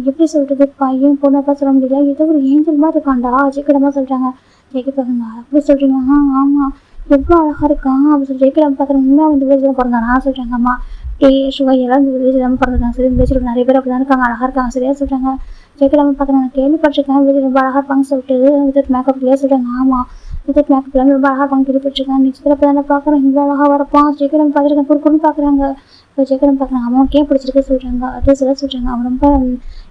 எப்படி சொல்கிறது பையன் பொண்ணு அப்பா சொல்ல முடியல, ஏதோ ஒரு ஏஞ்சல் மாதிரி இருக்காண்டா ஜெக்கோடமா சொல்கிறாங்க. ஜெக்கி பார்க்குங்க அப்படி சொல்கிறீங்க. ஆமாம் எவ்வளோ அழகாக இருக்கான் அப்படி சொல்லி ஜெக்கி நம்ம பார்க்குறேன். உண்மையாக வந்து வில்லேஜ் தான் பிறந்தானா சொல்கிறாங்க. அம்மா டே ஷுகா எல்லாம் இந்த வில்லேஜ் தான் பிறந்தாங்க சரி, வில்லேஜில் நிறைய பேர் அப்படி தான் இருக்காங்க அழகாக இருக்காங்க சரியா சொல்கிறாங்க. ஜெக்கி நம்ம பார்க்குறாங்க. கேள்விப்பட்டிருக்கேன் வில்லேஜ் ரொம்ப அழகாக இருப்பாங்கன்னு சொல்லிட்டு வித்தவுட் மேக்கப்லேயே சொல்கிறாங்க. ஆமாம் வித்தவுட் மேக்கப்லாம் ரொம்ப அழகாக இருப்பாங்க கேள்விப்பட்டிருக்கேன். நிச்சயத்தில் அப்போ தானே பார்க்குறேன் இவ்வளோ அழகாக வரப்பான். ஜெக்கி நம்ம பார்த்துருக்கேன் குறுக்குன்னு பார்க்குறாங்க. இப்போ ஜெக்கி நம்ம பார்க்குறாங்க. அவனுக்கு ஏன் பிடிச்சிருக்கு சொல்கிறாங்க. அதே சொல்கிறாங்க. அவன் ரொம்ப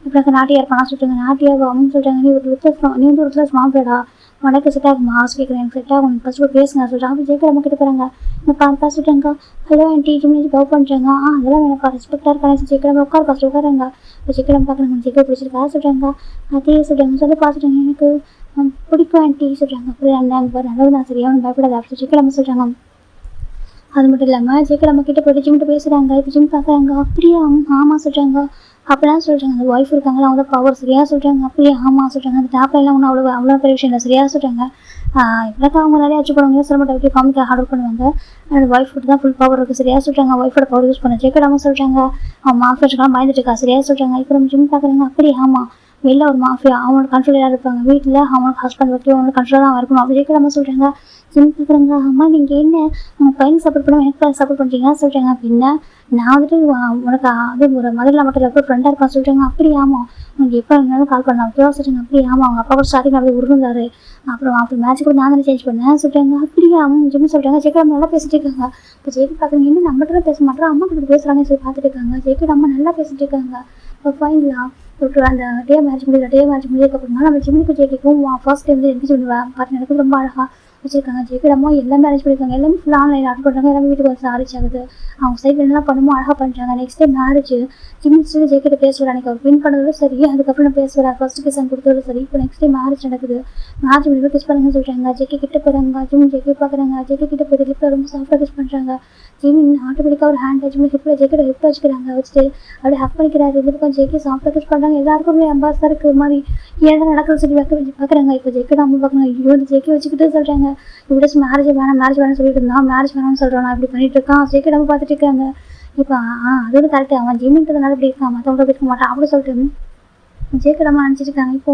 இப்படி நாட்டியாக இருப்பானா சொல்கிறாங்க. நாட்டியாக அவன் சொல்கிறாங்க. நீ வந்து ஒரு கிளாஸ் மாப்பிளடா உனக்கு செட் ஆகுமா கேட்குறேன். எனக்கு செட் ஆகும் ஃபஸ்ட்டு போய் பேசுங்க சொல்கிறாங்க. அப்போ ஜெக்கி நம்ம கிட்ட போகிறாங்க. பாப்பா சொல்கிறாங்க. ஹலோ ஆண்டி ஜிம் லவ் பண்ணுறாங்க. அதெல்லாம் வேணாப்பா ரெஸ்பெக்டாக இருக்காங்க. ஜெக்கி நம்ம உட்கார் ஃபஸ்ட்டு உட்காருங்க. இப்போ ஜெக்கி நம்ம பார்க்குறாங்க. ஜெக்கி பிடிச்சிருக்கா சொல்கிறாங்க. அதே சொல்கிறாங்க. சொல்லி பார்த்துட்டாங்க. எனக்கு பிடிக்கும் ஆண்டி சொல்கிறாங்க. அப்படி அங்கே நல்லது தான் சரியா அவனு பயப்படாது அப்படி ஜெக்கி நம்ம சொல்கிறாங்க. அது மட்டும் இல்லாமல் ஜெக்கி நம்ம கிட்ட போய்ட்டு ஜிம்கிட்ட பேசுகிறாங்க. இப்போ ஜிம் பார்க்குறாங்க. அப்படியே ஆமாம் சொல்கிறாங்க. அப்படிலாம் சொல்கிறாங்க. அந்த ஒய்ஃப் இருக்காங்களா அவங்க தான் பவர் சரியா சொல்கிறாங்க. அப்படியே ஆமாம் சொல்கிறாங்க. அந்த டேப்லாம் ஒன்றும் அவ்வளோ பெரிய விஷயம் இல்லை சரியா சொல்கிறாங்க. இப்போதான் அவங்க நிறைய அச்சு பண்ணுவாங்க சொல்ல மாட்டாங்க காமிக்க ஆர்டர் பண்ணுவாங்க. அந்த ஒய்ஃப் கிட்ட தான் ஃபுல் பவர் இருக்குது சரியா சொல்கிறாங்க. ஒய்ஃபோட பவர் யூஸ் பண்ண ஜெக்கடாமல் சொல்கிறாங்க. அவன் மாஃபியாச்சுக்கெல்லாம் பயந்துட்டு இருக்கா சரியா சொல்கிறாங்க. இப்போ நம்ம ஜிம் பார்க்குறாங்க. அப்படியே ஆமாம் வெளில ஒரு மாஃபியா அவனோட கண்ட்ரோலாக இருப்பாங்க, வீட்டில் அவனுக்கு ஹஸ்பண்ட் ஒர்க்கு அவனோட கண்ட்ரோலாக தான் இருக்கணும் அப்படி ஜெக்கடாமல் சொல்கிறாங்க. ஜிம் பார்க்குறாங்க. அம்மா நீங்கள் என்ன உங்கள் பையனுக்கு சப்போர்ட் பண்ண எனக்கு சப்போர்ட் பண்ணுறீங்கன்னா சொல்கிறாங்க. அப்படின்னா நான் வந்துட்டு உனக்கு அது ஒரு மதுரில் மட்டும் இல்லை ஃப்ரெண்டாக இருப்பான்னு சொல்கிறாங்க. அப்படி ஆமாம் உனக்கு எப்போ இருந்தாலும் கால் பண்ணலாம் ஓகேவா சொல்கிறாங்க. அப்படி ஆமாம் அவங்க அப்பா கூட ஸ்டார்டிங் அப்படி உருந்தாரு அப்புறம் அப்படி மேட்ச் கூட நான் தானே சேஞ்ச் பண்ணேன் சொல்கிறாங்க. அப்படியே அவங்க ஜிம் சொல்கிறாங்க. ஜெக்கி நல்லா பேசிட்டு இருக்காங்க. இப்போ ஜெக்கி பார்க்குறாங்க. என்ன நம்மகிட்ட பேச மாட்டேன் அம்மா கிட்ட பேசுகிறாங்கன்னு சொல்லி பார்த்துட்டு இருக்காங்க. ஜெக்கி அம்மா நல்லா பேசிட்டு இருக்காங்க. இப்போ ஃபைனலாக அந்த டே மேட்ச் முடியல. டே மேட்ச் முடியதுக்கப்புறமா நம்ம ஜிம்முக்கு ஜெக்கிக்கும் ஃபர்ஸ்ட் டைம் எப்படி சொல்லுவேன் பார்த்து நடக்குது ரொம்ப அழகாக வச்சிருக்காங்க. ஜெயிக்கிடமோ எல்லாமே அரேஞ்ச் பண்ணியிருக்காங்க. எல்லாமே ஃபுல்லாக ஆன்லைன் ஆர்டர் பண்ணுறாங்க. எல்லாமே வீட்டுக்கு வந்து அரேஞ்ச் ஆகுது. அவங்க சைடில் என்னெல்லாம் பண்ணுமோ அழகாக பண்ணுறாங்க. நெக்ஸ்ட் டே மேரேஜ் ஜிம் ஜெயிக்கிட்ட பேசுவார். அன்றைக்கி அவர் வின் பண்ணதோட சரி, அதுக்கப்புறம் நான் பேசுவார். ஃபர்ஸ்ட் கிஸ் அண்ட் கொடுத்ததோட சரி. இப்போ நெக்ஸ்ட் டே மேரேஜ் நடக்குது. மேரேஜ் முடிவு கிஸ் பண்ணுங்கன்னு சொல்கிறாங்க. ஜெக்கி கிட்ட போகிறாங்க. ஜிம் ஜெக்கி பார்க்குறாங்க. ஜெக்கி கிட்ட போய் லிப்பில் ரொம்ப சாஃப்டாக கிஸ் பண்ணுறாங்க. ஜிம் ஆட்டோமேட்டிக்காக ஒரு ஹேண்ட் ஜிம் ஹிப்பில் ஜெக்கிட்ட ஹிப் வச்சுக்கிறாங்க. வச்சுட்டு அப்படியே ஹக் பண்ணிக்கிறாரு. இந்த பக்கம் ஜெக்கி சாஃப்டாக கிஸ் பண்ணுறாங்க. எல்லாருக்குமே அம்பாசா இருக்குது மாதிரி ஏன் நடக்குது சொல்லி பார்க்குறாங்க. இப்போ ஜெக்கிட்ட அம்மா பார்க்குறாங்க. ஐயோ இந்த ஜெக்கி வச்சுக்கிட்டு சொல்கிறாங்க. இப்படி மேரேஜ் வேணாம்னு சொல்லிட்டு இருந்தான். மேரேஜ் வேணாம்னு சொல்கிறான். நான் இப்படி பண்ணிட்டு இருக்கான். ஜெக்கி நம்ம பார்த்துட்டு இருக்காங்க. இப்போ அதோட கரெக்டு அவன் ஜிம்மின்றதுனால இப்படி இருக்கான். மற்றவங்க இப்படி இருக்க மாட்டான் அப்படின்னு சொல்லிட்டு ஜெக்கி நம்ம நினச்சிருக்காங்க. இப்போ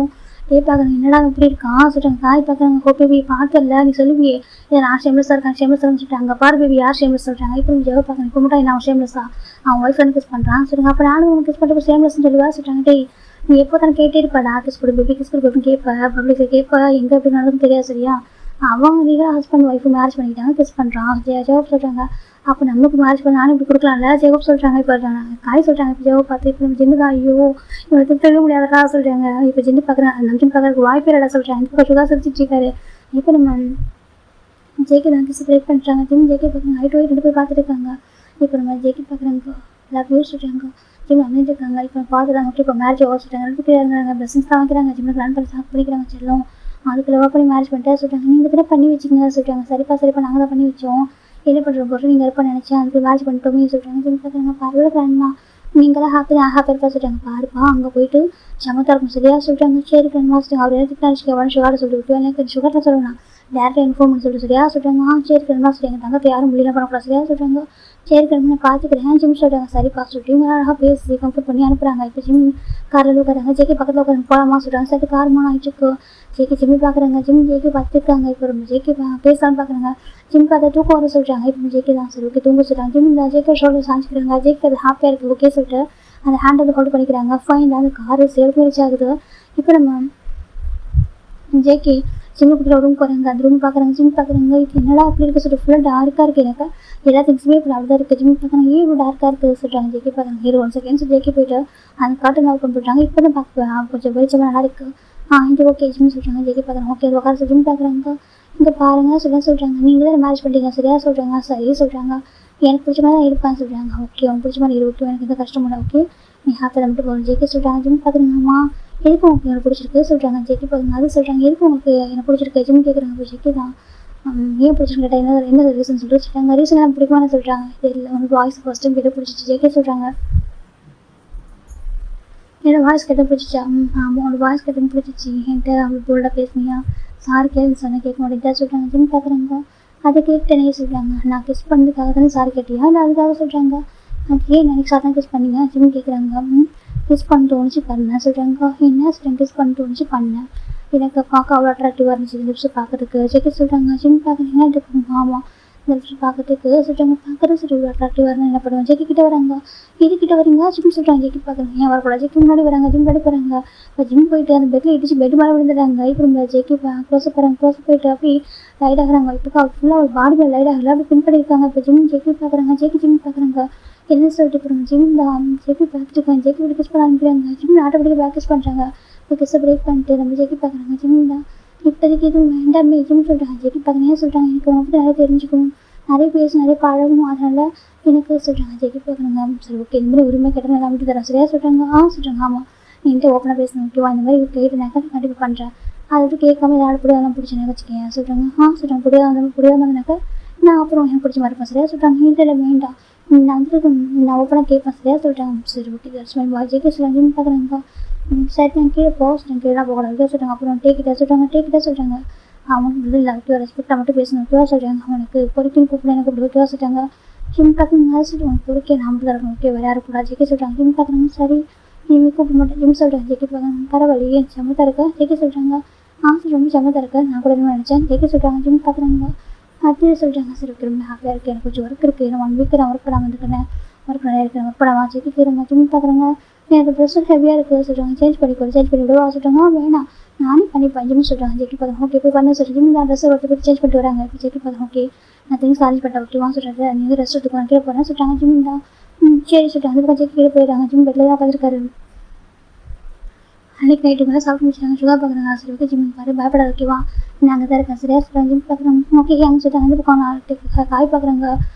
பார்க்குறாங்க. என்னடா இப்படி இருக்கான் சொல்கிறாங்க. காய் பார்க்குறாங்க. ஓ பேபி பார்க்கல நீ சொல்லுவியே இதை நான் ஷேம்லெஸ்ஸாக இருக்கேன் ஷேம்லெஸ்ஸாக சொல்லிட்டாங்க. பாரு பேபி யார் ஷேம்லெஸ் சொல்கிறாங்க. இப்போ ஜெக பார்க்குறேன். இப்போ மட்டும் நான் ஷேம்லெஸ்ஸா அவன் ஒய்ஃப் வந்து கிஸ் பண்ணுறான் சொல்லுங்க. அப்போ நானும் கிஸ் பண்ணிட்டு ஷேம்லெஸ்ன்னு சொல்லுவா சொல்கிறாங்க. டேய் நீ எப்போ தானே கேட்டே இருப்பாடா கிஸ் கொடு பேபி கிஸ் கொடு கேட்ப பப்ளிக்கில் கேட்ப எங்கே எப்படி நடக்கும் தெரியாது சரியா. அவங்க லீகலாக ஹஸ்பண்ட் ஒய்ஃபு மேரேஜ் பண்ணிக்கிட்டாங்க. கிஸ் பண்ணுறான் ஜெகப் சொல்கிறாங்க. அப்போ நமக்கு மேரேஜ் பண்ண நானும் இப்படி கொடுக்கலாம்ல ஜெகப் சொல்கிறாங்க. இப்போ காய் சொல்கிறாங்க. இப்போ ஜெகப் பார்த்து இப்போ நம்ம ஜின்னு தான் ஐயோ இவனுக்கு தெரிய முடியாதா சொல்கிறாங்க. இப்போ ஜின்னு பார்க்குறேன். நம்ம ஜின்னு பார்க்குறதுக்கு வாய்ப்பே இல்லடா சொல்கிறாங்க. இப்போ சுதா சிரிச்சிட்டு இருக்காரு. இப்போ நம்ம ஜேகே தான் கிஸ் பிரேக் பண்ணுறாங்க. ஜிம் ஜேகே பார்க்குறாங்க. ஹைட் ஒயிட் 2 பேர் பார்த்துட்டு இருக்காங்க. இப்போ நம்ம ஜேகே பார்க்குறாங்க. லவ் யூ சொல்கிறாங்க. ஜிம் அமைஞ்சிருக்காங்க. இப்போ பார்த்துறாங்க. ஓகே இப்போ மேரேஜ் ஓவர் சொல்கிறாங்க. 2 பேர் இருந்தாங்க. பிளஸிங்ஸ் தான் வைக்கிறாங்க. ஜிம்மில் பிளான் பண்ணி சாப்பிட்டு பண்ணிக்கிறாங்க செல்லும். அதுக்கு லவ் பண்ணி மேரேஜ் பண்ணிட்டு சொல்கிறாங்க. நீங்கள் தானே பண்ணி வச்சிங்க சொல்கிறாங்க. சரிப்பா நாங்கள் தான் பண்ணி வச்சோம். என்ன பண்ணுறோம் போட்டு நீங்கள் இருப்பா நினச்சேன். அதுக்கு மேரேஜ் பண்ணிட்டோமே சொல்கிறாங்க. ஜிம் பார்க்குறாங்க. பார்வையோட பிளான்மா நீங்களாம் ஹாப்பியாக இருப்பா சொல்கிறாங்க. பாருப்பா அங்கே போயிட்டு சமத்தா இருக்கும் சரியா சொல்கிறாங்க. சரி ஃப்ரெண்ட்மா சொல்லுங்க. அவர் எடுத்துக்கிட்டு எவ்வளோ சுகர் சொல்லி விட்டு எனக்கு சுகர் தான் சொல்லணும் டேரக்டாக இன்ஃபார்ம் பண்ணி சொல்லிட்டு சரியா சொல்கிறாங்க. சரி ஃப்ரெண்ட்மா சொல்லுங்க. தங்கத்தை யாரும் முடியல பண்ணக்கூடாது சரியா சொல்கிறாங்க. சரி ஃப்ரெண்ட் நான் பார்த்துக்கிறேன் ஜிம் சொல்கிறாங்க. சரிப்பா சொல்லிட்டு இவங்க அழகாக பேசி கம்ஃபர்ட் பண்ணி அனுப்புகிறாங்க. இப்போ ஜிம் காரில் உட்காராங்க. ஜேகே பக்கத்தில் உட்காந்து போகலாமா சொல்கிறாங்க. சரி காரமா ஆகிட்டு ஜேகே ஜிம்மி பார்க்குறாங்க. ஜிம் ஜேகே பார்த்துருக்காங்க. இப்போ ரொம்ப ஜேகே பேசலான்னு பார்க்குறாங்க. ஜிம் பார்த்தா தூக்கம் வர சொல்கிறாங்க. இப்போ ஜேகே தான் சரி ஓகே தூங்க சொல்கிறாங்க. ஜிம் இந்த ஜேகே ஷோல்டர் சாஞ்சிக்கிறாங்க. ஜேகே அது ஹாப்பியாக இருக்குது ஓகே சொல்லிட்டு அந்த ஹேண்ட் வந்து ஹோல்ட் பண்ணிக்கிறாங்க. ஃபைன் அந்த காரு சேல்ஃபி ரீச் ஆகுது. இப்போ நம்ம ஜேகே ஜிம்மு பக்கத்தில் ரூம் போகிறாங்க. அந்த ரூம் பார்க்குறாங்க. ஜிம் பார்க்குறாங்க. இது என்னடா அப்படி இருக்குது சொல்லிட்டு ஃபுல்லாக டார்க்காக இருக்குது. எனக்கு எல்லா திங்ஸுமே இப்போ அப்படி தான் இருக்குது. ஜிம் பார்க்குறாங்க. ஏன் இப்போ டார்க்காக இருக்குது சொல்கிறாங்க. ஜேகே பார்க்குறாங்க. ஹீரோ 1 செகண்ட்ஸ் ஜேகே போயிட்டு அந்த காட்டன் ஆஃப் பண்ணிவிட்டாங்க. இப்போ தான் பார்க்குவேன் கொஞ்சம் வெளிச்சமாக நல்லா இருக்குது. இது ஓகே ஜிம் சொல்கிறாங்க. ஜேகே பார்க்குறாங்க. ஓகே இது உட்கார ஜிம் பார்க்குறாங்க. இங்கே பாருங்கள் சொல்கிறாங்க. நீங்கள் தான் மேரேஜ் பண்ணிட்டீங்க சரியா சொல்கிறாங்க. சரி சொல்கிறாங்க. எனக்கு பிடிச்ச மாதிரி தான் இருப்பான்னு சொல்கிறாங்க. ஓகே உனக்கு பிடிச்ச மாதிரி இரு ஓகே எனக்கு எந்த கஷ்டமும் இல்லை ஓகே நீ ஹாப்பியாக மட்டும் போகணும். ஜேகே சொல்கிறாங்க. ஜிம் பார்க்குறீங்கம்மா எதுக்கு உங்களுக்கு எனக்கு பிடிச்சிருக்கு சொல்கிறாங்க. ஜேகே பார்க்குங்க. அது சொல்கிறாங்க. எதுக்கு உங்களுக்கு எனக்கு பிடிச்சிருக்கு ஜிம் கேட்குறாங்க. இப்போ ஜேகே தான் ஏன் பிடிச்சிருக்கு கேட்டால் என்ன ரீசன் சொல்லிட்டு சொல்கிறாங்க. ரீசன் எனக்கு பிடிக்குமான்னு சொல்கிறாங்க. தெரியல உனக்கு வாய்ஸ் ஃபர்ஸ்ட் டைம் கேட்ட பிடிச்சிச்சு. ஜேகே சொல்கிறாங்க. என்னோட வாய்ஸ் கேட்ட பிடிச்சிச்சா ஆமாம் உன்னோட வாய்ஸ் கேட்ட பிடிச்சிச்சு. என்கிட்ட அவ்வளோ போல்டாக பேசுனியா சாரி கேள்வி சொன்ன கேட்க மாட்டேங்குதா சொல்கிறாங்க. ஜிம் பார்க்குறாங்க. அதை கேட்டனே சொல்கிறாங்க. நான் கிஸ் பண்ணதுக்காக தானே சாரி கேட்டியா இல்லை அதுக்காக சொல்கிறாங்க. அது ஏன் எனக்கு சார் தான் கிஸ் பண்ணீங்க ஜிம் கேட்குறாங்க. கிஸ் பண்ண தோணுச்சு பண்ணேன் சொல்கிறாங்க. என்ன சொல்கிறேன் கிஸ் பண்ண தோணுச்சு பண்ணேன் எனக்கு பார்க்க அவ்வளோ அட்ராக்டிவாக இருந்துச்சு இந்த லிப்ஸ் பார்க்கறதுக்கு. ஜெகே சொல்கிறாங்க. ஜிம் பார்க்குறீங்கன்னா இதுக்கு ஆமாம் இந்த லிப்ஸ் பார்க்கறதுக்கு சொல்கிறாங்க. பார்க்குறது சரி இவ்வளோ அட்ராக்டிவாக இருந்தால் என்ன பண்ணுவேன். ஜெகே கிட்ட வராங்க. இதுக்கிட்ட வரீங்க ஜிம் சொல்கிறாங்க. ஜெகே பார்க்குறேன் ஏன் வரக்கூடாது. ஜெகே முன்னாடி வராங்க. ஜிம் முன்னாடி போகிறாங்க. இப்போ ஜிம் போயிட்டு அந்த பெட்டில் இடிச்சு பெட் மேலே விழுந்துட்டாங்க. இப்போ ஜெகே க்ளோஸ் போகிறாங்க. க்ளோஸ் போயிட்டு அப்படி லைட் ஆகுறாங்க. இப்போ ஃபுல்லாக ஒரு பாடி மேலே லைட் ஆகல அப்படி பின் பண்ணியிருக்காங்க. இப்போ ஜிம் ஜெகே பார்க்குறாங்க. ஜெகே ஜிம் பார்க்குறாங்க. என்ன சொல்லிட்டு போகிறாங்க. ஜிம் தான் ஜெகே பார்த்துட்டு இருக்காங்க. ஜெகே இப்படி கிஸ் பண்ண அனுப்பிடுறாங்க. ஜிம் ஆட்டோமேட்டிக்காக பேக் கிஸ் பண்ணுறாங்க. இப்போ கிஸ்ஸை பிரேக் பண்ணிட்டு நம்ம ஜெகே பார்க்குறாங்க. ஜிம் தான் இப்போதைக்கு எதுவும் வேண்டாமே ஜிம் சொல்கிறாங்க. ஜெகே பார்க்குறேன் ஏன் சொல்கிறாங்க. எனக்கு உங்களை பற்றி நிறைய தெரிஞ்சுக்கணும் நிறைய பேசணும் நிறைய பழகணும் அதனால் எனக்கு சொல்கிறாங்க. ஜெகே பார்க்குறாங்க. சரி ஓகே இந்த மாதிரி உரிமை கேட்டால் நான் விட்டு தரேன் சரியா சொல்கிறாங்க. சொல்கிறாங்க. ஆமாம் என்கிட்ட ஓப்பனாக பேசணும் ஓகேவா இந்த மாதிரி கேட்டுனாக்கா கண்டிப்பாக பண்ணுறேன் அதை விட்டு கேட்காம ஏதாவது பிடிவாதம் பிடிச்சேன்னு வச்சுக்கேன் சொல்கிறாங்க. சொல்கிறாங்க பிடிவாதம்னாக்கா நான் அப்புறம் எனக்கு பிடிச்ச மாதிரி இருப்பேன் சரியா சொல்கிறாங்க. இதில் வேண்டாம் நான் வந்து நான் ஓப்பனாக கேட்பேன் சரியா சொல்கிறாங்க. சரி okay that's my boy JK சொல்கிறாங்க. ஜிம் பார்க்குறாங்க. சரி நான் கீழே சொல்கிறேன் கீழே போகக்கூடாது சொல்கிறாங்க. அப்புறம் டேக்கிட்டா சொல்கிறாங்க. அவங்களுக்கு இல்லை ஓகேவா ரெஸ்பெக்டாக மட்டும் பேசணும் ஓகேவா சொல்கிறாங்க. அவனுக்கு பொறுக்கின்னு கூப்பிட எனக்கு அப்படி ஓகேவா சொல்கிறாங்க. ஜிம் பார்க்குறாங்க. சரி உனக்கு பொறுக்கே நான் தான் இருக்கணும் ஓகே வேறு யாருக்கூடாது ஜெகே சொல்கிறாங்க. ஜிம் பார்க்குறாங்க. சரி நீங்கள் கூப்பிட மாட்டேன் ஜிம் சொல்கிறாங்க. ஜெகே பார்க்குறாங்க. பரவாயில்லையே சமத்தாக இருக்கா ஜெகே சொல்கிறாங்க. ரொம்ப சமத்தாக இருக்கா நான் கூட என்ன நினச்சேன் ஜெகே சொல்கிறாங்க. ஜிம் பார்க்குறாங்க. அது சொல்கிறாங்க. சரி ஓகே ரொம்ப ஹாப்பியாக இருக்குது எனக்கு கொஞ்சம் ஒர்க் இருக்குது நான் 1 வீக் நான் ஒர்க் பண்ணாமல் வந்துருக்கேன் ஒர்க் நிறைய இருக்குது ஒர்க் பண்ணாமல் ஜெகே இருங்க. ஜிம் பார்க்குறாங்க. எனக்கு ட்ரெஸ்ஸு ஹெவியாக இருக்குது சொல்கிறாங்க. சேஞ்ச் பண்ணி விடுவா சொல்கிறாங்க. வேணாம் நானே பண்ணிப்பேன் ஜிம் சொல்கிறாங்க. ஜெகே பார்க்குறாங்க. ஓகே போய் பண்ண சொல்கிறேன். ஜிம் தான் ட்ரெஸ்ஸை ஒருத்தர் போய் சேஞ்ச் பண்ணிட்டு வராங்க. இப்போ ஜெகே பார்க்குறாங்க. ஓகே நான் திங்ஸ் அரேஞ்ச் பண்ணிட்டேன் ஓகேவா சொல்கிறாரு. நீங்கள் ரெஸ்ட் எடுத்துக்கோ கீழே போகிறேன் சொல்கிறாங்க. ஜிம் தான் சரி சொல்லிட்டாங்க. அதுக்கு ஜெகே கீழே போயிடுறாங்க. ஜிம் பெட்டில் தான் உட்காந்துருக்காரு. அன்னைக்கு நைட்டு மேலே சாப்பிட்டு முடிச்சாங்க. சுகா பார்க்குறாங்க. சரி ஓகே ஜிம் பாரு பயப்படாத ஓகேவா, நான் அங்கே தான் இருக்கேன் சரியா சொல்கிறாங்க. ஜிம் பார்க்குறாங்க. ஓகே அங்கே சொல்லிட்டாங்க. இந்த பக்கம் காய் பார்க்குறாங்க.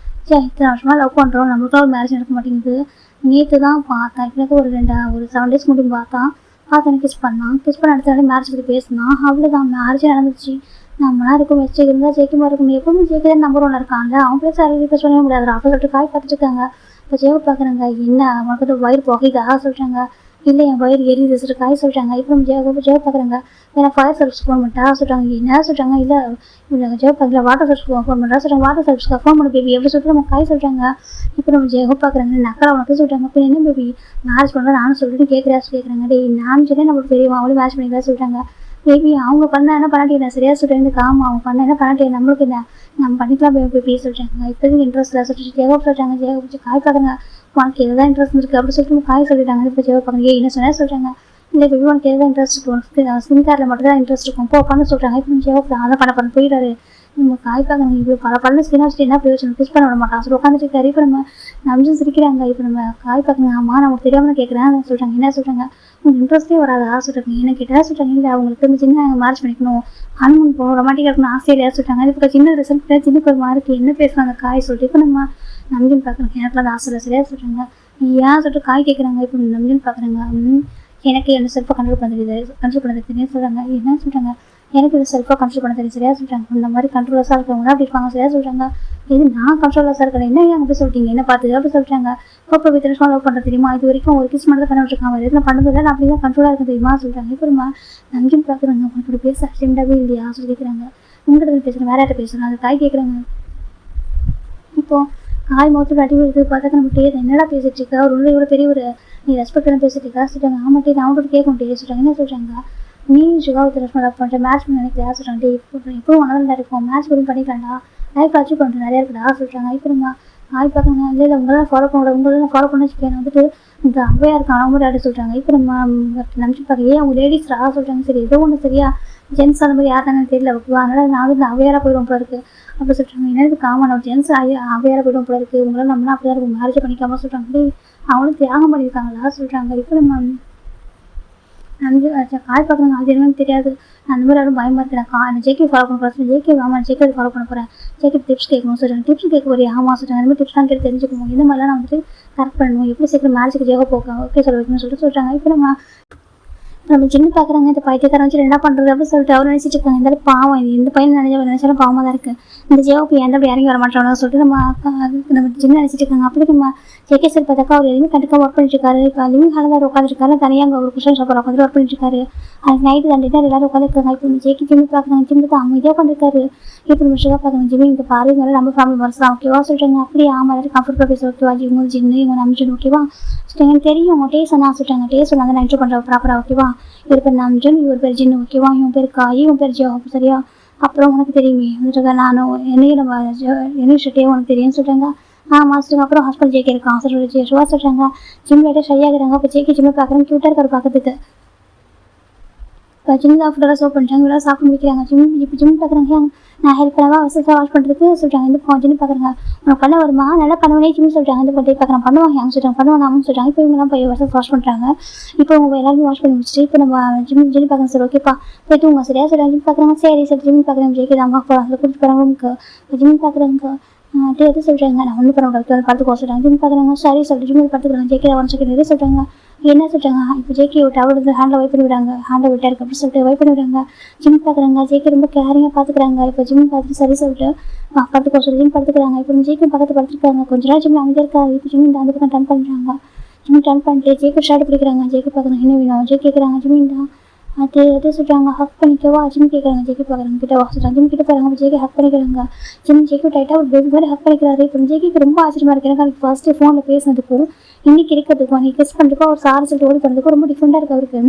சரி இத்தனை வருஷமாக லவ் பண்ணுறோம், நம்மளுக்கும் ஒரு மேரேஜ் நடக்க மாட்டேங்குது. நேற்று தான் பார்த்தேன், இப்போக்கு ஒரு 7 days முன்னாடி பார்த்தேன் கிஸ் பண்ணான். கிஸ் பண்ண அடுத்த நாளே மேரேஜ் பற்றி பேசினான். அவ்வளோதான் மேரேஜே நடந்துச்சு. நம்மளாம் இருக்கும் வச்சு இருந்தால் ஜெயிக்குமா இருக்கும். எப்பவுமே ஜெயிக்கதான் நம்பர் 1 இருக்காங்க. அவங்க பேச ரீப்ளேஸ் பண்ணவே முடியாது. அப்போ சொல்லிட்டு காய் பார்த்துட்டு இருக்காங்க. இப்போ ஜெயவை பார்க்குறாங்க. என்ன அவனுக்கு வயிறு புகைதாக சொல்கிறாங்க. இல்லை என் வயிறு எரியுது சொல்லிட்டு காய் சொல்கிறாங்க. இப்போ நம்ம ஜெய பார்க்குறாங்க. ஏன்னா ஃபயர் சர்வீஸ் ஃபோன் பண்ணிட்டா சொல்கிறாங்க. என்ன சொல்கிறாங்க. இல்லை ஜெய பார்க்கல வாட்டர் சர்வீஸ் ஃபோன் பண்ணுறா சொல்கிறாங்க. வாட்டர் சர்வீஸ்க்கு ஃபோன் பண்ண பேபி எப்படி சொல்லிட்டு நம்ம காய் சொல்கிறாங்க. இப்போ நம்ம ஜெய பார்க்குறாங்க. நக்கலை உனக்கு சொல்கிறாங்க. இப்போ என்ன பேபி மேரேஜ் பண்ணுறா நானும் சொல்லிட்டு கேட்குறாங்க. டே நான் சொல்லி நம்மளுக்கு தெரியும் அவளும் மேரேஜ் பண்ணிக்கிறா சொல்கிறாங்க. பேபி அவங்க பண்ண என்ன பண்ணாட்டே சரியா சொல்கிறேன். காமா அவங்க பண்ண என்ன பண்ணாட்டே நம்மளுக்கு என்ன நம்ம பண்ணிக்கலாம் பேபி சொல்கிறாங்க. இப்போதைக்கு இன்ட்ரெஸ்ட் இல்லை சொல்லிட்டு ஜெயவை சொல்கிறாங்க. ஜெய பிடிச்சி காய் பார்க்குறாங்க. உனக்கு எதுதான் இன்ட்ரெஸ்ட் இருக்குது அப்படி சொல்லிட்டு காய் சொல்லிட்டாங்க. இப்போ ஜெயவை பார்க்குறாங்க. என்ன சொன்னால் சொல்கிறாங்க. இல்லை பேபி உனக்கு எதுதான் இன்ட்ரெஸ்ட் இருக்கும், உனக்கு ஸ்கின் கேரில் மட்டும் தான் இன்ட்ரெஸ்ட் இருக்கும் போ பண்ண சொல்கிறாங்க. இப்போ ஜெயவை அதை பண்ண போயிடாரு. நம்ம காய் பார்க்குறாங்க. இப்போ பல ஸ்கின் வச்சுட்டு என்ன பிரயோஜனம், கிஸ் பண்ண விட மாட்டான் சொல்லி உட்காந்துட்டு இருக்காரு. இப்போ நம்ம நம்ஜும் சிரிக்கிறாங்க. இப்போ நம்ம காய் பார்க்குறாங்க. ஆமாம் நமக்கு தெரியாமல் கேட்குறேன் சொல்கிறாங்க. என்ன சொல்கிறாங்க. உங்களுக்கு இன்ட்ரெஸ்ட்டே வராதா சொல்கிறாங்க. என்ன கேட்டால் சொல்கிறாங்க. இல்லை அவங்களுக்கு வந்து சின்ன மேரேஜ் பண்ணிக்கணும், ஹனிமூன் போகணும், ரொமாட்டிக்காக இருக்கணும் ஆசையிலையா சொல்கிறாங்க. இப்போ சின்ன ரிசல்ட் சின்ன ஒரு மார்க்கு என்ன பேசுகிறாங்க காய் சொல்லிட்டு இப்போ நம்ம நம்ஜுன்னு பார்க்குறாங்க. எனக்குலாம் அது ஆசை இல்லை சரியா சொல்கிறாங்க. ஏன் சொல்லிட்டு காய் கேட்குறாங்க. இப்போ நம்ஜுன்னு பார்க்குறாங்க. எனக்கு என்ன செல்ஃபாக கண்ட்ரோல் பண்ண தெரியும் சொல்கிறாங்க. என்ன சொல்கிறாங்க. எனக்கு இது செல்ஃபாக கண்ட்ரோல் பண்ண தெரியும் சரியா சொல்கிறாங்க. இந்த மாதிரி கண்ட்ரோலஸாக இருக்கவங்க அப்படி இருப்பாங்க சரியா சொல்கிறாங்க. இது நான் கண்ட்ரோலஸாக இருக்கிறேன் என்ன ஏன் அப்படி சொல்லிட்டீங்க என்ன பார்த்து அப்படி சொல்கிறாங்க. இப்போ வித்தியாசமாக லவ் பண்ணுறது தெரியுமா, இது வரைக்கும் ஒரு கிஸ் மட்டும் தான் பண்ண விட்டுருக்காங்க, எதுவும் பண்ணதில்லை நான் அப்படி தான் கண்ட்ரோலாக இருக்க தெரியுமா சொல்கிறாங்க. இப்போ நம்ஜுன்னு பார்க்குறாங்க. உங்களுக்கு இப்படி பேச அசிண்டாவே இல்லையா சொல்லி கேட்குறாங்க. உங்கள்கிட்ட பேசுகிறேன் வேற யார்ட்ட பேசுகிறேன் அது காய் கேட்குறாங்க. இப்போது காய் மொத்தம் அடி விழுது பார்த்தாக்க நம்ம டே என்னடா பேசிட்டு இருக்கா ஒரு உள்ள இவ்வளோ பெரிய ஒரு நீ ரெஸ்பெக்ட் பண்ண பேசிட்டு இருக்கா சொல்கிறாங்க. ஆமாட்டே நான் அவங்கள்ட்ட கேட்க முடியாது சொல்கிறாங்க. என்ன சொல்கிறாங்க. நீ சுகாவத்தை ரெஸ்பாண்ட் லவ் பண்ணுற மேட்ச் பண்ண நினைக்கிறா சொல்கிறாங்க. இப்போ ஒன்றா இருக்கும் மேட்ச் கூட பண்ணிக்கலாம்டா லைஃப் அச்சீவ் பண்ணுறது நிறையா இருக்குடா சொல்கிறாங்க. இப்போ நம்ம ஆய் பார்க்கணும். இல்லை உங்களால் ஃபாலோ பண்ண உங்களெல்லாம் ஃபாலோ பண்ண வச்சுக்கேன் வந்துட்டு இந்த அவையாக இருக்கான் அவங்க ஆட சொல்கிறாங்க. இப்போ நம்ம நினச்சி பார்க்க அவங்க லேடிஸ் சொல்கிறாங்க. சரி ஏதோ ஒன்று சரியா ஜென்ஸ் அந்த மாதிரி யாருன்னு தெரியல ஓகேவா, அதனால் நான் வந்து அவையாராக போயிடும் போல இருக்குது அப்படி சொல்கிறாங்க. என்னது காமன் ஒரு ஜென்ஸ் அவையாராக போயிடும் போல இருக்குது உங்களால் நம்மளாம் அப்படி தான் இருக்கும் மேரேஜ் பண்ணிக்காம சொல்கிறாங்க. அவங்களும் தியாகம் பண்ணியிருக்காங்களா சொல்கிறாங்க. இப்போ நம்ம காய் பார்க்குறாங்க. அது என்னன்னு தெரியாது அந்த மாதிரி யாரும் பயமாக இருக்கிறேன். நான் ஜேகே ஃபாலோ பண்ண போகிறேன். ஜேகே ஆமாம் ஜேகே ஃபாலோ பண்ண போகிறேன். ஜேகே டிப்ஸ் கேட்கணும் சொல்கிறாங்க. டிப்ஸ் கேட்க போறியா ஆமாம் சொல்கிறாங்க. அந்த மாதிரி டிப்ஸ்லாம் கேட்டு தெரிஞ்சுக்கணும் இந்த மாதிரிலாம் நான் வந்துட்டு கரெக்ட் பண்ணணும் எப்படி சீக்கிரம் மேரேஜுக்கு ஜேகோ போக ஓகே சொல்ல வைக்கணும்னு சொல்கிறாங்க. இப்போ நம்ம சின்ன பார்க்குறாங்க. இந்த பைத்தியக்காரன் வச்சு என்ன பண்ணுறது அப்படின்னு சொல்லிட்டு அவர் நினச்சிட்டு இருக்காங்க. இந்த பாவம் இது இந்த பையன் நினைச்சாலும் பாவமாக தான் இருக்குது இந்த ஜேஓபி எந்த அப்படி இறங்கி வர மாட்டோம்னு சொல்லிட்டு நம்ம சின்ன நினச்சிட்டு இருக்காங்க. அப்படி நம்ம ஜேகே சார் பார்த்தாக்கா அவர் எதுவுமே கண்டிப்பாக ஒர்க் பண்ணிட்டு இருக்காரு. இப்போ லிவிங் ஹாலில் தான் உட்காந்துருக்காரு. தனியாக அங்கே ஒரு குஷன் ஷாப்பில் உட்காந்து ஒர்க் பண்ணிட்டு இருக்காரு. அதுக்கு நைட்டு தண்டிட்டு எல்லாரும் உட்காந்துருக்காங்க. இப்போ ஜேகே ஜிம்மி பார்க்குறாங்க. ஜிம்மி தான் அமைதியாக உட்காந்துருக்காரு. இப்போ நம்ம ஷுகா பார்க்குறாங்க. ஜிம்மி இங்கே பாரு மேலே நம்ம ஃபேமிலி மெம்பர்ஸ் தான் ஓகேவா சொல்கிறாங்க. அப்படியே ஆமாம் எல்லாரும் கம்ஃபர்டபுளாக பேச ஓகேவா இவங்க ஜின்னு இவங்க நம்பிச்சு ஓகேவா சொல்லிட்டாங்க. எனக்கு தெரியும் உங்கள் டேஸ்ட் நான் சொல்லிட்டாங்க. டேஸ்ட் வந்து நான் இன்ட்ரோ பண்ணுறேன் ப்ராப்பராக ஓகேவா. இவர் பேர் நம்ஜன் இவர் பேர் ஜின்னு ஓகேவா. இவன் பேர் காய் இவன் பேர் ஜோ சரியா. அப்புறம் உனக்கு தெரியுமே வந்துட்டு நானும் என்னையும் நம்ம என்னையும் ஷர்ட்டே உனக்கு தெரியும்னு சொல்கிறாங்க. மாஸ்டருக்கு அப்புறம் ஹாஸ்பிட்டல் ஜேகே இருக்கான் ஹாஸ்பிட்டல் ஷுவா சொல்கிறாங்க. ஜிம் லைட்டாக ஷை ஆகுறாங்க. அப்போ ஜேகே ஜிம்மை பார்க்குறேன் க்யூட்டாக இருக்காரு பார்க்கறதுக்கு. இப்போ ஜிம் ஃபுட்டெல்லாம் சோப் பண்ணிட்டாங்க இவெல்லாம் சாப்பிட்டு முடிக்கிறாங்க. இப்போ ஜிம் பார்க்குறாங்க. நான் ஹெல்ப் பண்ணவா வசதியாக வாஷ் பண்ணுறதுக்கு சொல்கிறாங்க. இந்த ஜிம் பார்க்குறாங்க. உனக்கு பண்ண வருமா நல்லா பண்ணுவேனே ஜிம் சொல்கிறாங்க. இந்த பண்ணி பார்க்குறேன் பண்ணுவாங்க சொல்கிறாங்க பண்ணுவாங்க ஆமாம் சொல்கிறாங்க. இப்போ இவங்கெல்லாம் போய் வசதி வாஷ் பண்ணுறாங்க. இப்போ அவங்க எல்லாருமே வாஷ் பண்ணி முடிச்சுட்டு இப்போ நம்ம ஜிம் பார்க்குறேன் சார் ஓகேப்பா போய்ட்டு உங்க சரியா சொல்கிறாங்க. ஜிம் பார்க்குறாங்க சரி சார் ஜிம் பார்க்குறேன் ஜேகே அம்மா போகிறாங்க கூப்பிட்டு போகிறாங்க ரூமுக்கு. இப்போ ஜிம் பார்க்குறாங்க. எது சொல்கிறாங்க நான் ஒன்றும் பண்ண முடியாது படத்துக்கு சொல்கிறாங்க. ஜிம் பார்க்குறாங்க சரி சொல்லிட்டு ஜிம் படுத்துக்கிறாங்க. ஜேகே 1 செகண்ட் எது சொல்கிறாங்க. என்ன சொல்கிறாங்க. இப்போ ஜேகே டவர் வந்து ஹேண்டில் வைப் பண்ணி விடுறாங்க. ஹேண்டில் விட்டாருக்கு அப்படின்னு சொல்லிட்டு வைப் பண்ணி விடுறாங்க. ஜிம் பார்க்குறாங்க. ஜேகே ரொம்ப கேரிங்காக பார்த்துக்கிறாங்க. இப்போ ஜிம் பார்த்துட்டு சரி சொல்லிட்டு படுத்துக்கோ சொல்லி ஜிம் படுத்துக்கிறாங்க. இப்போ ஜேகே பக்கத்து படுத்துருக்காங்க. கொஞ்ச நாள் ஜிம் அமைதியாக இருக்காது. இப்போ ஜிம் அந்த பக்கம் டர்ன் பண்ணுறாங்க. ஜிம் டர்ன் பண்ணிட்டு ஜேகே ஷார்ட் பிடிக்கிறாங்க. ஜேகே பார்க்குறாங்க என்ன வேணும் ஜேகே கேட்குறாங்க. ஜிம் தான் அது சொல்கிறாங்க. ஹக் பண்ணிக்கவா ஜிம் கேட்குறாங்க. ஜேகே பார்க்குறாங்க கிட்ட வா சொல்கிறாங்க. ஜிம் கிட்ட போகிறாங்க. ஜேகே ஹக் பண்ணிக்கிறாங்க. ஜிம் ஜேகே டைட்டாக ஒரு பேபி மாதிரி ஹக் பண்ணிக்கிறாரு. இப்போ ஜேகேக்கு ரொம்ப ஆச்சரியமாக இருக்குது. எனக்கு ஃபர்ஸ்ட்டு ஃபோனில் பேசினதுக்கும் இன்னைக்கு இருக்கிறதுக்கும் அன்றைக்கி கிஸ் பண்ணுறதுக்கும் அவர் சாரி சொல்லிட்டு ஓடி பண்ணுறதுக்கும் ரொம்ப டிஃப்ரெண்ட்டாக இருக்குது அவருக்கு.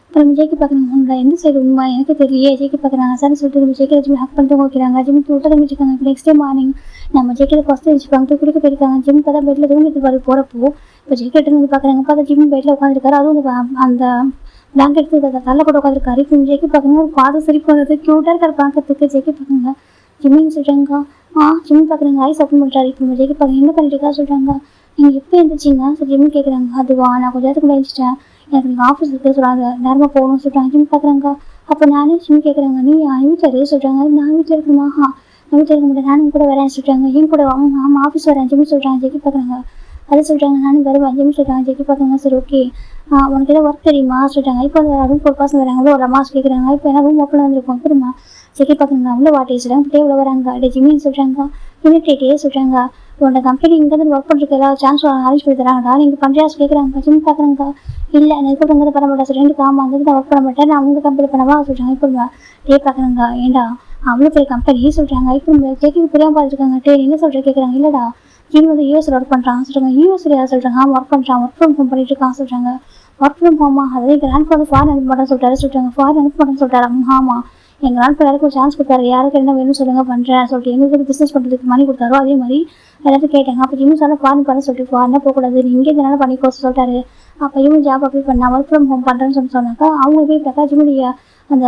அப்புறம் ஜேகே பார்க்குறாங்க. உங்களை எந்த சைடு உண்மை எனக்கு தெரியலையே ஜேகே பார்க்குறாங்க. சார் சொல்லிட்டு ஜேகே ஜிம் ஹக் பண்ணிட்டு வைக்கிறாங்க. ஜிம் விட்டு தம்பிச்சிருக்காங்க. இப்போ நெக்ஸ்ட் டே மார்னிங் நம்ம ஜேகே ஃபஸ்ட்டு வச்சுப்பாங்க போய் குடிக்க போயிருக்காங்க. ஜிம் பார்த்தா பெட்டில் தூங்கிட்டு போகிறப்போ இப்போ ஜேகே வந்து பார்க்குறாங்க. பார்த்தா ஜிம் பெட்டில் உட்காந்துருக்காரு. அதுவும் அந்த பிளாங்கெட் தள்ள போட்டு உட்காந்துருக்காரு. இப்போ ஜேகே பார்க்குறாங்க. பார்த்து சிரிப்பு வந்தது க்யூட்டாக இருக்கார் பார்க்கறதுக்கு. ஜேகே பார்க்குறாங்க. ஜிம்மின்னு சொல்கிறாங்க. ஜிம் பார்க்குறாங்க. ஐஸ் ஓப்பன் பண்ணுறாரு. இப்போ ஜேகே பார்க்குறாங்க என்ன பண்ணிட்டு இருக்கா சொல்கிறாங்க. நீங்கள் எப்போ எழுந்திரிச்சிங்க சரி ஜிம் கேட்குறாங்க. அதுவா நான் கொஞ்சம் நேரத்துக்கு எழுந்திரிச்சிட்டேன். எனக்கு நீங்கள் ஆஃபீஸ் இருக்குது சொல்கிறாங்க, நேரமாக போகணும்னு சொல்கிறாங்க. ஜிம் பார்க்குறாங்க. அப்போ நானே ஜிம் கேட்குறாங்க, நீ வீட்டில் சொல்கிறாங்க. நான் வீட்டில் இருக்கணுமா? நான் வீட்டில் இருக்க முடியாது, நானும் கூட வரேன் சொல்கிறாங்க. என் கூட ஆமாம் ஆஃபீஸ் வரேன் ஜிம் சொல்கிறாங்க. ஜெக்கி பார்க்குறாங்க. அது சொல்கிறாங்க, நானும் வருவேன் ஜிம் சொல்கிறாங்க. ஜெக்கி பார்க்குறாங்க. சரி ஓகே, உனக்கு ஏதோ ஒர்க் தெரியுமா சொல்கிறாங்க. இப்போ ரூம் 4 பர்சன் வராங்க, ஒரு அம்மா கேட்குறாங்க. இப்போ என்ன ரூம் ஓப்பனில் வந்துருக்கோம் அப்படிமா? ஜெக்கி பார்க்குறாங்க. அவ்வளோ வாட்டி சொல்கிறாங்க. இப்படியே இவ்வளோ வராங்க. அப்படியே ஜிம்மின்னு சொல்கிறாங்க. இன்னிட்டே சொல்கிறாங்க, உன்னோட கம்பெனி இங்கேருந்து ஒர்க் பண்ணுறதுக்கு ஏதாவது சான்ஸ் அரேஞ்ச் பண்ணி தராங்கடா, நீங்கள் பண்ணுறியா கேட்குறாங்க. ஜிம் பார்க்குறாங்க. இல்லை நான் இப்போ அங்கே பண்ண மாட்டேன் சொல்கிறேன். எனக்கு ஆமாம் அங்கே தான் ஒர்க் பண்ண மாட்டேன், நான் உங்கள் கம்பெனி பண்ணவா சொல்கிறாங்க. இப்போ டே பார்க்குறாங்க. ஏண்டா அவ்வளோ பெரிய கம்பெனி சொல்கிறாங்க. இப்போ ஜெக்கிக்கு புரியாமல் பார்த்துருக்காங்க. டே என்ன சொல்கிறேன் கேட்குறாங்க. இல்லைடா ஜிம் வந்து யூஎஸ்ல ஒர்க் பண்ணுறாங்க சொல்கிறாங்க. யூஎஸ்ல யார் சொல்கிறாங்க? ஆமாம் ஒர்க் பண்ணுறான், ஒர்க் ஃப்ரம் ஹோம் பண்ணிட்டு இருக்கான் சொல்கிறாங்க. ஒர்க் ஃப்ரம் ஹோமா? அதே கிராண்ட் ஃபாதர் ஃபாரின் அனுப்ப மாட்டேன்னு சொல்கிறாங்க. ஃபாரின் அனுப்ப மாட்டேன்னு சொல்கிறாரு. ஆமாம் எங்கள் கிராண்ட் ஃபாதருக்கு ஒரு சான்ஸ் கொடுத்தாரு, யாருக்கு என்ன வேணும்னு சொல்லுங்க பண்ணுறேன் சொல்லிட்டு எங்களுக்கு பிஸ்னஸ் பண்ணுறதுக்கு மணி கொடுத்தாரோ அதே மாதிரி எல்லாத்தையும் கேட்டாங்க. அப்போ ஜிம் சொன்னால் ஃபாரின் பண்ண சொல்லிட்டு ஃபாரினாக போகக்கூடாது, நீ இங்கே இதனால பண்ணிக்கோ சொல்லிட்டாரு. அப்போ இவங்க ஜாப் அப்ளை பண்ணால் ஒர்க் ஃப்ரம் ஹோம் பண்ணுறேன்னு சொன்னாக்கா அவங்க போய் பார்த்தா ஜிம்முடைய அந்த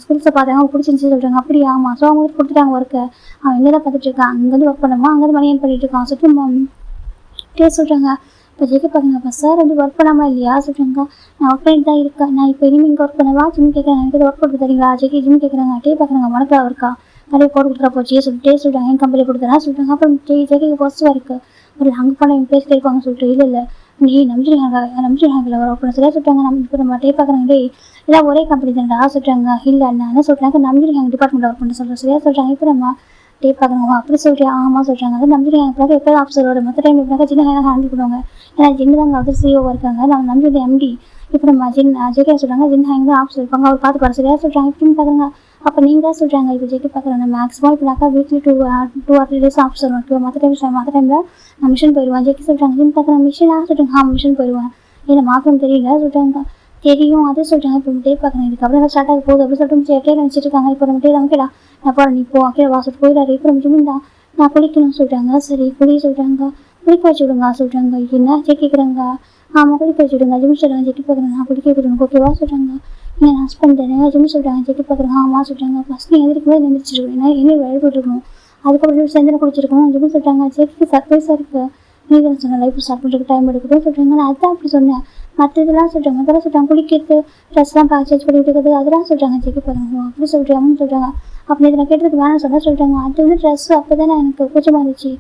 ஸ்கில்ஸை பார்த்தாங்க, அவங்க பிடிச்சிருந்துச்சு சொல்கிறாங்க. அப்படியே ஆமாம் ஸோ அவங்க கொடுத்துட்டாங்க ஒர்க்கு. அவன் இங்கே தான் பார்த்துட்டு இருக்கான், அங்கேருந்து ஒர்க் பண்ணுமா, அங்கேருந்து மணி ஏன் பண்ணிட்டு இருக்கான் சொல்லிட்டு சொல்கிறாங்க. இப்போ ஜெயிக்க பார்க்குங்க. அப்போ சார் வந்து ஒர்க் பண்ணாமல் இல்லையா சொல்கிறாங்க. நான் ஒர்க் பண்ணிட்டு தான் இருக்கேன், நான் இப்போ இனிமேல் இங்கே ஒர்க் பண்ணவா ஜிம் கேட்குறாங்க. எனக்கு ஒர்க் போட்டு தரீங்களா ஜெயிக்க ஜிம் கேட்குறாங்க. டே பார்க்குறாங்க. உனக்கு இருக்கா நிறைய போட்டு கொடுத்துட்டா போச்சு சொல்லிட்டே சொல்கிறாங்க. என் கம்பெனி கொடுத்துறா சொல்கிறாங்க. அப்புறம் ஜெயிக்க பாசிட்டிவாக இருக்குது, ஒரு அங்கே போனால் என் பேசிட்டு இருப்பாங்க சொல்லிட்டு இல்லை நீ நம்பிச்சிருக்காங்க ஒர்க் பண்ண சரியா சொல்கிறாங்க. நம்ம இப்போ நம்ம டே பார்க்குறாங்க. டே எல்லாம் ஒரே கம்பெனி தானடா சொல்கிறாங்க. இல்லை நான் என்ன சொல்கிறாங்க, நம்பிச்சிருக்காங்க டிபார்ட்மெண்ட் ஒர்க் பண்ண சொல்கிறேன் சரியா சொல்கிறாங்க. இப்போ நம்ம டே பார்க்குறாங்க. அப்படி சொல்லிட்டு ஆமாம் சொல்கிறாங்க. அது நம்பிச்சிருக்காங்க. எப்போ ஆஃபீஸர் வரும் மற்ற டைம் எப்படினாக்கா சின்ன ஹேண்டில் பண்ணுவாங்க, ஏன்னா ஜின்னு தாங்க வந்து சிஓவாக இருக்காங்க, நம்ம நம்பிட்டு எம்டி. இப்போ நம்ம ஜெகே சொல்கிறாங்க, ஜின் ஹேங் தான் ஆஃபீஸர் இருப்பாங்க, அவர் பார்த்து பாரு சரியா சொல்கிறாங்க. இப்படின்னு பார்க்குறாங்க. அப்போ நீங்கள் தான் சொல்கிறாங்க. இப்போ ஜெகே பார்க்குறாங்க. மேக்ஸிமம் இப்போனாக்கா வீக்லி 2 or 3 days ஆஃபீஸர் வரும், மற்ற டைமில் நான் மிஷின் போயிடுவேன். ஜெகே சொல்கிறாங்க. ஜின் பார்க்குறாங்க. மிஷினாக சொல்கிறாங்க. மிஷின் போயிடுவேன், ஏன்னா மாற்றம் தெரியல சொல்கிறாங்க. தெரியும் அதே சொல்கிறாங்க. இப்போ டே பார்க்குறேன். இதுக்கப்புறம் ஸ்டார்ட் ஆக போகுது அப்படி சொல்லிட்டு டே நினச்சிட்டு இருக்காங்க. இப்போ நம்ம டே தான் கேடா நான் போகிறேன், நீ போ கீழே வாசல் போயிடாரு. இப்போ நம்ம ஜிம் தான் நான் குளிக்கணும்னு சொல்கிறாங்க. சரி குளிக்க சொல்கிறாங்க. குளிக்க வச்சு விடுங்க சொல்கிறாங்க. என்ன கேட்குறாங்க. ஆமாம் குளிக்க வச்சு விடுங்க ஜிம் சொல்கிறாங்க. ஜெக்கி பார்க்குறாங்க. நான் குளிக்க விடுங்க ஓகேவா சொல்கிறாங்க. என் ஹஸ்பண்ட் தானே ஜிம் சொல்கிறாங்க. ஜெக்கி பார்க்குறாங்க. ஆமாம் சொல்கிறாங்க. ஃபஸ்ட் நீ எதிர்க்கும்போது எழுந்திரிச்சிருக்கணும், ஏன்னா என்ன வழிபட்டுருக்கணும், அதுக்கப்புறம் சேர்ந்து குளிச்சிருக்கணும் ஜிம் சொல்கிறாங்க. ஜெக்கி சர்ப்ரைஸாக இருக்குது, நீ தானே சொன்ன லைஃப் ஸ்டார்ட் பண்ணுறதுக்கு டைம் எடுக்கணும்னு சொல்கிறாங்க. நான் அதுதான் அப்படி சொன்னேன், மற்ற இதெல்லாம் சொல்கிறாங்க. அதெல்லாம் சொல்கிறாங்க. குளிக்கிறது ட்ரெஸ்லாம் சேஞ்ச் பண்ணி விட்டுக்கிறது அதெல்லாம் சொல்கிறாங்க. ஜெக்கி பார்க்குறாங்க. அப்படி சொல்கிறாங்கன்னு சொல்கிறாங்க. அப்படி இதை நான் கேட்டதுக்கு வேணாம் சொல்கிறாங்க. அது வந்து ட்ரெஸ்ஸு அப்போ தானே எனக்கு கூச்சமாக இருந்துச்சு,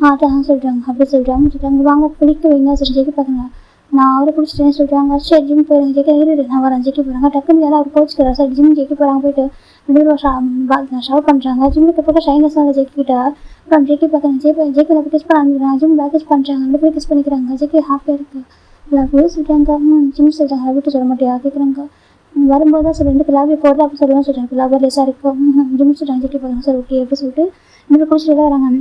அதான் சொல்கிறாங்க. அப்படி சொல்கிறாங்க. வாங்க குளிக்க வைங்க சொல்லி ஜெக்கி பார்க்குறாங்க. நான் அவரை பிடிச்சிட்டேன்னு சொல்கிறாங்க. சரி ஜிம் போயிருங்க ஜெக்கி இரு நான் வரேன் ஜெக்கி போகிறாங்க. டக்குன்னு ஏதாவது அவர் கோச்சிக்கிறார் சார் ஜிம் ஜெக்கி போகிறாங்க. போயிட்டு 2 பேரும் ஷவர் பண்ணுறாங்க. ஜிம்முக்கு போய்ட்டு ஷைனஸ் வந்து ஜெக்கி கிட்ட. அப்புறம் ஜெக்கி பார்க்குறாங்க. ஜெக்கி நான் கிஸ் பண்ண ஆரம்பிக்கிறாங்க. ஜிம் பேக் கிஸ் பண்ணுறாங்க. 2 பேரும் கிஸ் பண்ணிக்கிறாங்க. ஜெக்கி ஹாப்பியாக இருக்குது. லவ் சொல்கிறாங்க. ஜிம் சொல்கிறாங்க. விட்டு சொல்ல மாட்டியா கேட்குறாங்க. வரும்போது தான் சார் 2 லாபி போகிறது அப்படி சொல்லுவேன் சொல்கிறாங்க. லவ் லேசாக இருக்கும் ஜிம் சொல்கிறாங்க. ஜெக்கி பார்க்குறாங்க. சார் ஓகே எப்படி சொல்லிட்டு 2 குளிச்சுட்டு வராங்க.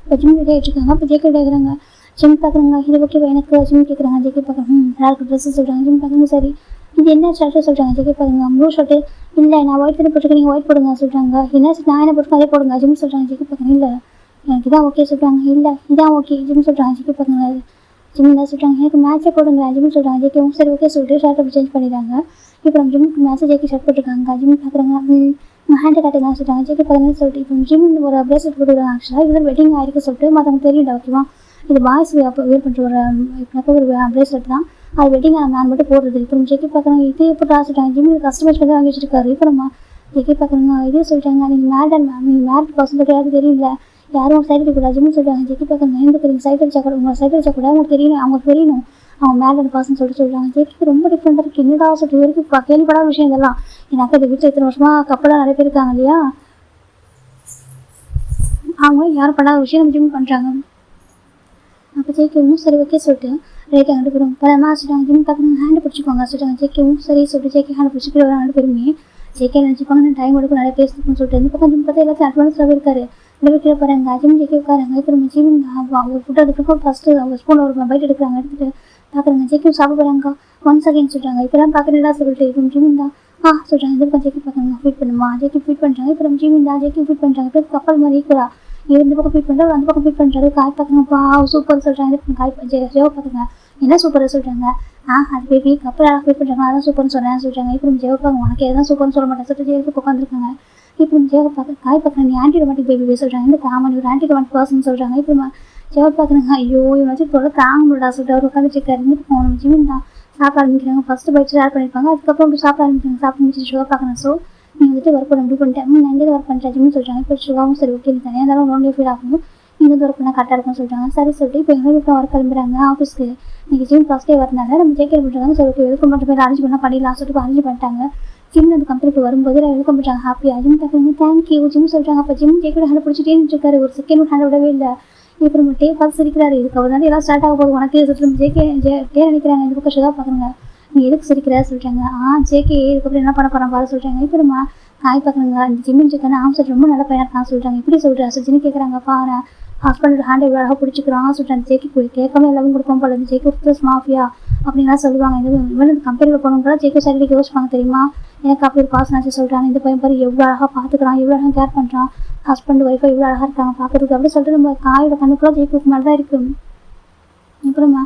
இப்போ ஜிம் ரெடி ஆகிட்டு இருக்காங்க. அப்போ ஜெக்கி கேட்குறாங்க. ஜிம் பார்க்குறாங்க. இது ஓகேவா எனக்கு ஜிம் கேட்குறாங்க. ஜெக்கி பார்க்குறாங்க. நல்லா இருக்கு ட்ரெஸ்ஸு சொல்கிறாங்க. ஜிம் பார்க்குறாங்க. சரி இது என்ன ஷர்ட்டு சொல்கிறாங்க. ஜெக்கி பார்க்குறாங்க. Blue shirt. இல்லை நான் ஒயிட் தானே போட்டுருக்கேன், நீங்கள் ஒயிட் போடுங்க சொல்கிறாங்க. என்ன சார் நான் என்ன போட்டுருக்கேன் அதே போடுங்க ஜிம் சொல்கிறாங்க. ஜெக்கி பார்க்குறாங்க. இல்லை எனக்கு இதான் ஓகே சொல்கிறாங்க. இல்லை இதான் ஓகே ஜிம் சொல்கிறாங்க. ஜெக்கி பார்க்குறாங்க. ஜிம் தான் சொல்கிறாங்க. எனக்கு மேட்சே போடுங்க ஜிம் சொல்கிறாங்க. ஜெக்கி சரி ஓகே சொல்லிட்டு ஷர்ட் அப்படி சேஞ்ச் பண்ணிடுறாங்க. இப்போ நம்ம ஜிம்முக்கு மேட்ச் ஜெக்கி ஷர்ட் போட்டிருக்காங்க. ஜிம் பார்க்குறாங்க. ஹேண்டை காட்டுங்க சொல்கிறாங்க. ஜெக்கி பார்க்குறேன்னு சொல்லிட்டு இப்போ ஜிம் ஒரு ப்ரேஸ்லெட் போட்டுருக்காங்க. ஆக்சுவலாக இது வெட்டிங் ஆயிருக்கு சொல்லிட்டு மற்றவங்க தெரியல ஓகேவா. இது பாய்ஸ் வேர் பண்ணுற ஒரு ப்ரேஸ்லெட் தான், அது வெட்டிங் மேன் மட்டும் போடுறது. இப்போ நம்ம ஜெக்கி பார்க்குறாங்க. இதே போட்டு ஆசிட்டாங்க. ஜிம்மில் கஸ்டமைஸ் பண்ணி வாங்கி வச்சிருக்காரு. இப்போ நம்ம ஜெக்கி பார்க்குறாங்க. இதே சொல்லிட்டாங்க. நீங்கள் மேரிட் நீங்கள் மேரிட் பர்சன் பற்றி யாரும் தெரியல, யாரும் சைட் அடிக்கூடாது ஜிம்னு சொல்கிறாங்க. ஜெக்கி பார்க்குறாங்க. எந்த நீங்கள் சைட் அடிச்சா கூட உங்களை சைட் அடிச்சா கூட அவங்களுக்கு தெரியணும், அவங்களுக்கு தெரியணும் அவங்க மேரிட் பர்சன் சொல்லிட்டு சொல்கிறாங்க. ஜெக்கிக்கு ரொம்ப டிஃப்ரெண்ட்டாக இருக்குது. என்னடா சொல்லிட்டு வரைக்கும் கேள்விப்படாத விஷயம் இதெல்லாம். எனக்கு இந்த வீட்டில் இத்தனை வருஷமாக கப்பலாக நிறைய பேர் இருக்காங்க இல்லையா, அவங்க யாரும் பண்ணாத விஷயம் நம்ம ஜிம் பண்ணுறாங்க. அப்போ ஜெயிக்கவும் சரி ஓகே சொல்லிட்டு ரைட்டாக 2 பேரும் பலமா சொல்லிட்டாங்க. ஜிம் பார்க்குறாங்க. ஹேண்டு பிடிச்சிக்கோங்க சொல்லிட்டாங்க. ஜெயிக்கவும் சரி சொல்லிட்டு ஜெக்கி ஹேண்டு பிடிச்சிட்டு வர 2 பேருமே ஜெக்கே நினச்சிப்பாங்க நான் டைம் எடுக்கும் நிறைய பேசிக்கணும்னு சொல்லிட்டு இந்த பக்கம் ஜிம் பார்த்தா எல்லாத்தையும் அட்வான்ஸாகவே இருக்காரு. 2 பேர் கீழே போகிறாங்க. ஜிம் ஜெக்கி உட்காராங்க. இப்போ நம்ம ஜிம் ஒரு ஃபுட் எடுத்துருக்கோம். ஃபஸ்ட்டு அவங்க ஸ்பூன் ஒரு பைட் எடுக்கிறாங்க. எடுத்துகிட்டு பார்க்குறாங்க. ஜெக்கியும் சாப்பிட போகிறாங்க. ஒன்ஸ் அகைன் சொல்கிறாங்க. இப்போலாம் பார்க்குறேன்டா சொல்லிட்டு இப்போ ஜிம் தான் சொல்கிறாங்க. இது பக்கம் ஜெக்கி பார்க்குறாங்க. ஃபீட் பண்ணுமா ஜெக்கி ஃபீட் பண்ணுறாங்க. இப்போ நம்ம ஜிம் தான் ஜெக்கி ஃபீட் பண்ணுறாங்க. இப்போ கப்பல் மாதிரி ஈக்குவலா இந்த பக்கம் ஃபீட் பண்ணுறாரு, அந்த பக்கம் ஃபீட் பண்ணுறாரு. காய் பார்க்குறப்பா சூப்பர் சொல்கிறாங்க. காய் ஜெயோ பார்க்குங்க. என்ன சூப்பராக சொல்கிறாங்க. அது பேபி கப்பல் ஃபீட் பண்ணுறாங்க, அதான் சூப்பர்னு சொன்னேன் சொல்கிறாங்க. இப்போ நம்ம ஜெயோ பார்க்க உனக்கு எதாவது சூப்பர்னு சொல்ல மாட்டேன் சொல்லிட்டு ஜெயத்துக்கு உட்காந்துருக்காங்க. இப்போ நம்ம ஜெயோ பார்க்க காய் பார்க்குறேன். நீ ஆன்டிடோமேட்டிக் பேபி சொல்கிறாங்க. இந்த காமன் ஒரு ஆன்டிடோமேட்டிக் பர்சன் சொல்கிறாங்க. இப்போ நம்ம ஜெயோ பார்க்குறாங்க. ஐயோ இவன் வச்சு தொலை தாங்க முடியல சொல்லிட்டு அவர் உட்காந்துட்டு இருக்காரு. நம்ம ஜிம் தான் சாப்பிட ஆரம்பிக்கிறாங்க. ஃபர்ஸ்ட் பைட் ஷேர் பண்ணியிருப்பாங்க. அதுக்கப்புறம் சாப்பிட ஆரம்பிக்கிறாங்க. சாப்பிட்டு முடிச்சு ஷுகா பார்க்குறேன். ஸோ நீ வந்துட்டு ஒர்க் பண்ண முடிவு பண்ணிட்டேன். நான் எங்கே ஒர்க் பண்ணுறேன் ஜிம்னு சொல்கிறாங்க. இப்போ ஷுகாவும் சரி ஓகே நீ தனியாக இருந்தாலும் லோன்லி ஃபீல் ஆகும். நீங்கள் வந்து ஒர்க் பண்ணால் கரெக்டாக இருக்கும்னு சொல்கிறாங்க. சரி சொல்லிட்டு இப்போ எங்கே வீட்டில் ஒர்க் கிளம்புறாங்க ஆஃபீஸ்க்கு. இன்னைக்கு ஜிம் ஃபர்ஸ்ட் டே வரனால நம்ம ஜேகே பண்ணுறாங்க. சரி ஓகே வெல்கம் பண்ணுற பேர் அரேஞ்ச் பண்ணால் பண்ணிடலாம் சொல்லிட்டு அரேஞ்ச் பண்ணிட்டாங்க. ஜிம் அந்த கம்பெனிக்கு வரும்போது வெல்கம் பண்ணுறாங்க. ஹாப்பியாக ஜிம் பார்க்குறாங்க. தேங்க்யூ ஜிம் சொல்கிறாங்க. அப்போ ஜிம் ஜேக்கோட ஹேண்ட் பிடிச்சிட்டே இருக்காரு. ஒரு செகண்ட் ஹேண்ட் விடவே இல்லை. இப்போ நம்ம டே பார்த்து சிரிக்கிறாரு. இதுக்கு அவர் வந்து எல்லாம் ஸ்டார்ட் ஆக போகுது உனக்கு சொல்லிட்டு ஜே நினைக்கிறாங்க. இந்த பக்கம் ஷுகா பார்க்குறாங்க. நீ எதுக்கு சிரிக்கிற சொல்கிறாங்க. ஜேகே இதுக்கப்புறம் என்ன பண்ண போகிறான் பாரு சொல்கிறாங்க. இப்போ நம்ம காய் பார்க்குறாங்க. இந்த ஜிம்மின் சிக்கன் ஆம்சட் ரொம்ப நல்ல பையனாக இருக்கான் சொல்கிறாங்க. இப்படி சொல்கிறேன் சொல்லின்னு கேட்குறாங்க. பாரு ஹஸ்பண்டோட ஹேண்ட் எவ்வளோ அழகாக பிடிச்சிக்கிறான் சொல்லிட்டு ஜேக்கி கேட்காம எல்லாமே கொடுப்போம் போல ஜேக்கி ரிப்ளஸ் மாஃபியா அப்படின்லாம் சொல்லுவாங்க. இவன் இந்த கம்பெனியில் போனவங்க ஜேக்கி சைடு யோசிப்பாங்க தெரியுமா. எனக்கு அப்படி ஒரு பாசனாச்சு சொல்கிறாங்க. இந்த பையன் பாரு எவ்வளோ அழகாக பார்த்துக்கிறான், எவ்வளோ அழகாக கேர் பண்ணுறான், ஹஸ்பண்ட் ஒய்ஃபை எவ்வளோ அழகாக இருக்காங்க பார்க்குறதுக்கு அப்படி சொல்லிட்டு நம்ம காயோட கண்ணுக்குள்ள ஜேக்கிக்கு மேலே தான் இருக்குது. அப்புறமா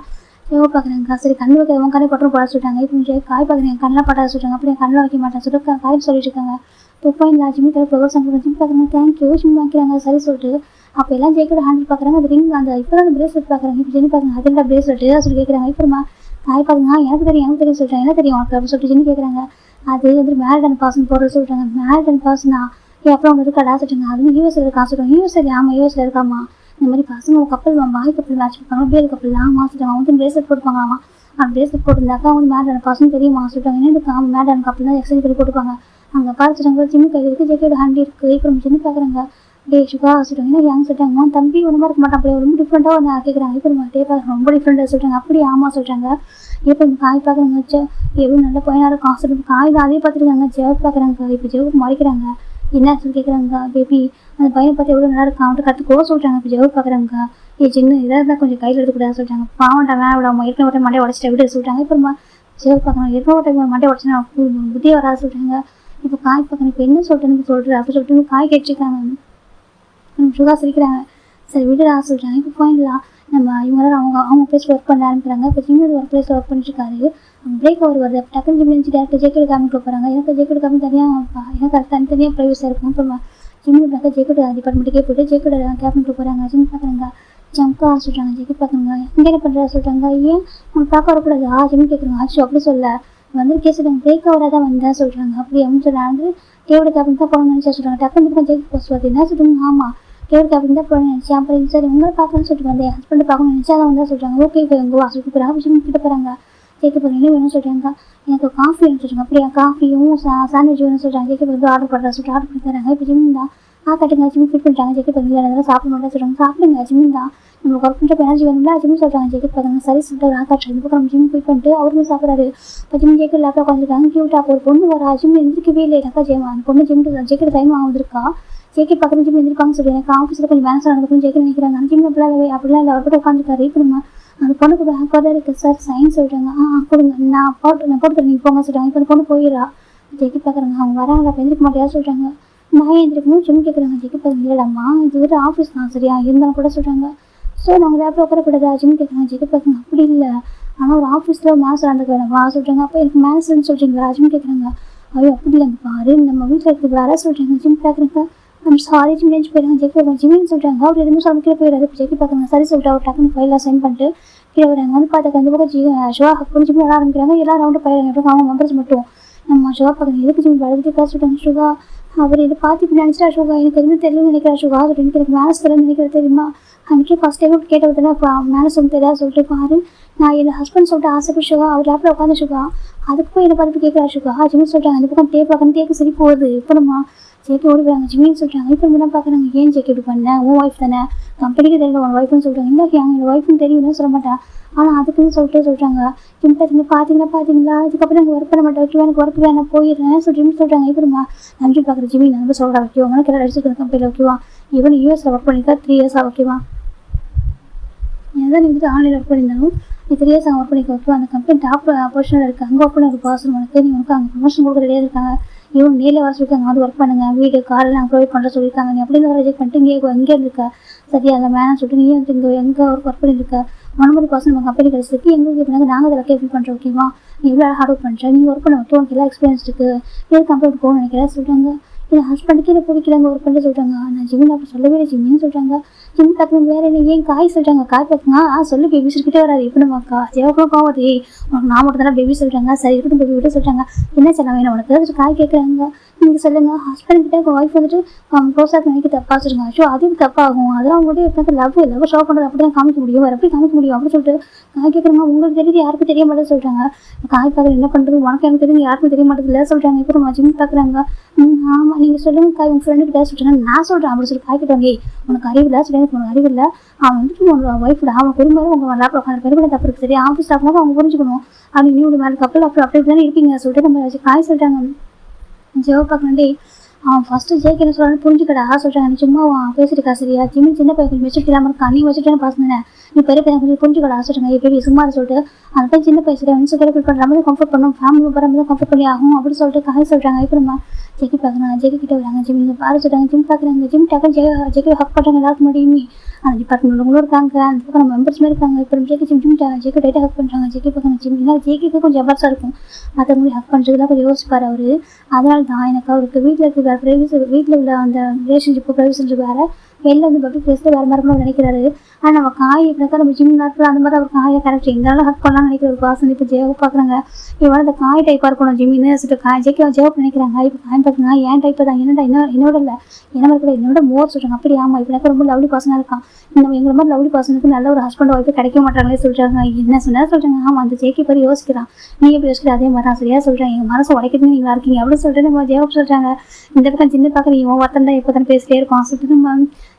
ஷேவ் பார்க்குறாங்க. சரி கண்ணு வைக்க உன் கண்ணை பட்டம் போட சொல்லிட்டாங்க. இப்போ காய் பார்க்குறேன் கண்ணெலாம் பட்டாத சொல்கிறாங்க. அப்படி கண்ணில் வைக்க மாட்டேன் சொல்லிட்டு காய் சொல்லிட்டு இருக்காங்க. இப்போ இந்த ஜிம்மி கடை ப்ரொவர்ஸ் அங்கே ஜிம் பார்க்குறாங்க. தேங்க்யூ ஜிம் வாங்கிக்கிறாங்க. சரி சொல்லிட்டு அப்போ எல்லாம் ஜேக்கோட ஹேண்டில் பார்க்குறாங்க. அது ரிங் அந்த இப்போ தான் அந்த பிரேஸ்லெட் பார்க்குறாங்க. இப்போ ஜெனி பார்க்குறாங்க. அது என்ன பிரேஸ்லெட் சொல்லி கேட்குறாங்க. அப்புறமா காய் பார்க்குறாங்க. எனக்கு தெரியும் சொல்லிட்டாங்க. என்ன தெரியும் உனக்கு அப்படின்னு சொல்லிட்டு ஜெனி கேட்குறாங்க. அது வந்து மேரிட் அண்ட் பாஸ்ன்னு போடுறது சொல்லிட்டாங்க. மேரிட் அண்ட் பாஸ்னா அப்புறம் அவங்க இருக்காடா சொல்லிட்டாங்க. அது யூஎஸ்ல இருக்கா சொல்லுவாங்க. யூஎஸ்ல ஆமாம் யூஎஸ்ல இருக்காமா. இந்த மாதிரி பசங்க கப்பல் பாய் கப்பல் மேட்ச் கொடுப்பாங்க. பேர் கப்பல் ஆமாம் சொல்லிட்டாங்க. அவங்க வந்து பிரேஸ்லெட் போட்டுப்பாங்களாமா. அந்த பிரேஸ்லெட் போட்டிருந்தாக்கா அவங்க மேரிட் அண்ட் பாஸ்ன்னு தெரியுமா சொல்லிட்டாங்க. என்ன மேரிட் அண்ட் கப்பல் தான் எக்ஸ்சேஞ்ச் பண்ணி போட்டுப்பாங்க. அங்கே பார்த்துட்டாங்க. ஜிம்மி கையில் இருக்குது ஜேக்கோட ஹேண்ட் இருக்குது. இப்போ நம்ம ஜிம்மி பார்க்குறாங்க. டே ஷுகா சொல்லிட்டாங்க. ஏன் யாங்க சொல்லிட்டாங்க. தம்பி ஒன்றுமா இருக்க மாட்டான் அப்படியே ரொம்ப டிஃப்ரெண்ட்டாக ஒன்று கேட்குறாங்க. இப்போ நம்ம டே பார்க்குறோம் ரொம்ப டிஃப்ரெண்ட்டாக சொல்லிட்டாங்க. அப்படி ஆமாம் சொல்லிட்டாங்க. இப்போ இந்த காய் பார்க்குறாங்க. எவ்வளோ நல்ல பையனாக இருக்கும் சொல்லிட்டு காய் தான் அதே பார்த்துருக்காங்க. ஜெவ் பார்க்குறாங்க. இப்போ ஜெவுக்கு மறைக்கிறாங்க. என்ன சொல்லி கேட்குறாங்க. பேபி அந்த பையனை பார்த்து எவ்வளோ நல்லா இருக்கும் அவன்ட்டு கற்றுக்கோ சொல்லிட்டாங்க. இப்போ ஜெவ் பார்க்குறாங்க. சின்ன இதாக இருந்தால் கொஞ்சம் கையில் எடுத்துக்கூடாது சொல்லிட்டாங்க. பாவண்டா வேணா விடாம ஏற்கனவே மண்டை உடச்சிட்டு விட சொல்லிட்டாங்க. இப்போ ஜெவ் பார்க்குறாங்க. ஏற்கனவே மண்டை உடச்சுன்னா புத்தியே வராது சொல்லிட்டாங்க. இப்போ காய் பார்க்கணும். இப்போ என்ன சொல்லிட்டு சொல்கிறேன் அப்படி சொல்லிட்டு காய் கேட்டுருக்காங்க. ஷுகா சிரிக்கிறாங்க. சரி விடுறா சொல்கிறாங்க. இப்போ போயிடலாம் நம்ம இவங்களாம் அவங்க பிளேஸில் ஒர்க் பண்ண ஆரம்பிக்கிறாங்க. இப்போ ஜிம்மில் ஒரு பிளேஸில் ஒர்க் பண்ணிட்டுருக்காரு. பிரேக் அவர் வருது. அப்போ டக்குனு ஜிம் நினச்சி டேரக்டாக ஜேக்கெட் காமிக்க போகிறாங்க. எனக்கு ஜேக்கெட் காமி தனியாக எனக்கு அது தனித்தனியாக ப்ரைவஸாக இருக்கும். அப்புறமா ஜிம்மில் பார்க்க ஜேக்கெட் டிபார்ட்மெண்ட்டுக்கே போய்ட்டு ஜேக்கெட் கேபினுக்கு போகிறாங்க. ஜிம் பார்க்குறாங்க. ஜம்கா சொல்கிறாங்க. ஜேக்கெட் பார்க்குறாங்க. இங்கே என்ன பண்ணுறா சொல்கிறாங்க. ஏன் உனக்கு பார்க்க வரக்கூடாதா ஜிம் கேட்குறாங்க. ஆச்சு அப்படி சொல்ல வந்து கேசுறாங்க. பிரேக் அவராக தான் வந்தேன் சொல்கிறாங்க. அப்படி அப்படின்னு சொல்கிறாங்க. கேவோட கேபின் தான் போகணும்னு நினச்சா சொல்கிறாங்க. டக்குனு ஜேக்கெட் போஸ்ட் பார்த்து என்ன சொல்கிறாங்க. ஆமாம் கேவோட கேபின் தான் போகணும்னு நினச்சேன். அப்புறம் சரி உங்களை பார்க்கணும்னு சொல்லிட்டு வந்தேன். என் ஹஸ்பண்டை பார்க்கணும்னு நினச்சா தான் வந்தால் சொல்கிறாங்க. ஓகே இப்போ எங்கள் வா சொல்லிட்டு போகிறாங்க. ஜிம் கிட்ட போகிறாங்க. ஜேக்கெட் பார்க்க என்ன வேணும்னு சொல்கிறாங்க. எனக்கு காஃபி வேணும்னு சொல்கிறாங்க. அப்படியே காஃபியும் சாண்ட்விச் வேணும்னு சொல்கிறாங்க. ஜேக்கெட் வந்து ஆர்டர் பண்ணுறேன் சொல்லிட்டு ஆர்டர் பண்ணி தராங்க. இப்போ ஜிம் தான் கட்டுங்க ஜிம் ஃபிட் பண்ணிட்டாங்க. ஜேக்கெட் பண்ணி அதெல்லாம் சாப்பிட மாட்டேன் சொல்கிறாங்க. சாப்பிடுங்க ஜிம் தான் நம்மளுக்கு ஒர்க் பண்ணுற எனர்ஜி வேணும்ல ஜிம் சொல்கிறாங்க. ஜேக்கெட் பார்த்தாங்க. சரி சொல்லிட்டு காட்டுறேன். இந்த பக்கம் நம்ம ஜிம் ஃபிட் பண்ணிட்டு அவருமே சாப்பிட்றாரு. இப்போ ஜிம் ஜேக்கெட் லேப்டாப் உட்காந்துருக்காங்க. கியூட்டா ஒரு பொண்ணு வரா. ஜிம் எந்திரிக்கவே இல்லை. எனக்கா ஜெயமா அந்த பொண்ணு ஜிம் ஜேக்கெட் டைம் ஆகுதுருக்கா. ஜேக்கெட் பக்கத்து ஜிம் எந்திருப்பாங்க சொல்லி எனக்கு ஆஃபீஸில் கொஞ்சம் பேலன்ஸ் நடக்கும் ஜேக்கெட் நினைக்கிறாங்க. அந்த ஜிம் அப்படிலாம் இல்லை அவர்கிட்ட உட்காந்துருக்காரு. இப்படிமா அந்த பொண்ணுக்கு பேங்காக தான் இருக்குது சார் சைன்ஸ் சொல்கிறாங்க. கொடுங்க நான் போட்டு நீங்கள் போங்க சொல்கிறாங்க. இப்போ அந்த பொண்ணு போயிடா. ஜேக்கெட் பார்க்குறாங்க. அவங்க வராங்களா அப்போ எந்திரிக்க மாட்டேயா சொல்கிறாங்க. நான் எந்திரிக்கணும் ஜிம் கேட்குறாங்க. ஜேக்கெட் பார்க்குறீங்க இல்லைடாம்மா இது வந்து ஆஃபீஸ் தான் சரியா இருந்தாலும் கூட சொல்கிறாங்க. ஸோ நாங்கள் லேப்டாப் உட்காரக்கூடாதா ஜிம் கேட்குறாங்க. ஜேக்கெட் பார்க்குறாங்க. அப்படி இல்லை ஆனால் ஒரு ஆஃபீஸில் மேத்ஸ் நடந்துக்கு வேணாம் வா சொல்கிறாங்க. அப்போ எனக்கு மேத்ஸ்ன்னு சொல்கிறீங்களா ஜிம் கேட்குறாங்க. ஐயோ அப்படி இல்லைங்க பாரு நம்ம வீட்டில் இருக்கிறது வேற சொல்கிறாங்க. ஜிம் பார்க்குறாங்க. சாரி ஜிம் நினச்சி போயிடுறாங்க. ஜேக்கெட் ஜிம்னு சொல்கிறாங்க. அவர் எதுவுமே சொல்ல கீழே போயிடாரு. இப்போ ஜேக்கெட் பார்க்குறாங்க. சரி சொல்லிட்டு அவர் டக்குனு ஃபைலாக சென்ட் பண்ணிட்டு கீழே வராங்க. வந்து பார்த்தாக்க அந்த பக்கம் ஷுவா ஹக் ஜிம் விளாட ஆரம்பிக்கிறாங்க. எல்லா ரவுண்டு போயிடுறாங்க. அவங்க மெம்பர்ஸ் மட்டும் நம்ம ஷுவா பார்க்குறாங்க. எதுக்கு ஜிம் வளர்த்துக்கா சொல்கிறாங்க. ஷுகா அவர் இதை பார்த்து இப்படி நினச்சிட்டா ஷுகா எனக்கு எதுவுமே தெரியல நினைக்கிறா ஷுகா சொல்லிட்டு எனக்கு மேனஸ் தெரியல நினைக்கிறது தெரியுமா. அன்றைக்கி ஃபஸ்ட் டைம் கேட்ட விட்டு தான் மேனஸ் வந்து தெரியாது சொல்லிட்டு பாரு நான் என் ஹஸ்பண்ட் சொல்லிட்டு ஆசைப்பட்டு ஷுகா அவர் லேப்பில் உட்காந்து ஷுகா அதுக்கு போய் என்னை பார்த்து கேட்குறா ஷுகா ஜிம்னு சொல்கிறாங்க. அந்த பக்கம் பார்க்கணும் தேக்கு சரி போகுது. இப்போ நம்ம ஜேக்கி ஓடிக்கிறாங்க. ஜிம்மின்னு சொல்கிறாங்க. இப்போ என்ன பார்க்குறாங்க. ஏன் ஜேக்கி இப்படி பண்ணேன் உன் ஒய்ஃப் தானே கம்பெனிக்கு தெரியல உன் ஒய்ஃப்னு சொல்கிறாங்க. இல்லை என் ஒய்ஃப்னு தெரியும்னு சொல்ல மாட்டேன் ஆனால் அதுக்குன்னு சொல்லிட்டு சொல்கிறாங்க. ஜிம் பார்த்தீங்களா இதுக்கப்புறம் எனக்கு ஒர்க் பண்ண மாட்டேன் ஓகேவா எனக்கு ஒர்க் வேணா போயிடுறேன் ஸோ ஜிம் சொல்கிறாங்க. இப்படிமா நம்பி பார்க்குற ஜிம்மி நம்ம சொல்கிறா ஓகேவா உனக்கு எல்லாம் அடிச்சுக்கிற கம்பெனியில் ஓகேவா இவன் யூஎஸில் ஒர்க் பண்ணியிருக்கா 3 இயர்ஸாக ஓகேவா எதாவது நீ வந்துட்டு ஆன்லைனில் ஒர்க் பண்ணியிருந்தாலும் நீ 3 இயர்ஸ் அங்கே ஒர்க் பண்ணிக்க ஓகேவா அந்த கம்பெனி டாப் பொசிஷனில் இருக்குது அங்கே ஒர்க் பண்ண ஒரு பர்சன் உனக்கு நீ உனக்கு அங்கே ப்ரொமோஷன் கொடுக்க ரெடியாக இருக்காங்க. இவங்க நேரில் வர சொல்லியிருக்காங்க வந்து ஒர்க் பண்ணுங்க வீடு காரில் நாங்கள் ப்ரொவைட் பண்ணுற சொல்லியிருக்காங்க. நீ அப்படி இருந்தால் ரிஜெக்ட் பண்ணிட்டு இங்கே இருக்க சரியா அதை வேணாம்னு சொல்லிட்டு நீ வந்து இங்கே எங்கே ஒர்க் பண்ணியிருக்க 100% நம்ம கம்பெனி கிடச்சிருக்கு எங்களுக்கு பண்ணாங்க நாங்கள் அதை கேள்வி பண்ணுறோம் ஓகேவா நீ எவ்வளோ ஹார்ட் ஒர்க் பண்ணுற நீ ஒர்க் பண்ண ஓகே உனக்கு எல்லாம் எக்ஸ்பீரியன்ஸ் இருக்குது ஏது கம்பெனிக்கு போகணும்னு நினைக்கிறேன் சொல்கிறாங்க. என் ஹஸ்பண்டுக்கு இதை பிடிக்கலங்க ஒரு பண்ணி சொல்கிறாங்க. நான் ஜிம் டாக்டர் சொல்லவே இல்லை ஜிம்மின்னு சொல்கிறாங்க. ஜிம் டாக்டர் வேறு என்ன ஏன் காய் சொல்கிறாங்க. காய் பார்த்துங்க சொல்லு பேபி சொல்லிக்கிட்டே வராது எப்படிமாக்கா ஜெயக்கும் கோவதே உனக்கு நான் மட்டும் தானே பேபி சொல்கிறாங்க. சரி இருக்கட்டும் பேபி விட்டு சொல்கிறாங்க. என்ன சொல்ல வேணும் உனக்கு காய் கேட்குறாங்க. நீங்கள் சொல்லுங்கள் ஹஸ்பண்ட் கிட்டே ஒய்ஃப் வந்துட்டு க்ளோஸாக நினைக்க தப்பாக வச்சுருங்க. ஸோ அதுவும் தப்பாகும். அதெல்லாம் உங்கள்கிட்ட எனக்கு லவ் ஷோ பண்ணுறது அப்படி தான் காமிக்க முடியும். வேறு எப்படி காமிக்க முடியும் அப்படின்னு சொல்லிட்டு காய் கேட்குறாங்க. உங்களுக்கு தெரியுது யாருக்கும் தெரிய மாட்டேன்னு சொல்கிறாங்க. காய் பார்க்குற என்ன பண்ணுறது உனக்கு எனக்கு தெரியும் யாருக்கும் தெரிய மாட்டேது இல்லை சொல்கிறாங்க. இப்போ நம்ம ஜிம் பார்க்குறாங்க. ஆமாம் நீங்கள் சொல்லுங்கள் காய் உங்கள் ஃப்ரெண்டு கிட்ட சொல்கிறாங்க. நான் சொல்கிறேன் அப்படி சொல்லி காய் கேட்டாங்க. உனக்கு அறிவில்லை சொல்கிறேன் உனக்கு அறிவில்லை. அவன் வந்துட்டு உங்களோட ஒய்ஃபோட அவன் குடும்பம் உங்கள் லேப்டாப் உட்காந்து பெருமையை தப்பு இருக்குது சரி ஆஃபீஸ் ஸ்டாஃப்னாலும் அவங்க புரிஞ்சுக்கணும். அப்படி நீ ஒரு மேலே கப்பல் அப்படி தானே இருப்பீங்க சொல்லிட்டு நம்ம காய் சொல்கிறாங்க. ஜெவ பார்க்கணுண்டே அவன் ஃபஸ்ட்டு ஜேக்கு என்ன சொல்கிறான்னு புரிஞ்சுக்கடா சொல்கிறாங்க. நீ சும்மா பேசிட்டு சரியா ஜிம்மி சின்ன பையன் கொஞ்சம் மெச்சூரிட்டி இல்லாமல் இருக்கா நீ வச்சுட்டு பாசனே நீ பெரிய பையன் கொஞ்சம் புரிஞ்சுக்கடா சொல்கிறாங்க. எப்படி சும்மா சொல்லிட்டு அந்த பையன் சின்ன பையன் சரியா வந்து ஃபீல் பண்ணுற மாதிரி கம்ஃபர்ட் பண்ணும் ஃபேமிலி மெம்பர் தான் கம்ஃபர்ட் பண்ணி ஆகும் அப்படின்னு சொல்லிட்டு காய் சொல்கிறாங்க. இப்போ நம்ம ஜெக்கி பார்க்குறாங்க. ஜெக்கி கிட்ட வராங்க. ஜிம் நீங்கள் பாரு சொல்கிறாங்க. ஜிம் பார்க்குறாங்க. ஜிம் டக்குன்னு ஜெக்கி ஹக் பண்ணுறாங்க. எல்லாருக்கும் முடியுமே அந்த டிபார்ட்மெண்ட்களும் இருக்காங்க. அந்த பக்கம் நம்ம மெம்பர்ஸ் மாதிரி இருக்காங்க. இப்போ ஜெக்கி ஜெக்கி டைட்டாக ஹக் பண்ணுறாங்க. ஜெக்கி பார்க்கணும் ஜிம் ஏன்னா ஜெக்கிக்கு கொஞ்சம் எபர்ஸாக இருக்கும். மற்றவங்க ஹக் பண்ணுறதுலாம் கொஞ்சம் யோசிப்பார் அவர். அதனால தான் எனக்கு அவருக்கு வீட்டில் இருக்கிற ப்ரைவசி வீட்டில் உள்ள அந்த ரிலேஷன்ஷிப்பு ப்ரைவசி வேறு வெளில வந்து பப்ளிக் பிளேஸில் வேறு மாதிரி நினைக்கிறாரு. ஆனால் நம்ம காய் எப்படினாக்கா நம்ம ஜிம் நாட்டில் அந்த மாதிரி அவர் காயை கரெக்ட் எங்களால் ஹக் பண்ணலாம்னு நினைக்கிற ஒரு பாசன். இப்போ ஜெயவு பார்க்குறாங்க. இவன் அந்த காய் டைப்பாக இருக்கணும் ஜிம்மின்னு சொல்லிட்டு ஜெக்கி ஜெயவு நினைக்கிறாங்க. இப்போ காய் பார்க்குறாங்க ஏன் டைப்பு தான் என்னடா என்னோட இல்லை என்ன இருக்கிற என்னோட மோர் சொல்கிறாங்க. அப்படி ஆமாம் இப்படினாக்கா ரொம்ப லவ்லி பர்சனாக இருக்கான். இந்த எங்களை மாதிரி லவ்லி பர்சனுக்கு நல்ல ஒரு ஹஸ்பண்ட் ஒய்ஃபு கிடைக்க மாட்டாங்களே சொல்கிறாங்க. என்ன சொன்னால் சொல்கிறாங்க. ஆமாம் அந்த ஜெக்கி பற்றி யோசிக்கிறான். நீ எப்படி யோசிக்கிற அதே மாதிரி தான் சரியா சொல்கிறாங்க. எங்கள் மனசை உடைக்கிறதுக்கு நீங்களா இருக்கீங்க அப்படின்னு சொல்லிட்டு நம்ம ஜெயவு சொல்கிறாங்க. இந்த பக்கம் சின்ன பார்க்குற இவன் ஒருத்தன் தான் இப்போ தானே பேசிட்டே இருப்பான் சொல்லிட்டு நம்ம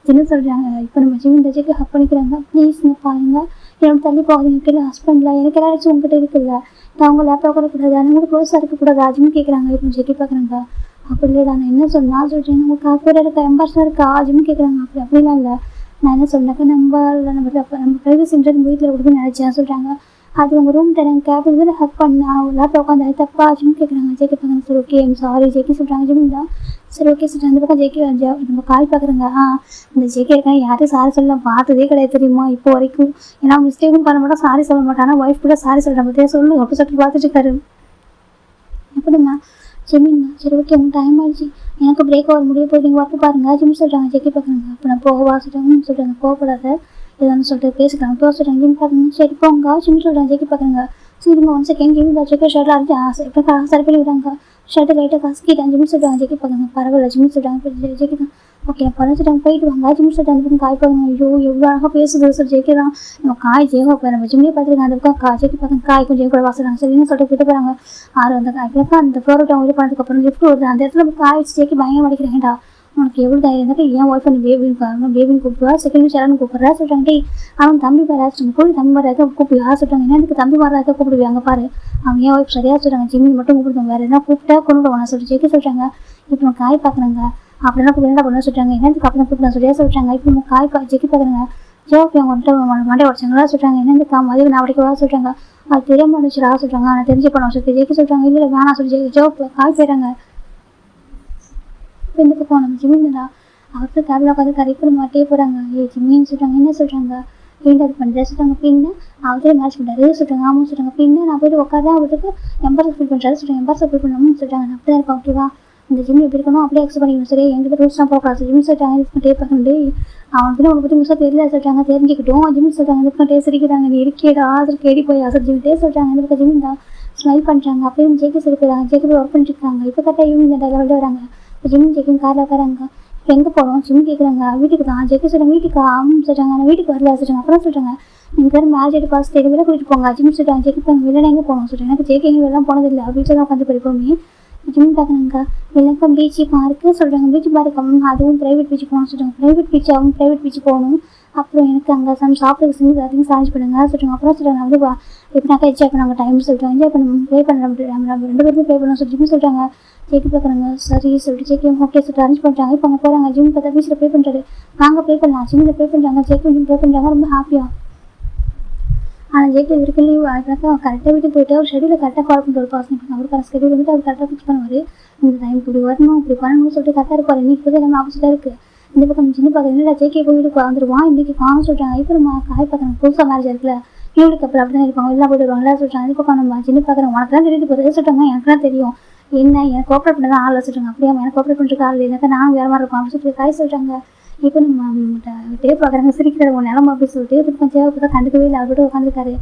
சின்ன சொல்கிறாங்க. இப்போ நம்ம ஜிம் இந்த ஜெக்கி ஹக் பண்ணிக்கிறாங்க. ப்ளீஸ்ங்க பாருங்க எனக்கு தள்ளி போகாதீங்க கீழே ஹஸ்பண்டில் எனக்கு ஏதாச்சும் உங்ககிட்ட இருக்குல்ல நான் அவங்க லேப்டாப் இருக்கக்கூடாது அவங்க க்ளோஸாக இருக்கக்கூடாது அதுன்னு கேட்குறாங்க. இப்போ ஜெக்கி பார்க்குறாங்க. அப்படி இல்லைடா நான் என்ன சொன்னால் சொல்கிறேன் உங்களுக்கு காப்பீடு இருக்கா எம்பர்ஸாக இருக்கா அதுன்னு கேட்குறாங்க. அப்படிலாம் இல்லை நான் என்ன சொன்னாக்கா நம்ம ப்ரைவசின்றது வீட்டில் கொடுக்குன்னு நினச்சேன் சொல்கிறாங்க. அது உங்கள் ரூம் தரேன் கேபிள் தான் ஹக் பண்ணேன் லேப்டாப் உட்காந்து தப்பா ஆச்சுன்னு கேட்குறாங்க. ஜெக்கி பார்க்குறாங்க. சரி ஓகே சாரி ஜெக்கி சொல்கிறாங்க. ஜிம் தான் சரி ஓகே சொல்கிறேன். அந்த பக்கம் ஜெக்கி நம்ம கால் பார்க்குறேங்க. இந்த ஜெக்கி இருக்காங்க யாரும் சாரி சொல்ல பார்த்ததே கிடையாது தெரியுமா இப்போ வரைக்கும். ஏன்னா மிஸ்டேக்கும் பண்ண மாட்டோம் சாரி சொல்ல மாட்டேன். ஆனால் ஒய்ஃப் கூட சாரி சொல்கிற பற்றியே சொல்லு அப்படி சொல்லிட்டு பார்த்துட்டு இருக்காரு. எப்படிம்மா ஜிம்மிங்க சரி ஓகே உங்கள் டைம் ஆகிடுச்சு எனக்கு பிரேக் வர முடிய போய் நீங்கள் ஒர்க்கு பாருங்கள் ஜிம் சொல்கிறாங்க. ஜெக்கி பார்க்குறாங்க. அப்போ நான் போகவா சொல்கிறாங்கன்னு சொல்கிறாங்க. போகக்கூடாது எதான்னு சொல்லிட்டு பேசிக்கலாம் போக சொல்கிறாங்க. ஜிம் பார்க்குறாங்க. சரி போங்க ஜிம் சொல்கிறாங்க. ஜெக்கி பார்க்குறாங்க. சரிங்க 1 செகண்ட் ஜிம் ஜெக்கி ஷர்ட்டில் அரைச்சி இப்போ சரி பண்ணி விடாங்க. ஷர்ட்டு லைட்டாக கசக்கிட்டாங்க. ஜிம் சொல்கிறாங்க. ஜெக்கி பார்க்குறாங்க. பரவாயில்ல ஜிம் சொல்கிறாங்க. ஜெக்கி தான் ஓகே பரவாயில்ல சொல்கிறாங்க. போயிட்டு வாங்க ஜிம் சொல்லிட்டு அந்த பக்கம் காய் பார்க்குறாங்க. ஐயோ எவ்வளோ அழகாக பேசுது சொல்லி ஜெக்கி தான் நம்ம காய் ஜெயகா போய் நம்ம ஜிம்லேயே பார்த்துருக்காங்க. அந்த பக்கம் ஜெக்கி பார்க்குறாங்க. காய் கொஞ்சம் கூட வாசுறாங்க. சரின்னு சொல்லிட்டு போயிட்டு போகிறாங்க. அந்த காய்க்கு அந்த ஃப்ளோர் அவங்க இது பண்ணதுக்கப்புறம் லிஃப்ட் வருது. அந்த இடத்துல காய் வச்சு ஜெக்கி பயங்கரம் அடிக்கிறாங்கடா உனக்கு எவ்வளோ தைரியம் இருந்தாக்கா ஏன் ஒய்ஃப் அந்த பேபின்னு கூப்பிடுவா செகண்ட் சேரன்னு கூப்பிட்றா சொல்கிறாங்க. அவன் தம்பி மாதிரி போய் தம்பி மாதிரி கூப்பிடுவா சொல்கிறாங்க. என்ன எனக்கு தம்பி மாதிரி கூப்பிடுவாங்க அங்கே பாரு அவன் ஏன் ஒய்ஃப் சரியாக சொல்கிறாங்க. ஜிம்மி மட்டும் கூப்பிடுவாங்க வேறு எதனா கூப்பிட்டா கொண்டு போவாங்க சொல்லிட்டு ஜெக்கி சொல்கிறாங்க. இப்போ நம்ம காய் பார்க்குறாங்க. அப்படின்னா என்ன பண்ண சொல்கிறாங்க. என்னத்துக்கு அப்புறம் கூப்பிடலாம் சொல்லியா சொல்கிறாங்க. இப்போ நம்ம காய் ஜெக்கி பார்க்குறாங்க. ஜோப்பி அவங்க வந்துட்டு மண்டை உடச்சாங்களா சொல்கிறாங்க. என்னதுக்கா மதியம் நான் உடைக்கவா சொல்கிறாங்க. அது தெரிய மாட்டேச்சுடா சொல்கிறாங்க. நான் தெரிஞ்சு பண்ண சொல்லி ஜெக்கி சொல்கிறாங்க. இல்லை வேணாம் சொல்லி ஜோப் காய் போயிடுறாங்க. இப்போ இந்த பக்கம் நம்ம ஜிம்மிங்களா அவருக்கு கேபில் உட்காந்து கரைக்கிற மாட்டே போகிறாங்க. ஜிம்மின்னு சொல்கிறாங்க. என்ன சொல்கிறாங்க பெயிண்ட் அது பண்ணுறேன் சொல்கிறாங்க. பின்ன அவரே மேட்ச் பண்ணுறாரு சொல்கிறாங்க. ஆமாம் சொல்கிறாங்க. பின்ன நான் போய்ட்டு உட்காந்து அவருக்கு எம்பர்ஸை ஃபீல் பண்ணுறாரு சொல்கிறாங்க. எம்பர்ஸை ஃபீல் பண்ணணும்னு சொல்கிறாங்க. நான் அப்படி தான் இருக்கேன் ஓகேவா இந்த ஜிம் எப்படி இருக்கணும் அப்படியே அக்செப்ட் பண்ணிக்கணும் சரியா எங்கிட்ட ரூல்ஸ்லாம் போகக்கூடாது. ஜிம் சொல்கிறாங்க. இது பண்ணிட்டே பார்க்கண்டே அவனுக்கு உங்களை பற்றி முழுசாக தெரியல சொல்கிறாங்க. தெரிஞ்சுக்கிட்டோம் ஜிம் சொல்கிறாங்க. இது பண்ணிட்டே சிரிக்கிறாங்க. நீ இருக்கேடா அது கேடி போய் அசர் ஜிம்மிட்டே சொல்கிறாங்க. இந்த பக்கம் ஜிம் தான் ஸ்மைல் பண்ணுறாங்க. அப்படியே ஜெக்கி சரி போயிடுறாங்க. ஜெக்கி போய் ஒர்க் பண்ணிட்டு இருக்காங்க. இப்போ கரெக்டாக ஈவினிங் இந்த டைலாக வராங்க. இப்போ ஜிம் ஜெக்கிங் காரில் உட்காராங்க. இப்போ எங்கே போகிறோம் ஜிம் கேட்குறாங்க. வீட்டுக்கு தான் ஜெக்கி சொல்கிறாங்க. வீட்டுக்கு ஆமாம் சொல்கிறாங்க. ஆனால் வீட்டுக்கு வரல சொல்கிறாங்க. அப்புறம் சொல்கிறாங்க நீங்கள் பேர் மேரேஜ் பாஸ் தெரியவில்லை கூட்டிகிட்டு போங்க ஜிம் சொல்கிறாங்க. ஜெக்கி போங்க வெளில எங்கே போகணும் சொல்கிறாங்க. எனக்கு ஜெக்கி எங்கே வெளிலாம் போனதில்லை வீட்டில் தான் உட்காந்து படிப்போமே ஜிம் பார்க்குறாங்க. எனக்கு பீச்சு பார்க்கு சொல்கிறாங்க. பீச் பார்க்கு அதுவும் ப்ரைவேட் பீச்சு போகணும்னு சொல்கிறாங்க. ப்ரைவேட் பீச்சு அவங்க ப்ரைவேட் பீச்சு போகணும். அப்புறம் எனக்கு அங்கே சாப்பிட்றதுக்கு செஞ்சு அதையும் சார்ஜ் பண்ணுங்க சொல்கிறாங்க. அப்புறம் சொல்கிறாங்க வந்து எப்படினாக்கா என்ஜாய் பண்ணுவாங்க டைம் சொல்லிட்டு என்ஜாய் பண்ண ப்ளே பண்ணுற நம்ம 2 பேருமே ப்ளே பண்ணணும் சொல்லி ஜிம் சொல்கிறாங்க. ஜெக்கி பார்க்குறாங்க. சரி சொல்லிட்டு ஜெக்கி ஓகே சொல்லிட்டு அரேஞ்ச் பண்ணுறாங்க. இப்போ அங்கே போகிறாங்க. ஜிம் பார்த்தா பீச்சில் ப்ளே பண்ணுறாரு. நாங்கள் ப்ளே பண்ணலாம் ஜிம்மில் ப்ளே பண்ணுறாங்க. ஜெக்கி ஜிம் ப்ளே பண்ணுறாங்க. ரொம்ப ஹாப்பியாக ஆனால் ஜெக்கி இவருக்கு லீவ் ஆகிட்டாக்கா கரெக்டாக வீட்டுக்கு போய்ட்டு அவர் ஷெடியூலில் கரெக்டாக ஃபாலோ பண்ணுற ஒரு பர்சன் அவருக்கான ஸ்கெடியூல் வந்துட்டு அவர் கரெக்டாக ஃபிக்ஸ் பண்ணுவார். இந்த டைம் இப்படி வரணும் இப்படி பண்ணணும்னு சொல்லிட்டு கரெக்டாக இருப்பார். இன்றைக்கி போய் எல்லாமே ஆப்போசிட்டாக இருக்குது. இந்த பக்கம் சின்ன பார்க்குறது என்னடா ஜெக்கி போய் வீட்டுக்கு வந்துடுவான் இன்றைக்கி காணும் சொல்கிறாங்க. இப்போ நம்ம காய் பார்க்குறாங்க. புதுசாக மேரேஜ் இருக்குல்ல ஈவினிங் கப்பல் அப்படி தான் இருப்பாங்க எல்லாம் போய்ட்டு வருவாங்களா சொல்கிறாங்க. இந்த பக்கம் நம்ம சின்ன பார்க்குறேன் உனக்கு தான் தெரியுது போதே சொல்கிறாங்க. எனக்குலாம் தெரியும் என்ன எனக்கு கோஆப்ரேட் பண்ண தான் ஆள் சொல்கிறாங்க. அப்படியே எனக்கு கோஆப்ரேட் பண்ணுறதுக்கு ஆள் இல்லைனாக்கா நானும் வேறு மாதிரி இருக்கும் அப்படின்னு சொல்லிட்டு காய் சொல்கிறாங்க. இப்போ நம்ம டேப் பார்க்குறாங்க சிரிக்கிற உன் நிலமை அப்படின்னு சொல்லிட்டு இப்போ கொஞ்சம் தேவைப்பட்டா கண்டுக்கவே இல்லை. அவர்கிட்ட உட்காந்துருக்காரு.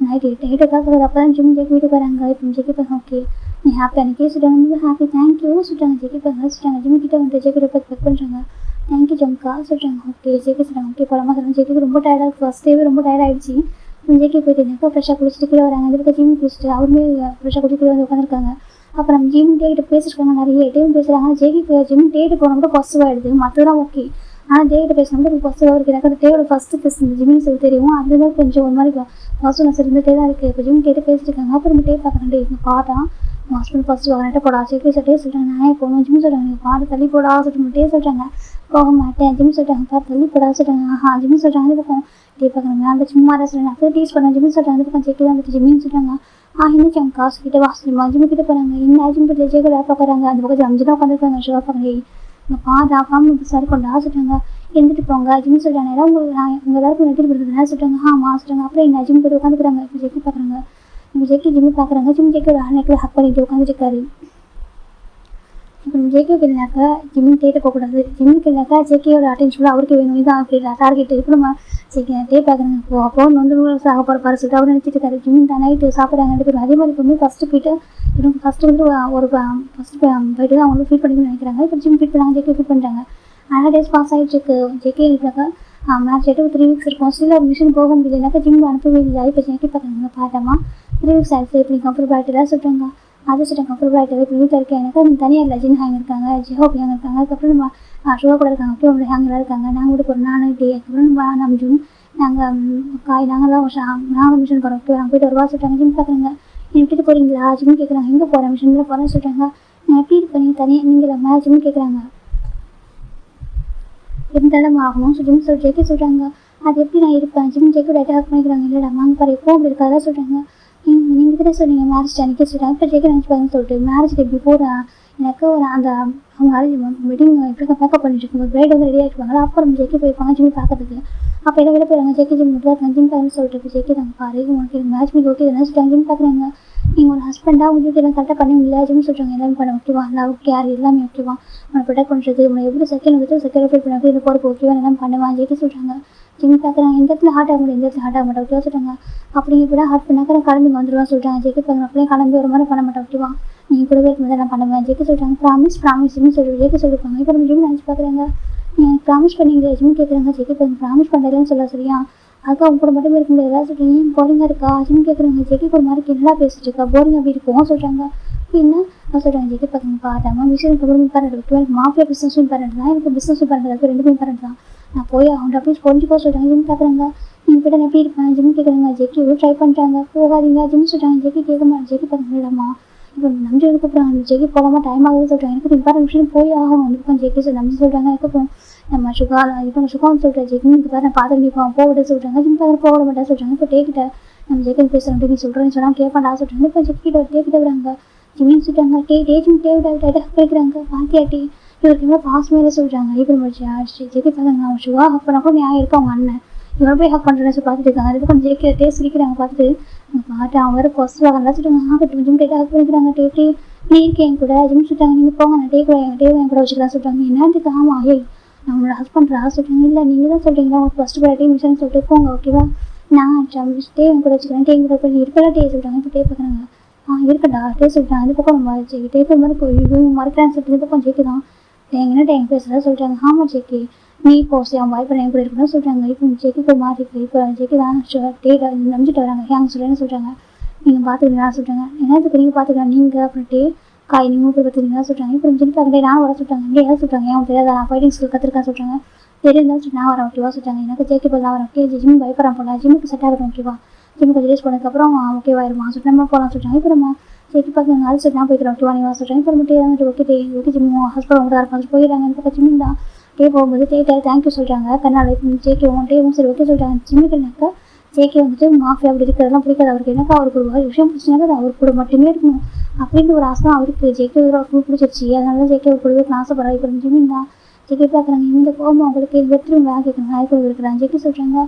நைட்டு 8 அப்போ தான் ஜிம் ஜெக்கி வீட்டுக்கு வராங்க. இப்போ ஜெக்கி பசங்க ஓகே நீ ஹாப்பி அன்றைக்கே சொல்கிறாங்க. ஹாப்பி தேங்க்யூ சொல்கிறாங்க. ஜெக்கி பசங்க சொல்கிறாங்க. ஜிம் கிட்டே வந்து ஜெக்கி பார்த்து செக் பண்ணுறாங்க. தேங்க்யூ ஜம்கா சொல்கிறாங்க. ஓகே ஜெக்கி சொல்கிறாங்க. ஓகே போலாமா சொல்கிறாங்க. ஜெக்கிக்கு ரொம்ப டயர்டாக இருக்குது. ஃபர்ஸ்ட் டேவே ரொம்ப டயர்ட் ஆகிடுச்சு. ஜெக்கி போயிட்டு ஃப்ரெஷ்ஷாக குளிச்சுட்டு கீழே வராங்க. இதுக்கு ஜிம் குளிச்சுட்டு அவருமே ஃப்ரெஷ்ஷாக குளிச்சுட்டு வந்து உட்காந்துருக்காங்க. அப்புறம் ஜிம் டேக்கிட்ட பேசிருக்காங்க. நிறைய டேவும் பேசுகிறாங்க. ஜெக்கி ஜிம் டேட்டு போனால் கூட பாசிட்டிவ் ஆகிடுது. மற்றதான் ஓகே. ஆனால் டேக்கிட்ட பேசினா கூட பாசிட்டிவாக இருக்குது. எனக்கு அந்த டேயோட ஃபஸ்ட்டு பேசு இந்த ஜிம்னு சொல்லி தெரியும். அதுதான் கொஞ்சம் ஒரு மாதிரி பாசிட்டிவ்னஸ் இருந்துகிட்டே தான் இருக்குது. இப்போ ஜிம் டேட்டு பேசிட்டு இருக்காங்க. அப்புறம் டே பார்க்குறேன். எங்கள் பாட்டா உங்கள் ஹஸ்பண்ட் ஃபஸ்ட்டு வாங்கிட்ட போடா ஜெக்கி சொல்லிட்டே சொல்கிறாங்க. நான் ஏன் போகணும் ஜிம் சொல்கிறாங்க. நீங்கள் பாட்டு தள்ளி போடா சொல்லிட்டு டே சொல்கிறாங்க. போக மாட்டேன் ஜிம் சொல்கிறாங்க. பாட்டு தள்ளி போடா சொல்கிறாங்க. ஜிம் சொல்கிறாங்க. இது பக்கம் டே பார்க்குறேன். மேலே சும்மா தான் சொல்கிறாங்க. அப்படியே டீஸ் பண்ண ஜிம் சொல்கிறாங்க. இது பக்கம் ஜெக்கி தான் வந்துட்டு ஜிம்னு சொல்கிறாங்க. இன்னும் காசு கிட்டே வாசலுமா ஜிம் கிட்டே போகிறாங்க. இன்னும் ஜிம் கிட்ட ஜெயக்கு வேலை பார்க்குறாங்க. அந்த பக்கம் அஞ்சு தான் உட்காந்துருக்காங்க. ஷோ பார்க்குறேன். உங்கள் பாட்டா ஃபேமிலி சார் கொண்டா சொல்கிறாங்க. இருந்துட்டு போங்க ஜிம் சொல்கிறாங்க. ஏதாவது உங்களுக்கு நான் உங்கள் எல்லாருக்கும் நெட்டில் கொடுத்துருந்தேன் சொல்கிறாங்க. சொல்கிறாங்க. அப்புறம் என்ன ஜிம் போய்ட்டு உட்காந்துக்கிறாங்க. இப்போ ஜெக்கி பார்க்குறாங்க. இப்போ ஜெக்கி ஜிம்மு பார்க்குறாங்க. ஜிம் ஜெக்கி ஒரு அன்னைக்கு ஹக் பண்ணிட்டு உட்காந்துருக்காரு. இப்போ ஜெக்கிக்கு இல்லைனாக்கா ஜிம்மு தேட்ட போகக்கூடாது. ஜிம்முக்கு இல்லைனாக்கா ஜெக்கியோட அட்டென்ஷன் அவருக்கு வேணும். இதான் அப்படி டார்கெட். இப்போ நம்ம ஜெக்கி டே பார்க்குறாங்க. ஃபோன் வந்து ரூல்ஸ் ஆக போகிற பாரு சொல்லிட்டு அவர் நினச்சிட்டு இருக்காரு. ஜிம் தான் நைட்டு சாப்பிட்றாங்க. ரெண்டு பேரும் அதே மாதிரி இப்போ ஃபஸ்ட்டு போயிட்டு இவங்க ஃபஸ்ட்டு வந்து ஒரு ஃபஸ்ட்டு போயிட்டு தான் அவங்களும் ஃபீட் பண்ணிக்கணும்னு நினைக்கிறாங்க. இப்போ ஜிம் ஃபீட் பண்ணாங்க. ஜெக்கி ஃபீட் பண்ணுறாங்க. நிறைய டேஸ் பாஸ் ஆகிட்டு இருக்கு. ஜெக்கி இருக்காக்கா மேட்ச் 3 வீக்ஸ் இருக்கும். ஸ்டில் ஒரு மிஷின் போக முடியலனாக்கா ஜிம் அனுப்பவே இல்லை. இப்போ ஜெக்கி பார்க்குறாங்க. பார்த்தமா 3 வீக்ஸ் ஆகிடுச்சு. இப்படி கம்ஃபர்டபுள் ஆகிட்டு தான் சொல்கிறாங்க. அது சொல்லிட்டு கம்ஃபர்டபுள் ஆகிட்டு இப்போ வீட்டில் இருக்கேன். எனக்கு தனியாக இல்லை. ஜின் ஹேங் இருக்காங்க. ஜிஹோப் ஹேங் இருக்காங்க. அதுக்கப்புறம் நம்ம ஷுவா கூட இருக்காங்க. அப்படியே அவங்க ஹேங்கெலாம் இருக்காங்க. நாங்கள் வீட்டுக்கு ஒரு 4 டே அதுக்கப்புறம் நம்ம ஜூன் நாங்கள் காய் நாங்கள் மிஷின் போகிறோம். ஓகே நாங்கள் போய்ட்டு வருவா சொல்லிட்டாங்க. ஜிம் பார்க்குறாங்க. நீ விட்டுட்டு போகிறீங்களா ஜிம் கேட்குறாங்க. எங்கே போகிறேன் மிஷினில் போகிறேன்னு சொல்கிறாங்க. நான் எப்படி இருப்பேன் தனியாக நீங்கள் இல்லாமல் ஜிம் கேட்குறாங்க. இருந்தாலும் ஆகணும் ஜிம் ஜெக்கி சொல்கிறாங்க. அது எப்படி நான் இருப்பேன் ஜிம் ஜெக்கி அட்டாக் பண்ணிக்கிறாங்க. இல்லைடா வாங்க பாரு எப்போ அப்படி இருக்காதா சொல்கிறாங்க. நீங்கள் கிட்டே சொன்னீங்க மேரேஜ் அன்றைக்கி சொல்கிறாங்க. இப்போ ஜெக்கி நினச்சி பாருன்னு சொல்லிட்டு மேரேஜ் பிஃபோர் எனக்கு ஒரு அந்த அவங்க வெட்டிங் எப்படி மேக்கப் பண்ணிட்டு இருக்கும்போது பிரைட் வந்து ரெடி ஆகிடுவாங்க. அப்புறம் ஜெக்கி போயிருப்பாங்க ஜிம் பார்க்கறதுக்கு. அப்போ எதை வெளியே போயிடுவாங்க. ஜெக்கி ஜிம் மட்டும் தான் ஜிம் பார்க்கணும்னு சொல்லிட்டு ஜெக்கி நாங்கள் பாரு உங்களுக்கு மேட்ச் மீட் ஓகே என்ன சொல்லிட்டாங்க. ஜிம் பார்க்குறாங்க. நீங்கள் ஒரு ஹஸ்பண்டாக உங்களுக்கு எல்லாம் கரெக்டாக பண்ணுவீங்களா ஜிம் சொல்கிறாங்க. எல்லாமே பண்ண ஓகேவா லவ் கேர் எல்லாமே ஓகேவா உன்னை ப்ரொடெக்ட் பண்ணுறது உன்னை எப்படி செகண்ட் வந்துட்டு செகண்ட் ஃபீல் பண்ணி இது போகிறப்ப ஓகேவா எல்லாம் பண்ணுவான் ஜெக்கி சொல்கிறாங்க. ஜிம் பார்க்குறாங்க. இந்த இடத்துல ஹார்ட் ஆக முடியும் இந்த இடத்துல ஹார்ட் ஆக மாட்டேன் ஓகேவா சொல்கிறாங்க. அப்படி இப்படி ஹார்ட் பண்ணாக்க நான் கிளம்பி வந்துடுவான்னு சொல்கிறாங்க. ஜெக்கி பார்க்குறாங்க. அப்படியே கிளம்பி ஒரு மாதிரி பண்ண மாட்டேன் ஓகேவா நீங்கள் கூட பேருக்கு முதல்ல பண்ணுவேன் ஜெக்கி சொல்கிறாங்க. ப்ராமிஸ் ஜிம் சொல்லி ஜெக்கி சொல்லியிருப்பாங்க. இப்போ நம்ம ஜிம் நினச்சி பார்க்குறாங்க. நீங்கள் ப்ராமிஸ் பண்ணீங்களே ஜிம் கேட்குறாங்க. ஜெக்கி ப்ராமிஸ் பண்ணுறதுன்னு சொல்ல சரியா அதுக்கு அவங்க கூட மட்டும் இருக்க முடியாது ஏதாவது சொல்கிறீங்க ஏன் போரிங்காக இருக்கா ஜிம் கேட்குறாங்க. ஜெக்கிக்கு ஒரு மாதிரி நல்லா பேசிட்டு இருக்கா போரிங் அப்படி இருக்கும் சொல்கிறாங்க. என்ன சொல்கிறாங்க. ஜெக்கி பார்க்குறாங்க. பார்த்தா மிஷின் இம்பார்ட்டன்ட் இருக்கு. எனக்கு மாஃபியா பிஸ்னஸும் இம்பார்ட்டன்ட் தான். எனக்கு பிஸ்னஸ் இம்பார்ட்டன்ட் இருக்குது. ரெண்டுமே இம்பார்ட்டன்ட் தான். நான் போய் அவங்க அப்படி கொஞ்சம் சொல்கிறாங்க. ஜிம் பார்க்குறாங்க. நீங்கள் கிட்ட நான் எப்படி இருப்பேன் ஜிம் கேட்குறாங்க. ஜெக்கி ட்ரை பண்ணுறாங்க. போகாதீங்க ஜிம் சொல்கிறாங்க. ஜெக்கி கேட்க மாட்டேன். ஜெக்கி பார்க்குறாங்களாம்மா இப்போ நம்பி கூப்பிட்றாங்க. ஜெக்கி போகாமல் டைம் ஆகுதுன்னு சொல்கிறாங்க. எனக்கு இம்பார்ட்டன்ட் விஷயம் போய் ஆகும் வந்து ஜெக்கி நம்பி சொல்கிறாங்க. அதுக்கப்புறம் நம்ம இப்போ சுகான்னு சொல்கிறேன். ஜெக்கினுக்கு பாரு நான் பார்த்து நிற்பான் போவிட சொல்கிறாங்க. ஜிம் பார்க்குற போக மாட்டேன் சொல்கிறாங்க. இப்போ டேக்கிட்ட நம்ம ஜெக்கன் பேசுகிறோம் நீ சொல்கிறேன்னு சொன்னால் கேட்பாண்டா சொல்கிறாங்க. இப்போ ஜெக்கிட்ட டேக்கிட்ட விடுறாங்க. ஜிம்மின்னு சொல்கிறாங்க. டேஜிம் விட கேட்குறாங்க. பாத்தியா இவருக்கு எவ்வளோ பாஸ் மேலே சொல்கிறாங்க. இப்போ முடிச்சு ஜெக்கி பார்த்தாங்க. அவன் சுகா ஹக் பண்ணா கூட ஞாபகம் இருக்கும் அவங்க அண்ணன் இவன் போய் ஹக் பண்ணுறேன்னு சொல்லி பார்த்துட்டு இருக்காங்க. அதுக்கு கொஞ்சம் ஜெக்கி டேஸ்ட் சிரிக்கிறாங்க. பார்த்துட்டு அவங்க பாட்டு அவன் வேறு ஃபர்ஸ்ட் வாங்கலாம் சொல்கிறாங்க. ஜிம் டேட்டா ஹக் பண்ணிக்கிறாங்க. டேட்டி நீ இருக்கேன் கூட ஜிம் சொல்லிட்டாங்க. நீங்கள் போங்க நான் டே என் கூட வச்சுக்கலாம் சொல்கிறாங்க. என்னத்துக்கு ஆமாம் நம்மளோட ஹஸ்பண்ட் சொல்கிறாங்க. இல்லை நீங்கள் தான் சொல்கிறீங்களா உங்களுக்கு ஃபஸ்ட்டு ப்ரையாரிட்டி மிஷன் சொல்லிட்டு போங்க ஓகேவா நான் டே என் கூட வச்சுக்கிறேன். டே கூட போய் இருக்கடா டே சொல்கிறாங்க. இப்போ டே பார்க்குறாங்க. இருக்கடா டே சொல்லிட்டாங்க. அது பக்கம் நம்ம டே போய் மாதிரி போய் மறுக்கிறான்னு சொல்லிட்டு இந்த பக்கம் ஜெக்கி தான் எங்கன்னா டேங்க பேசுகிறதா சொல்கிறாங்க. ஆமாம் ஜெக்கி நீ போஸ்ட் அவன் வாய்ப்பு என் கூட இருக்கணும்னு சொல்கிறாங்க. இப்போ ஜெக்கிக்கு மாறி இப்போ ஜெக்கி தான் டே நம்பிட்டு வராங்க. ஹேங் சொல்கிறேன்னு சொல்கிறாங்க. நீங்கள் பார்த்துக்கிறீங்களா சொல்கிறாங்க. என்னத்துக்கு நீங்கள் பார்த்துக்கலாம் நீங்கள் அப்புறம் டே காய் நீங்கள் போய் பார்த்துக்கிறீங்களா சொல்கிறாங்க. இப்போ ஜிம் பார்க்கண்டே நான் வர சொல்கிறாங்க. டே ஏதாவது சொல்கிறாங்க. ஏன் தெரியாத நான் ஃபைட்டிங் ஸ்கில் கற்றுருக்கேன் சொல்கிறாங்க. தெரியுதான் சொல்லி நான் வரேன் ஓகேவா சொல்கிறாங்க. எனக்கு ஜெக்கி போய் நான் வரேன் ஓகே ஜிம் பயப்படாம போகலாம் ஜிம்முக்கு செட் ஆகட்டும் ஓகேவா ஜிம்முக்கு ரிலீஸ் பண்ணதுக்கப்புறம் ஓகேவாயிருமா சொல்லிட்டு நம்ம போகலாம் சொல்கிறாங்க. இப்போ நம்ம ஜெக்கி பார்க்குறாங்க. அது சரி நான் போய்க்கிறேன் ஓகேவா நீ சொல்கிறாங்க. இப்போ நம்ம டே தான் ஓகே ஜிம் ஹஸ்பண்ட் அவங்க தான் இருப்பாங்க போயிடுறாங்க. இப்போ ஜிம் தான் டே போகும்போது தேங்க்யூ சொல்கிறாங்க. கண்ணால் ஜேகே டேவும் சரி ஓகே சொல்கிறாங்க. ஜிம்முக்குனாக்கா ஜேகே வந்துட்டு மாஃபியா அப்படி இருக்கிறதெல்லாம் பிடிக்காது அவருக்கு. எனக்கு அவருக்கு ஒரு விஷயம் பிடிச்சினாக்கா அது அவர் கூட மட்டுமே இருக்கணும் அப்படின்ற ஒரு ஆசை தான் அவருக்கு. ஜேகே அவர் பிடிச்சிருச்சு. அதனால தான் ஜேகே கூடவே ஆசைப்படுறாரு. இப்போ ஜிம்மின் தான் ஜெக்கி பார்க்குறாங்க. இந்த கோபம் அவங்களுக்கு வெற்றி வேலை கேட்குறாங்க. ஆய்வு இருக்கிறாங்க. ஜெக்கி சொல்கிறாங்க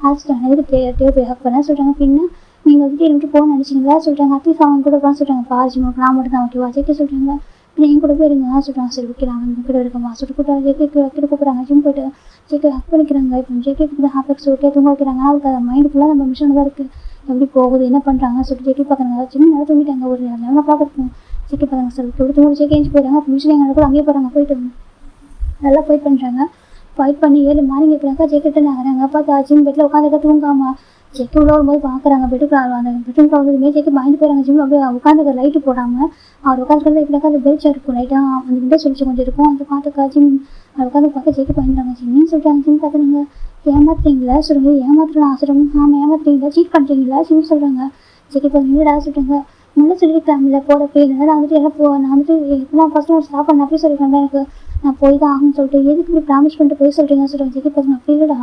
ஆசிட்டாங்க. எதுக்கு டே போய் ஹக் பண்ண சொல்கிறாங்க. பின்ன நீங்கள் வந்துட்டு எனக்கு போகணும்னு நினச்சிங்களா சொல்கிறாங்க. அட்லீஸ்ட் அவங்க கூட போகலான்னு சொல்கிறாங்க. பாரு நான் மட்டும் தான் ஓகேவா ஜேகே சொல்கிறாங்க. என் கூட போய் இருங்க சொல்கிறாங்க. சரி ஓகே நான் வந்து கூட இருக்கமா சொல்லிட்டு கூப்பிட்டு ஜேகே கிட்ட கூப்பிட்றாங்க. ஜிம் போய்ட்டு ஜேகே ஹக் பண்ணிக்கிறாங்க. இப்போ ஜேகே கிட்ட ஹாப்பிக்கு சொல்லிட்டு தூங்க வைக்கிறாங்க. அவருக்கு அது மைண்டு ஃபுல்லாக நம்ம மிஷனில் தான் இருக்குது. எப்படி போகுது என்ன பண்ணுறாங்கன்னு சொல்லிட்டு ஜேகே பார்க்குறாங்க. ஜிம் நல்லா தூங்கிட்டாங்க. ஒரு 11 இருக்கும். ஜேகே பார்க்குறாங்க. சரி ஓகே தூங்க ஜேகே ஏஞ்சி போயிட்டாங்க. அப்போ மிஷின் எங்களை கூட அங்கேயே போகிறாங்க. போயிட்டு நல்லா ஃபைட் பண்ணுறாங்க. ஃபைட் பண்ணி 7 மார்னிங் இருக்கிறாங்க. ஜேகே ஆகிறாங்க. பார்த்தா ஜிம் பெட்டில் உட்காந்துட்டு தூங்காமல் ஜேகே உள்ள வரும்போது பார்க்குறாங்க. பெட்டுக்குள்ள அந்த பெட்ரூம்ல வந்ததுமே ஜேகே பயந்து போயிறாங்க. ஜிம் அப்படியே உட்காந்து லைட்டு போடாமல் அவர் உட்காந்துக்கிறது இப்படிக்கா அந்த வெளிச்சம் இருக்கும். லைட்டாக அந்த விண்டோ சொல்லிச்சு கொஞ்சம் இருக்கும். அந்த பார்த்துக்கா ஜிம் அவர் உட்காந்து பார்க்க ஜேகே பயந்துறாங்க. ஜிம்னு சொல்கிறாங்க. ஜிம் பார்க்குறீங்க ஏமாத்துறீங்களா சொல்லுங்க. ஏமாத்துறேன் சொல்லுங்க. ஆமாம் ஏமாத்துறீங்களா சீட் பண்ணுறீங்களா ஜிம் சொல்கிறாங்க. ஜேகே பார்த்தீங்களா சொல்கிறாங்க. முன்னே சொல்லியிருக்கலாம் இல்லை போட போய் நான் வந்துட்டு எல்லாம் நான் வந்துட்டு எப்படிலாம் ஃபஸ்ட்டு ஒரு ஸ்டாப் பண்ண அப்படி சொல்லியிருக்காங்க. எனக்கு நான் போய் தான் ஆகும்னு சொல்லிட்டு எதுக்கு இப்படி ப்ராமிஸ் பண்ணிட்டு போய் சொல்கிறீங்கன்னு சொல்கிறாங்க. ஜேகே பார்த்தீங்க அப்படி இல்லைடா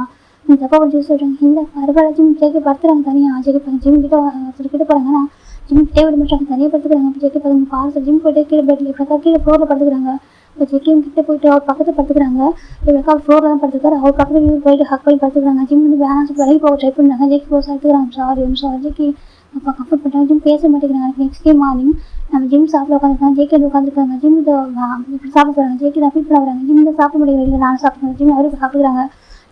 நீ தப்பாக கொஞ்சம் சொல்கிறாங்க. இல்லை பரவாயில்ல ஜிம் ஜேகே படுத்துறாங்க தனியாக. ஜேகே பார்த்து ஜிம் கிட்ட கிட்ட போகிறாங்க. நான் ஜிம் கிட்டே விட மாட்டாங்க. தனியாக படுத்துக்கிறாங்க. அப்போ ஜேகே பார்த்து பார்த்து ஜிம் போய்ட்டு கீழே பெட்டில் இப்படிக்கா கீழே ஃப்ளோரில் படுத்துக்கிறாங்க. இப்போ ஜேகே கிட்டே போயிட்டு அவர் பக்கத்தில் படுத்துக்கிறாங்க. இப்படிக்கா ஃப்ளோரில் தான் படுத்துக்காரு. அவர் பக்கத்தில் போயிட்டு ஹக் பண்ணி படுத்துக்கிறாங்க. ஜிம் வந்து வேணாம் சொல்லி வெளியே போக ட்ரை பண்ணுறாங்க. ஜேகே போக எடுத்துக்கிறாங்க. சாரி ஜேகே அப்போ கம்ஃபர்ட் பண்ணுறாங்க. ஜிம் பேச மாட்டேங்கிறாங்க. நெக்ஸ்ட் டே மார்னிங் நம்ம ஜிம் சாப்பிட உட்காந்துருக்காங்க. ஜேகே உட்காந்துருக்காங்க. ஜிம் இப்படி சாப்பிட போகிறாங்க. ஜேகே தான் ஃபீட் பண்ண வராங்க. ஜிம் தான் சாப்பிட முடியல. இல்லை நான் சாப்பிட்றேன். ஜிம் அவருக்கு சாப்பிடுறாங்க.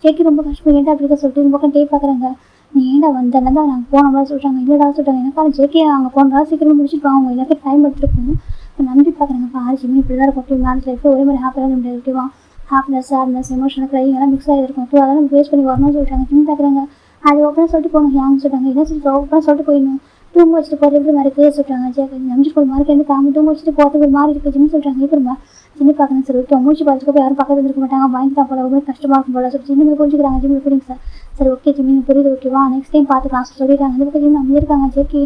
ஜேகே ரொம்ப கஷ்டம் ஏன்டா அப்படி சொல்லிட்டு இந்த பக்கம் டே பார்க்குறாங்க. நீ ஏன்டா வந்தேன்னா தான் நாங்கள் போனோம்னா சொல்கிறாங்க. இல்லைடா சொல்கிறாங்க. எனக்கான ஜேகே அங்கே போனதா சீக்கிரமாக முடிச்சுட்டு அவங்க எல்லாத்தையும் டைம் எடுத்துருக்கோம். இப்போ நம்பி பார்க்குறாங்க. பாரு ஜிம் இப்படி தான் இருக்கும். ஓகே மேரேஜ் லைஃப் ஒரே மாதிரி ஹாப்பியாக இருக்க முடியாது. ஓகேவா ஹாப்பினஸ் சேட்னஸ் எமோஷனல் க்ரைங் எல்லாம் மிக்ஸ் ஆகிருக்கும். ஓகே அதெல்லாம் ஃபேஸ் பண்ணி வரணும்னு சொல்லிட்டாங்க. ஜிம் பார்க்குறாங்க. அது ஓப்பனாக சொல்லிட்டு போகணும். யாங்க சொல்கிறாங்க. என்ன சொல்லிட்டு ஓப்பனாக சொல்லிட்டு போயிடணும். தூங்க வச்சுட்டு போகிறது மாதிரி கேட்க சொல்கிறாங்க. ஜேகே நம்பிச்சு ஒரு மாதிரி இருந்து காமி தூங்க வச்சுட்டு போகிறதுக்கு ஒரு மாதிரி இருக்குது. ஜிம் சொல்கிறாங்க. இப்போ சின்ன பார்க்கணும் சரி ஓகே மூச்சு பார்த்துக்கப்போ யாரும் பக்கத்தில் இருக்க மாட்டாங்க. பயந்துட்டா போல ரொம்ப கஷ்டமாக இருக்கும் போல சொல்லி ஜிம்மை புரிஞ்சுக்கிறாங்க. ஜிம் புரியுங்க சார். சரி ஓகே ஜிம் புரியுது ஓகேவா நெக்ஸ்ட் டைம் பார்த்துக்கலாம் சொல்லிட்டாங்க. இந்த பக்கம் ஜிம் அங்கே இருக்காங்க. ஜேகே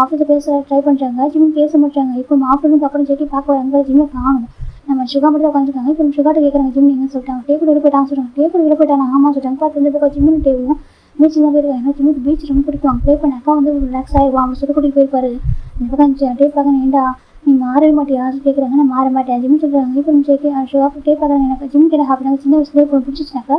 ஆஃபீஸில் பேச ட்ரை பண்ணுறாங்க. ஜிம் பேச மாட்டாங்க. இப்போ ஆஃபீஸுக்கு அப்புறம் ஜேகே பார்க்க வராங்க. ஜிம்மை காணும். நம்ம சுகா மட்டும் தான் உட்காந்துருக்காங்க. இப்போ சுகாட்ட கேட்குறாங்க. ஜிம் நீங்கள் சொல்லிட்டாங்க. டேபிள் விட போயிட்டாங்க சொல்கிறாங்க. டேபிள் விட போயிட்டாங்க. ஆமாம் சொல்லிட்டாங்க. பார்த்து இந்த பக்கம் ஜிம்னு டேவும் பீச் தான் போயிருக்காங்க. ஏன்னா ஜிம்முக்கு பீச் ரொம்ப பிடிக்கும். அவங்க ப்ளே பண்ணாக்கா வந்து ரிலாக்ஸ் ஆகிடுவோம். அவங்க சொல்லி கூட்டிகிட்டு போயிருப்பாரு. இந்த பக்கம் டே பார்க்க ஏண்டா நீ மாறவே மாட்டியா கேட்குறாங்க. நான் மாற மாட்டேன் ஜிம் சொல்கிறாங்க. இப்போ ஜேகே ஷுகாக்கு டே பார்க்குறாங்க. எனக்கு ஜிம் கிட்ட ஹாப்பினாங்க. சின்ன வயசுலேயே இப்போ பிடிச்சிச்சுனாக்கா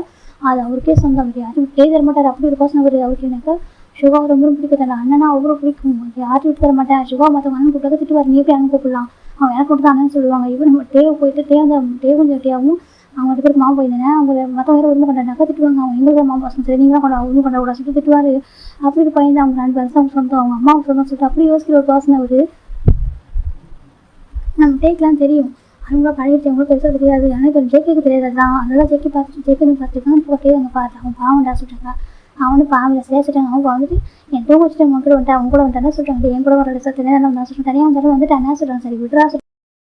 அது அவருக்கே சொந்தம். யாரும் டே தர மாட்டார். அப்படி ஒரு பர்சன் அவர் அவருக்கு எனக்கு ஷுகா ரொம்ப பிடிக்கும். அண்ணனா அவ்வளோ பிடிக்கும். யாரும் விட்டு தர மாட்டேன். ஷுகா மற்றவங்க அண்ணன் கூப்பிட்டாக்க திட்டுவார். நீ எப்படி அண்ணன் கூப்பிடலாம் அவன் எனக்கு கூப்பிட்டு அண்ணன் சொல்லுவாங்க. இப்போ நம்ம டேவை போயிட்டு டே அந்த டே கொஞ்சம் டேவும் அவங்க 2 பேருக்கு மாமா போயிருந்தேன். அவங்க மற்றவங்க வேறு ஒன்றும் பண்ணுறாங்க திட்டுவாங்க. அவங்க எங்களுக்கு மாமா பசங்க சரி நீங்களாம் கொண்டா ஒன்றும் பண்ணக்கூடாது சொல்லிட்டு திட்டுவார். அப்படி பையன் அவங்க 2 பர்சன் அவங்க சொந்தம் அவங்க அம்மாவுக்கு சொந்தம் சொல்லிட்டு அப்படி யோசிக்கிற ஒரு பர்சன் அவர். நம்ம டேக்கெலாம் தெரியும். அவங்கள பழகிட்டு அவங்களும் பெருசாக தெரியாது. ஆனால் இப்போ ஜேகேக்கு தெரியாது. அதுதான் அதனால ஜேகே பார்த்துருக்காங்க. இப்போ டே அவங்க பார்த்து அவங்க பாவண்டா சொல்லிட்டாங்க. அவனு பாவம் சரியாக சொல்லிட்டாங்க. அவங்க வந்துட்டு என் தூங்க வச்சுட்டு அவங்க கூட வந்துட்டு அவங்க கூட வந்துட்டாங்க சொல்கிறாங்க. என் கூட வர சார் தனியாக நான் சொல்கிறேன். தனியாக வந்தாலும் வந்துட்டு அண்ணா சொல்கிறாங்க. சரி விட்றா